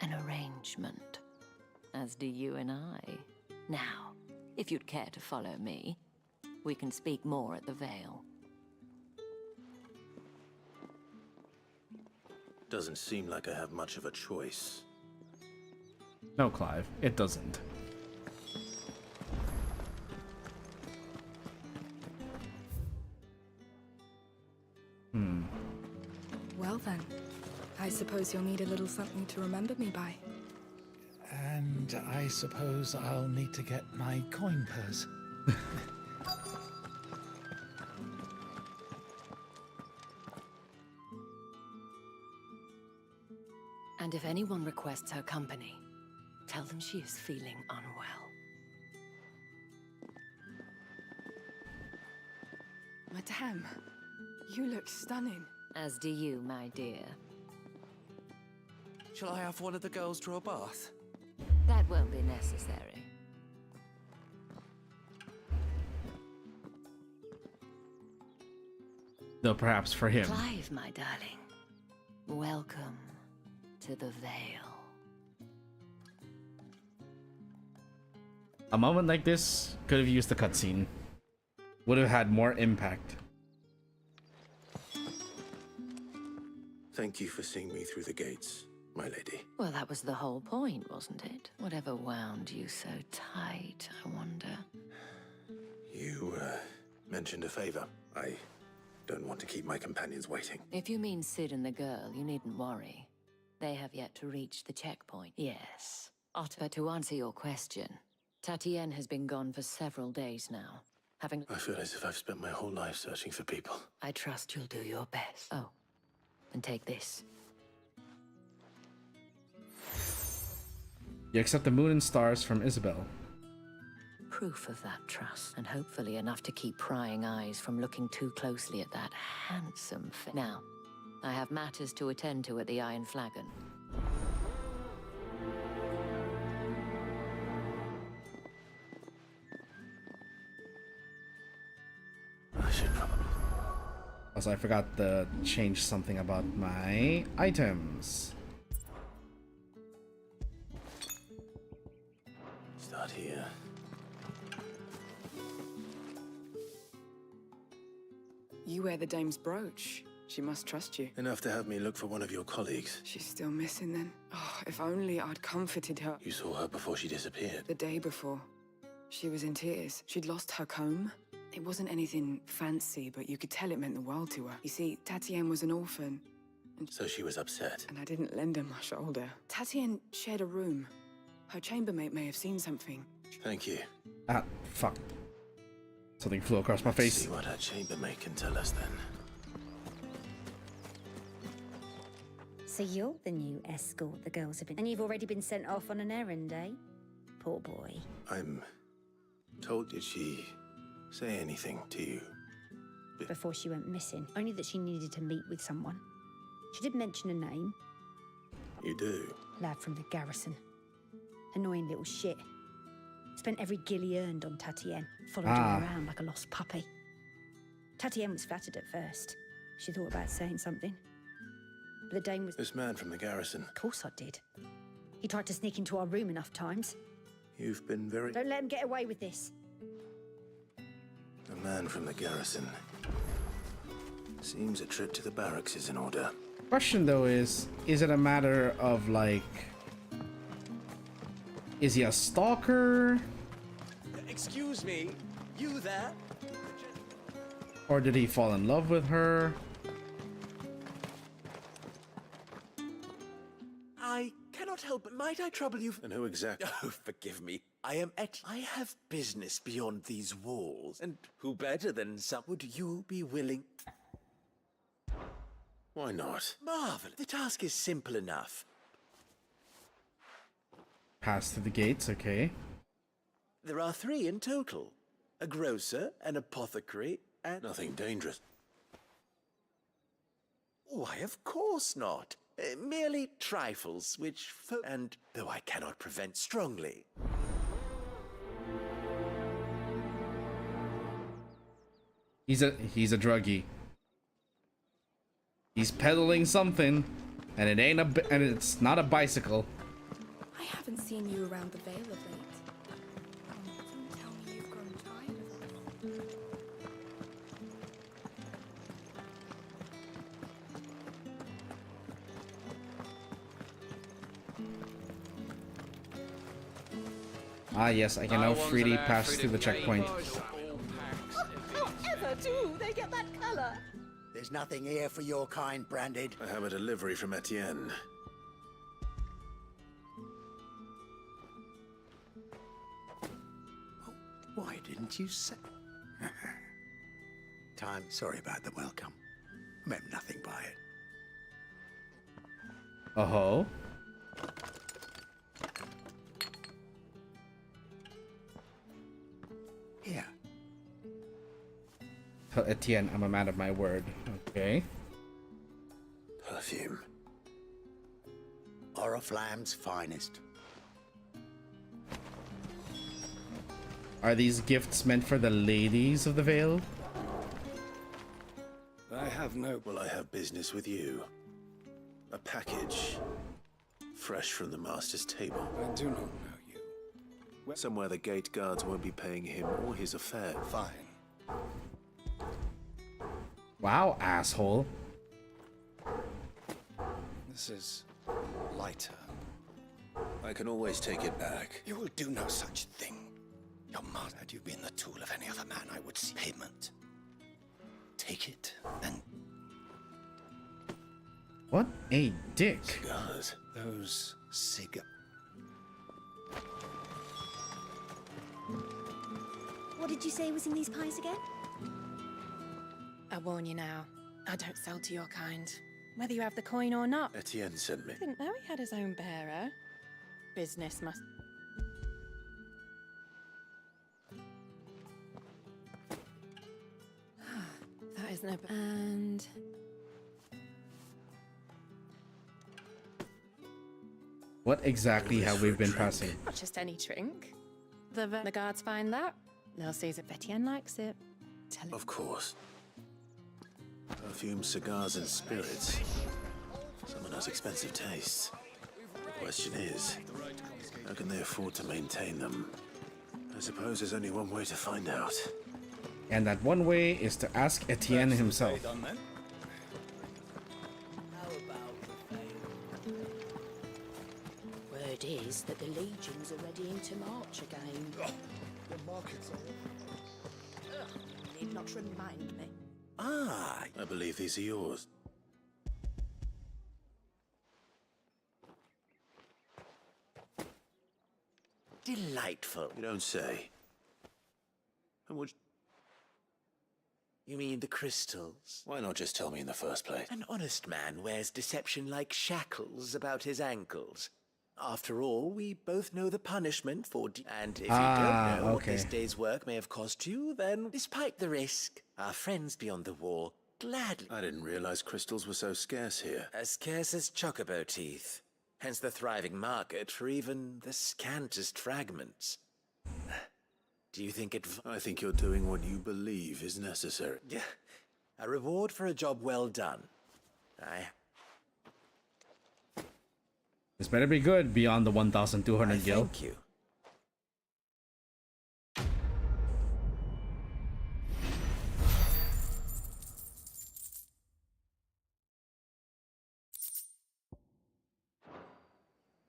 an arrangement, as do you and I. Now, if you'd care to follow me, we can speak more at the Vale. Doesn't seem like I have much of a choice. No, Clive, it doesn't. Well then, I suppose you'll need a little something to remember me by. And I suppose I'll need to get my coin purse. And if anyone requests her company, tell them she is feeling unwell. Madame, you look stunning. As do you, my dear. Shall I have one of the girls draw a bath? That won't be necessary. Though perhaps for him. Clive, my darling. Welcome to the Vale. A moment like this could have used the cutscene. Would have had more impact. Thank you for seeing me through the gates, my lady. Well, that was the whole point, wasn't it? Whatever wound you so tight, I wonder. You, mentioned a favor. I don't want to keep my companions waiting. If you mean Sid and the girl, you needn't worry. They have yet to reach the checkpoint. Yes. But to answer your question, Tatienne has been gone for several days now. I feel as if I've spent my whole life searching for people. I trust you'll do your best. Oh, and take this. You accept the moon and stars from Isabel. Proof of that trust, and hopefully enough to keep prying eyes from looking too closely at that handsome face. Now, I have matters to attend to at the Iron Flagon. Also, I forgot to change something about my items. Start here. You wear the dame's brooch. She must trust you. Enough to have me look for one of your colleagues. She's still missing then. Oh, if only I'd comforted her. You saw her before she disappeared. The day before. She was in tears. She'd lost her comb. It wasn't anything fancy, but you could tell it meant the world to her. You see, Tatienne was an orphan. So she was upset. And I didn't lend her my shoulder. Tatienne shared a room. Her chambermaid may have seen something. Thank you. Ah, fuck. Something flew across my face. See what her chambermaid can tell us then. So you're the new escort the girls have been... And you've already been sent off on an errand, eh? Poor boy. I'm told, did she say anything to you? Before she went missing. Only that she needed to meet with someone. She did mention a name. You do? Lad from the garrison. Annoying little shit. Spent every guil he earned on Tatienne. Followed her around like a lost puppy. Tatienne was flattered at first. She thought about saying something. But the dame was... This man from the garrison. Of course I did. He tried to sneak into our room enough times. You've been very... Don't let him get away with this. A man from the garrison. Seems a trip to the barracks is in order. Question though is it a matter of like... Is he a stalker? Excuse me, you there? Or did he fall in love with her? I cannot help but might I trouble you? And who exactly? Oh, forgive me. I have business beyond these walls, and who better than some? Would you be willing? Why not? Marvelous. The task is simple enough. Pass through the gates, okay. There are 3 in total. A grocer, an apothecary, and... Nothing dangerous. Why, of course not. Merely trifles, which... And though I cannot prevent strongly. He's a druggie. He's peddling something, and it's not a bicycle. I haven't seen you around the Vale of late. Don't tell me you've grown tired of us. Ah yes, I can now freely pass through the checkpoint. Ever do they get that color? There's nothing here for your kind, Branded. I have a delivery from Etienne. Why didn't you say? Time. Sorry about the welcome. Meant nothing by it. Oh-ho. Here. Tell Etienne I'm a man of my word. Okay. Perfume. Oriflamme's finest. Are these gifts meant for the ladies of the Vale? I have no... Well, I have business with you. A package. Fresh from the master's table. I do not know you. Somewhere the gate guards won't be paying him or his affair. Fine. Wow, asshole. This is lighter. I can always take it back. You will do no such thing. Your master, had you been the tool of any other man, I would see payment. Take it, and... What a dick. Cigars. Those cigars... What did you say was in these pies again? I warn you now, I don't sell to your kind. Whether you have the coin or not. Etienne sent me. Didn't know he had his own bearer. Business must... That is no... And... What exactly have we been passing? Not just any drink. The guards find that. They'll see that Etienne likes it. Tell him. Of course. Perfume, cigars, and spirits. Someone has expensive tastes. The question is, how can they afford to maintain them? I suppose there's only one way to find out. And that one way is to ask Etienne himself. Word is that the legions are readying to march again. The markets are... Need not remind me. Ah, I believe these are yours. Delightful. You don't say. And would... You mean the crystals? Why not just tell me in the first place? An honest man wears deception like shackles about his ankles. After all, we both know the punishment for and if you don't know what this day's work may have cost you, then despite the risk, our friends beyond the wall gladly... I didn't realize crystals were so scarce here. As scarce as chocobo teeth. Hence the thriving market for even the scantest fragments. Do you think it... I think you're doing what you believe is necessary. Yeah. A reward for a job well done. This better be good beyond the 1,200 gil. Thank you.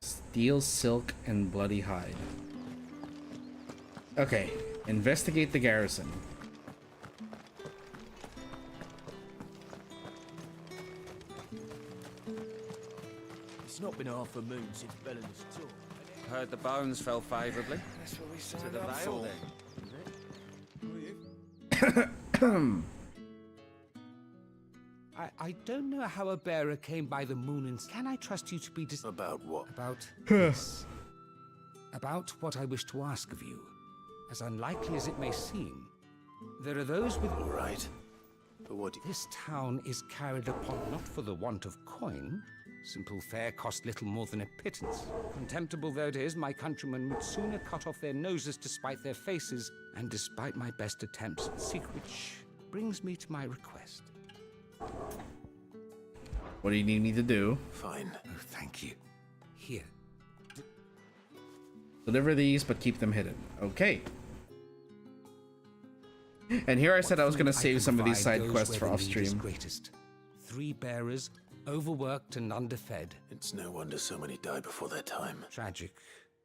Steel, silk, and bloody hide. Okay, investigate the garrison. It's not been half a moon since Belen's tour. Heard the bones fell favourably. That's what we To signed the up veil, then. I don't know how a bearer came by the moon and... Can I trust you to be... About what? About this. About what I wish to ask of you. As unlikely as it may seem, there are those with... All right. But what... This town is carried upon not for the want of coin. Simple fare cost little more than a pittance. Contemptible though it is, my countrymen would sooner cut off their noses to spite their faces, and despite my best attempts at secret, which brings me to my request. What do you need me to do? Fine. Oh, thank you. Here. Deliver these, but keep them hidden. Okay. And here I said I was going to save some of these side quests for off stream. 3 bearers, overworked and underfed. It's no wonder so many die before their time. Tragic,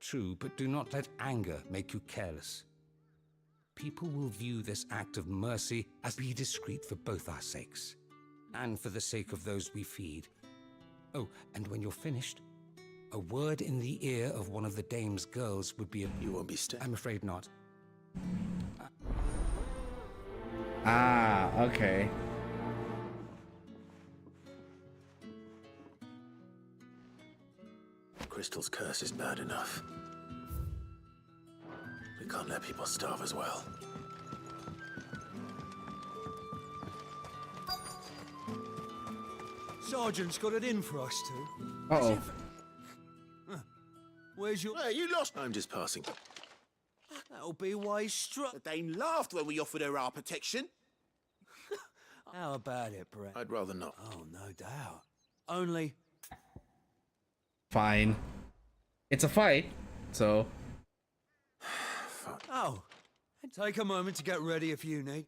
true, but do not let anger make you careless. People will view this act of mercy as be discreet for both our sakes, and for the sake of those we feed. Oh, and when you're finished, a word in the ear of one of the dame's girls would be a... You won't be stabbed? I'm afraid not. Okay. Crystal's curse is bad enough. We can't let people starve as well. Sergeant's got it in for us two. Uh-oh. Where's your... Hey, you lost... I'm just passing. That'll be why he struck... The Dane laughed when we offered her our protection. How about it, Brett? I'd rather not. Oh, no doubt. Only... Fine. It's a fight, so... Oh, take a moment to get ready if you need.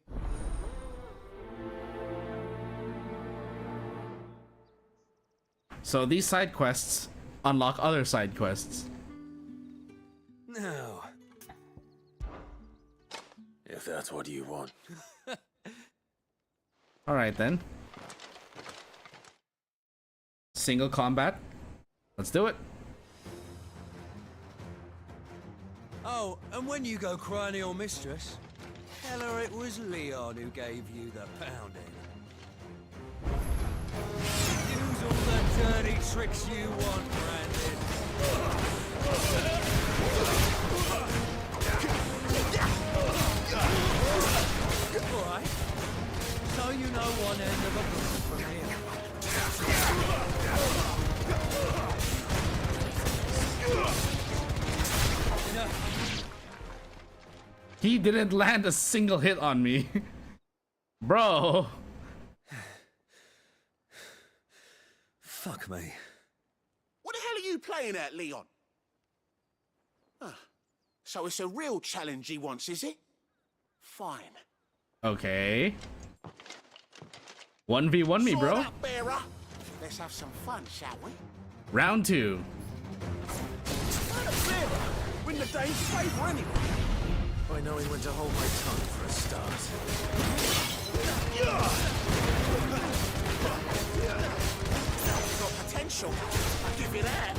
So these side quests unlock other side quests. Now... If that's what you want. Alright then. Single combat. Let's do it. Oh, and when you go crying to your mistress, tell her it was Leon who gave you the pounding. Use all the dirty tricks you want, Brandon. Alright. So you know one end of a book from here. He didn't land a single hit on me. Bro. Fuck me. What the hell are you playing at, Leon? Ah, so it's a real challenge he wants, is it? Fine. Okay. 1v1 me, bro. Sword up, bearer. Let's have some fun, shall we? Round 2. Win the day's favour anyway. By knowing when to hold my tongue for a start. Got potential. I'll give you that.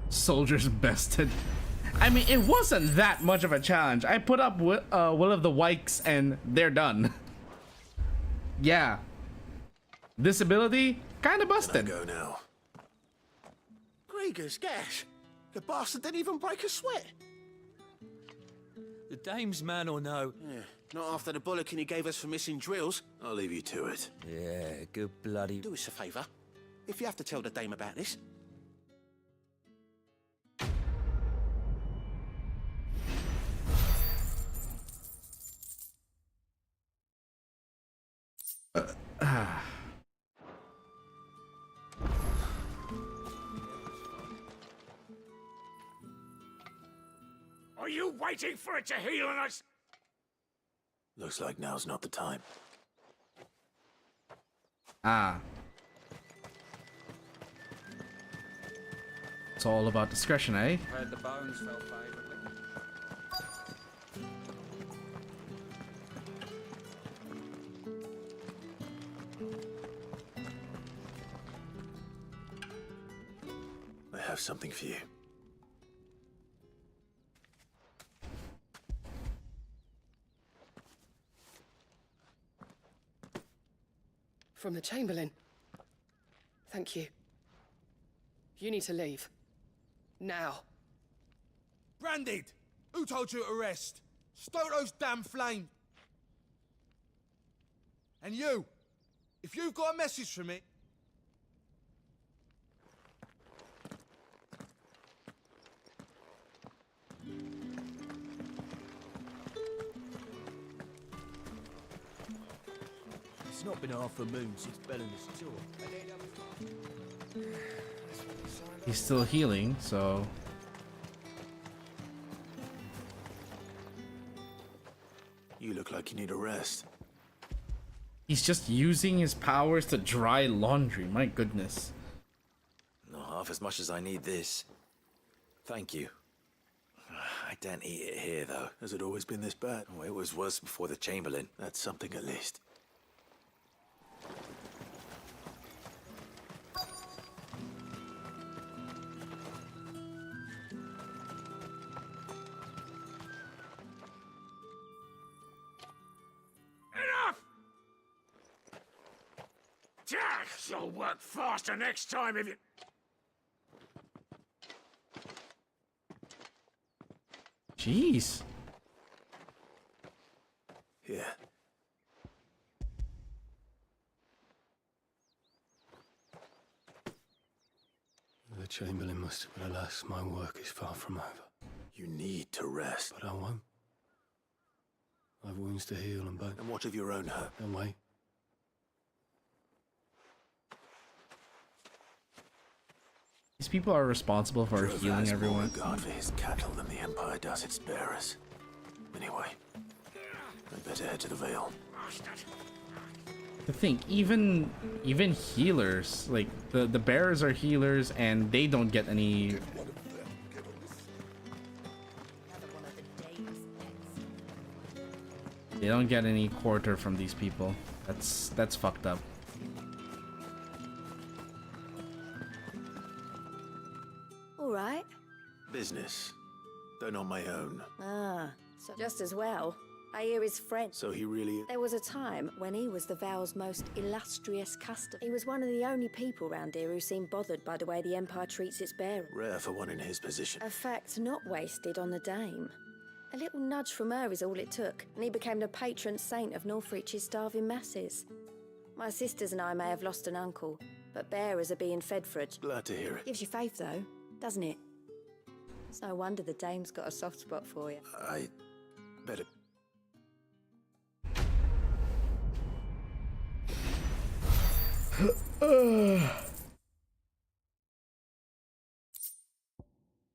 Soldiers bested. I mean, it wasn't that much of a challenge. I put up Will of the Wikes and they're done. Yeah. This ability, kind of busted. Go now. Grieger's gas. The bastard didn't even break a sweat. The dame's man or no? Yeah, not after the bollocking he gave us for missing drills. I'll leave you to it. Yeah, good bloody... Do us a favour. If you have to tell the dame about this, Are you waiting for it to heal and us? Looks like now's not the time. Ah. It's all about discretion, eh? Heard the bones fell favorably. I have something for you. From the Chamberlain. Thank you. You need to leave. Now. Branded! Who told you to rest? Stoke those damn flames! And you, if you've got a message for me... It's not been half a moon since Bellen's tour. He's still healing, so... You look like you need a rest. He's just using his powers to dry laundry, my goodness. Not half as much as I need this. Thank you. I daren't eat it here, though. Has it always been this bad? Oh, it was worse before the Chamberlain. That's something at least. You'll work faster next time if you... Jeez. Here. The Chamberlain must have, but alas, my work is far from over. You need to rest. But I won't. I've wounds to heal and bone. And what of your own hurt? Don't wait. These people are responsible for Drove healing has everyone. more regard for his cattle than the Empire does its bearers. Anyway, I'd better head to the Vale. To think, even healers, like the bearers are healers and they don't get any. They don't get any quarter from these people. That's fucked up. All right. Business, though not my own. Ah, so just as well. I hear his friend. So he really... There was a time when he was the Vale's most illustrious customer. He was one of the only people round here who seemed bothered by the way the Empire treats its bearer. Rare for one in his position. A fact not wasted on the Dame. A little nudge from her is all it took, and he became the patron saint of Northreach's starving masses. My sisters and I may have lost an uncle, but bearers are being fed for it. Glad to hear it. Gives you faith, though. doesn't it? It's no wonder the dame's got a soft spot for you. I better.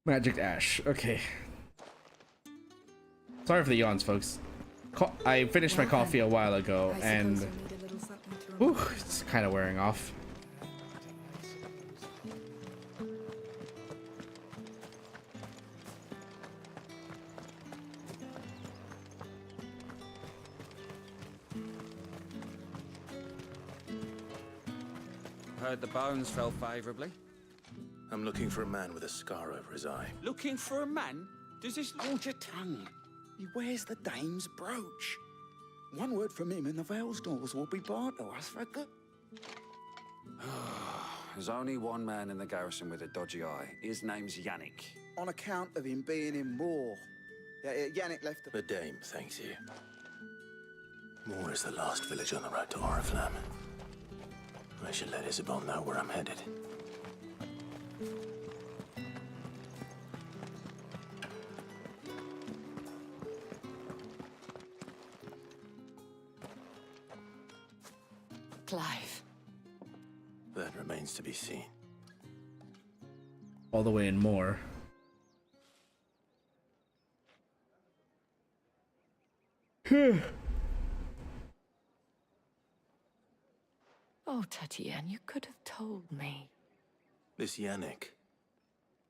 Magic ash. Okay. Sorry for the yawns, folks. I finished my coffee a while ago, and it's kind of wearing off. Heard the bones fell favorably. I'm looking for a man with a scar over his eye. Looking for a man? Does this... Hold your tongue. He wears the dame's brooch. One word from him and the Vale's doors will be barred to us for good. There's only one man in the garrison with a dodgy eye. His name's Yannick. On account of him being in war. Yannick left The dame thanks you. Moor is the last village on the road to Oriflamme. I should let Isabel know where I'm headed. Clive. That remains to be seen. All the way in more. Oh, Tatienne, you could have told me. This Yannick.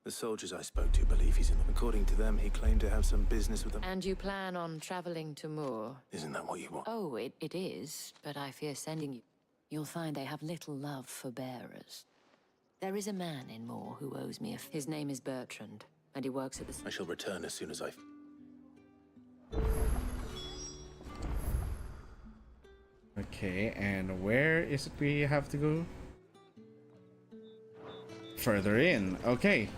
The soldiers I spoke to believe he's in them. According to them, he claimed to have some business with them. And you plan on traveling to Moor? Isn't that what you want? Oh, it is, but I fear sending you. You'll find they have little love for bearers. There is a man in Moor who owes me his name is Bertrand, and he works at the... I shall return as soon as I... Okay, and where is it we have to go? Further in. Okay.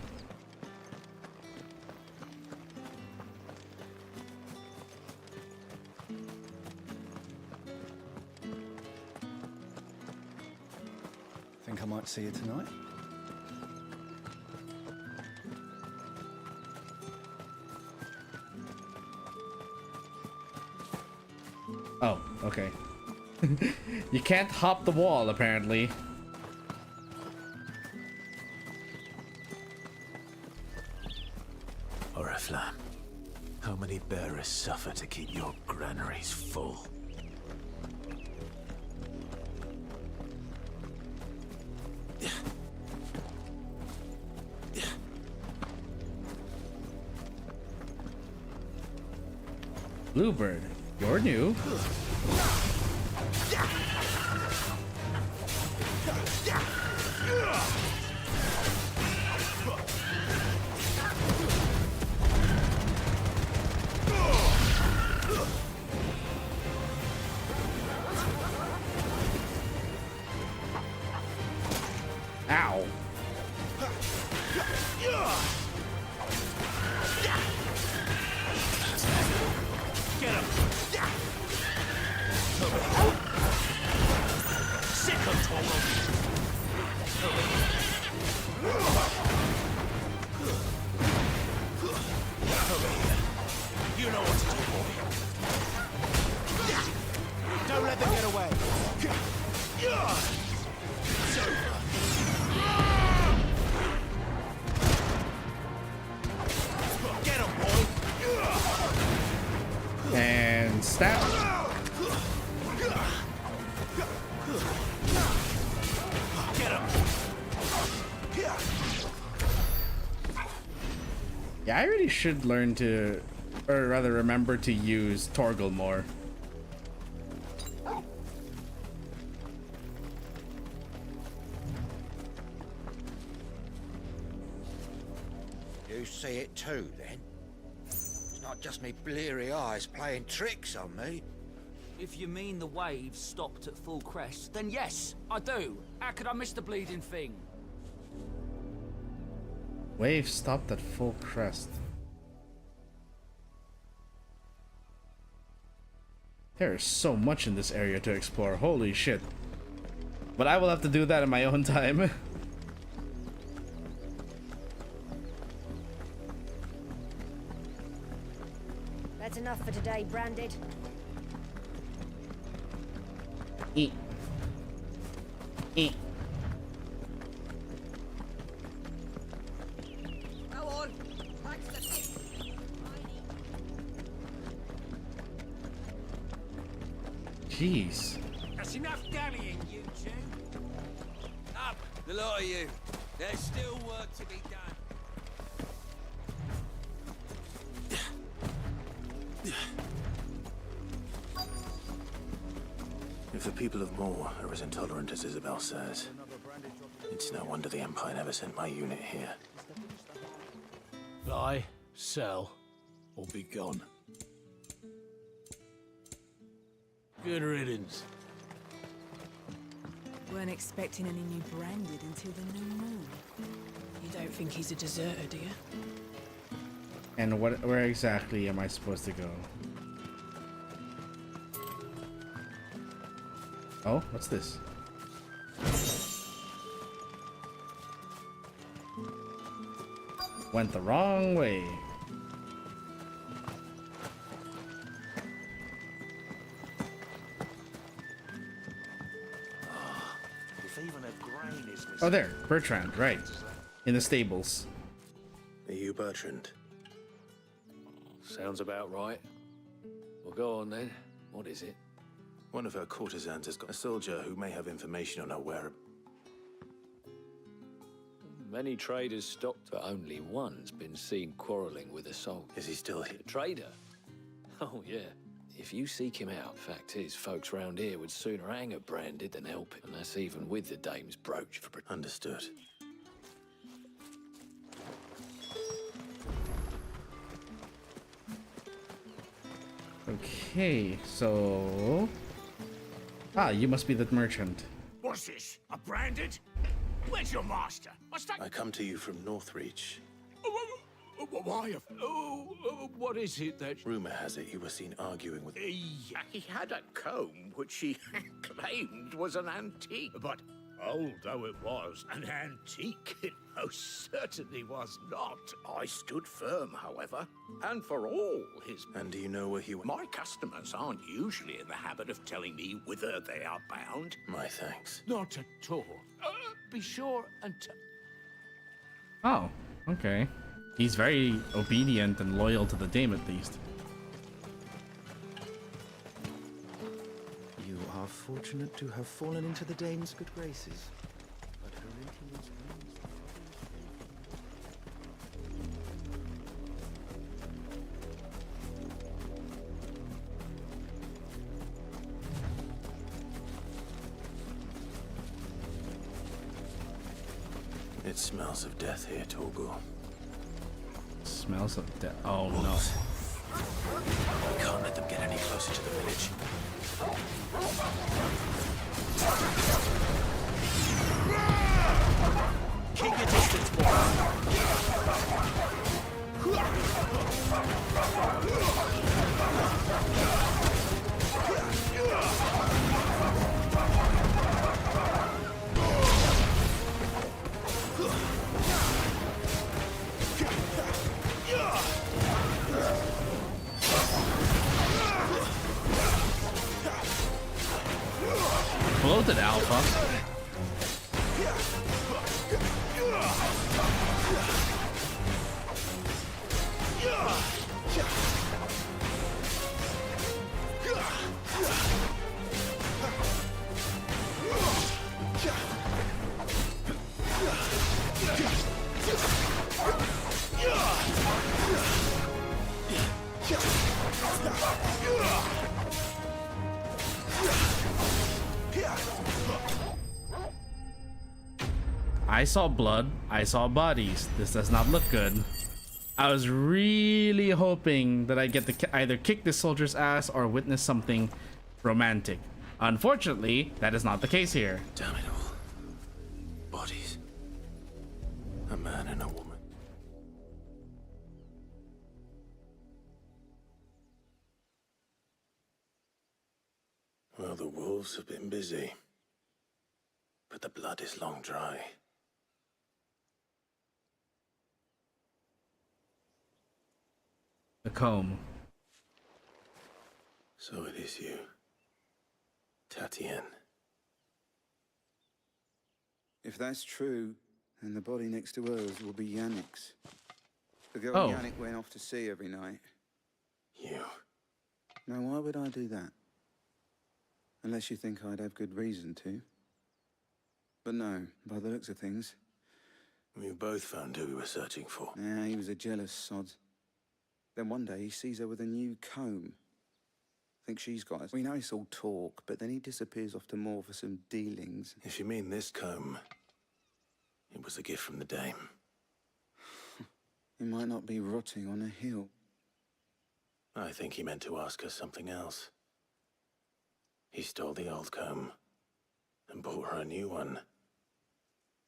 Think I might see you tonight? Oh, okay. You can't hop the wall, apparently. Oriflamme, how many bearers suffer to keep your granaries full? Bluebird, you're new. Ow. Get him! Sick of Toro! You know what to do, boy. Don't let them get away. It's over. Get him, boy. And stab. Get him. Yeah, I really should learn to, or rather remember to use Torgal more. You see it too, then? It's not just me bleary eyes playing tricks on me. If you mean the waves stopped at full crest, then yes, I do. How could I miss the bleeding thing? Wave stopped at full crest. There is so much in this area to explore. Holy shit. But I will have to do that in my own time. enough for today, Branded. Eat. Eat. Go on. Back to the pit. Jeez. That's enough dallying, you two. Up, the lot of you. There's still work to be done. If the people of Moor are as intolerant as Isabel says, it's no wonder the Empire never sent my unit here. Buy, sell, or be gone. Good riddance. Weren't expecting any new Branded until the new moon. You don't think he's a deserter, do you? And where exactly am I supposed to go? Oh, what's this? Went the wrong way. If even a grain is missing. Oh, there, Bertrand, right. In the stables. Are you Bertrand? Sounds about right. Well, go on then. What is it? One of her courtesans has got a soldier who may have information on her whereabouts. Many traders stopped, but only one's been seen quarreling with a soldier. Is he still here? A trader? Oh, yeah. If you seek him out, fact is, folks round here would sooner hang a Branded than help him. And that's even with the dame's brooch for... Understood. Okay, so... Ah, you must be the merchant. What's this? A Branded? Where's your master? What's that? I come to you from Northreach. Why? What is it that... Rumor has it you were seen arguing with... He had a comb which he claimed was an antique. But old though it was, an antique it most certainly was not. I stood firm, however, and for all his... And do you know where he went? My customers aren't usually in the habit of telling me whither they are bound. My thanks. Not at all. Be sure and... Oh, okay. He's very obedient and loyal to the dame, at least. You are fortunate to have fallen into the dame's good graces. But her influence It smells of death here, Torgor. Smells of death. Oh no. We can't let them get any closer to the village. Keep your distance, boy. Bloated alpha. I saw blood, I saw bodies. This does not look good. I was really hoping that I get to either kick this soldier's ass or witness something romantic. Unfortunately, that is not the case here. Damn it all. Bodies. A man and a woman. Well, the wolves have been busy. But the blood is long dry. The comb. So it is you, Tatien. If that's true, then the body next to hers will be Yannick's. The girl Yannick went off to see every night. You. Now, why would I do that? Unless you think I'd have good reason to. But no, by the looks of things. We both found who we were searching for. Yeah, he was a jealous sod. Then one day he sees her with a new comb. Think she's got us. We know it's all talk, but then he disappears off to more for some dealings. If you mean this comb, it was a gift from the dame. He might not be rotting on a hill. I think he meant to ask her something else. He stole the old comb and bought her a new one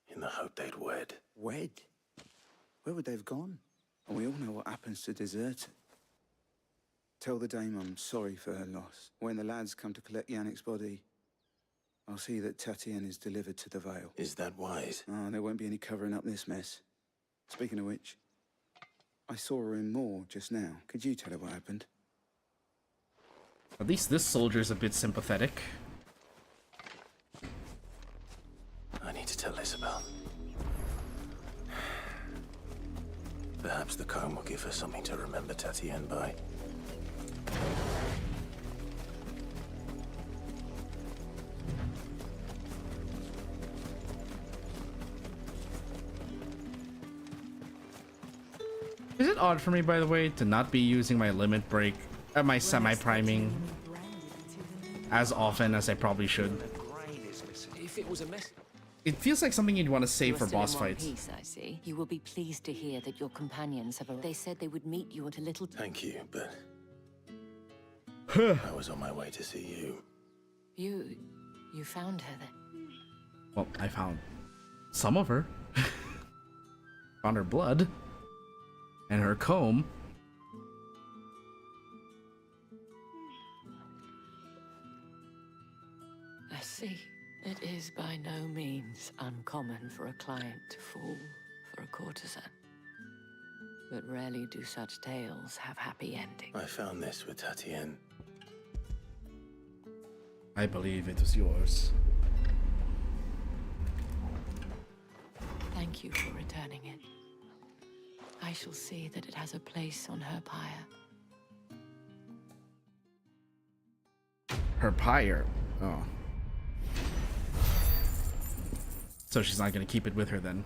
in the hope they'd wed. Wed? Where would they have gone? And we all know what happens to deserters. Tell the dame I'm sorry for her loss. When the lads come to collect Yannick's body, I'll see that Tatien is delivered to the Vale. Is that wise? Oh, there won't be any covering up this mess. Speaking of which, I saw her in Moor just now. Could you tell her what happened? At least this soldier's a bit sympathetic. I need to tell Isabel. Perhaps the comb will give her something to remember Tatien by. Is it odd for me, by the way, to not be using my limit break, my semi-priming as often as I probably should? If it was a mess. It feels like something you'd want to save for boss fights. Peace, I see. You will be pleased to hear that your companions have arrived. They said they would meet you at a little... Thank you, but... I was on my way to see you. You found her then? Well, I found some of her. Found her blood. And her comb. I see. It is by no means uncommon for a client to fall for a courtesan. But rarely do such tales have happy endings. I found this with Tatien. I believe it was yours. Thank you for returning it. I shall see that it has a place on her pyre. Her pyre? Oh. So she's not going to keep it with her then.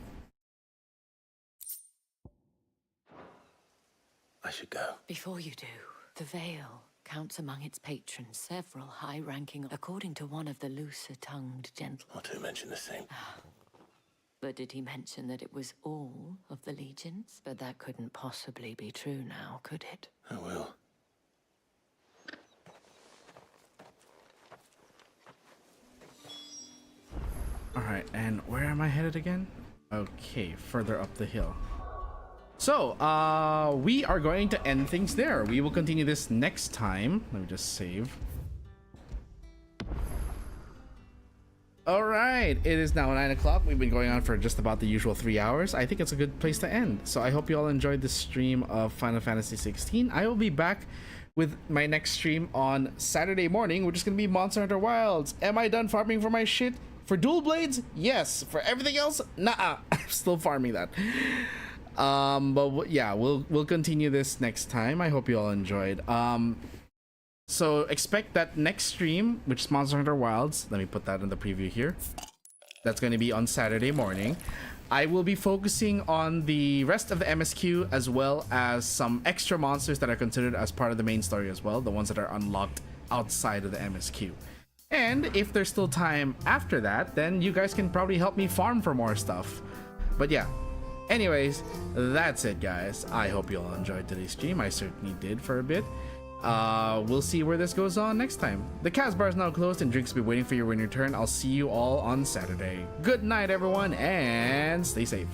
I should go. Before you do, the Vale counts among its patrons several high-ranking, according to one of the looser-tongued gentlemen. Not to mention the same. But did he mention that it was all of the legions? But that couldn't possibly be true now, could it? I will. Alright, and where am I headed again? Okay, further up the hill. So, we are going to end things there. We will continue this next time. Let me just save. Alright, it is now 9 o'clock. We've been going on for just about the usual 3 hours. I think it's a good place to end. So I hope you all enjoyed this stream of Final Fantasy 16. I will be back with my next stream on Saturday morning, which is going to be Monster Hunter Wilds. Am I done farming for my shit? For dual blades? Yes. For everything else? Nah. I'm still farming that. But yeah, we'll continue this next time. I hope you all enjoyed. So expect that next stream, which is Monster Hunter Wilds. Let me put that in the preview here. That's going to be on Saturday morning. I will be focusing on the rest of the MSQ as well as some extra monsters that are considered as part of the main story as well. The ones that are unlocked outside of the MSQ. And if there's still time after that, then you guys can probably help me farm for more stuff. But yeah. Anyways, that's it, guys. I hope you all enjoyed today's stream. I certainly did for a bit. We'll see where this goes on next time. The KAZ bar is now closed and drinks will be waiting for you when you return. I'll see you all on Saturday. Good night, everyone, and stay safe.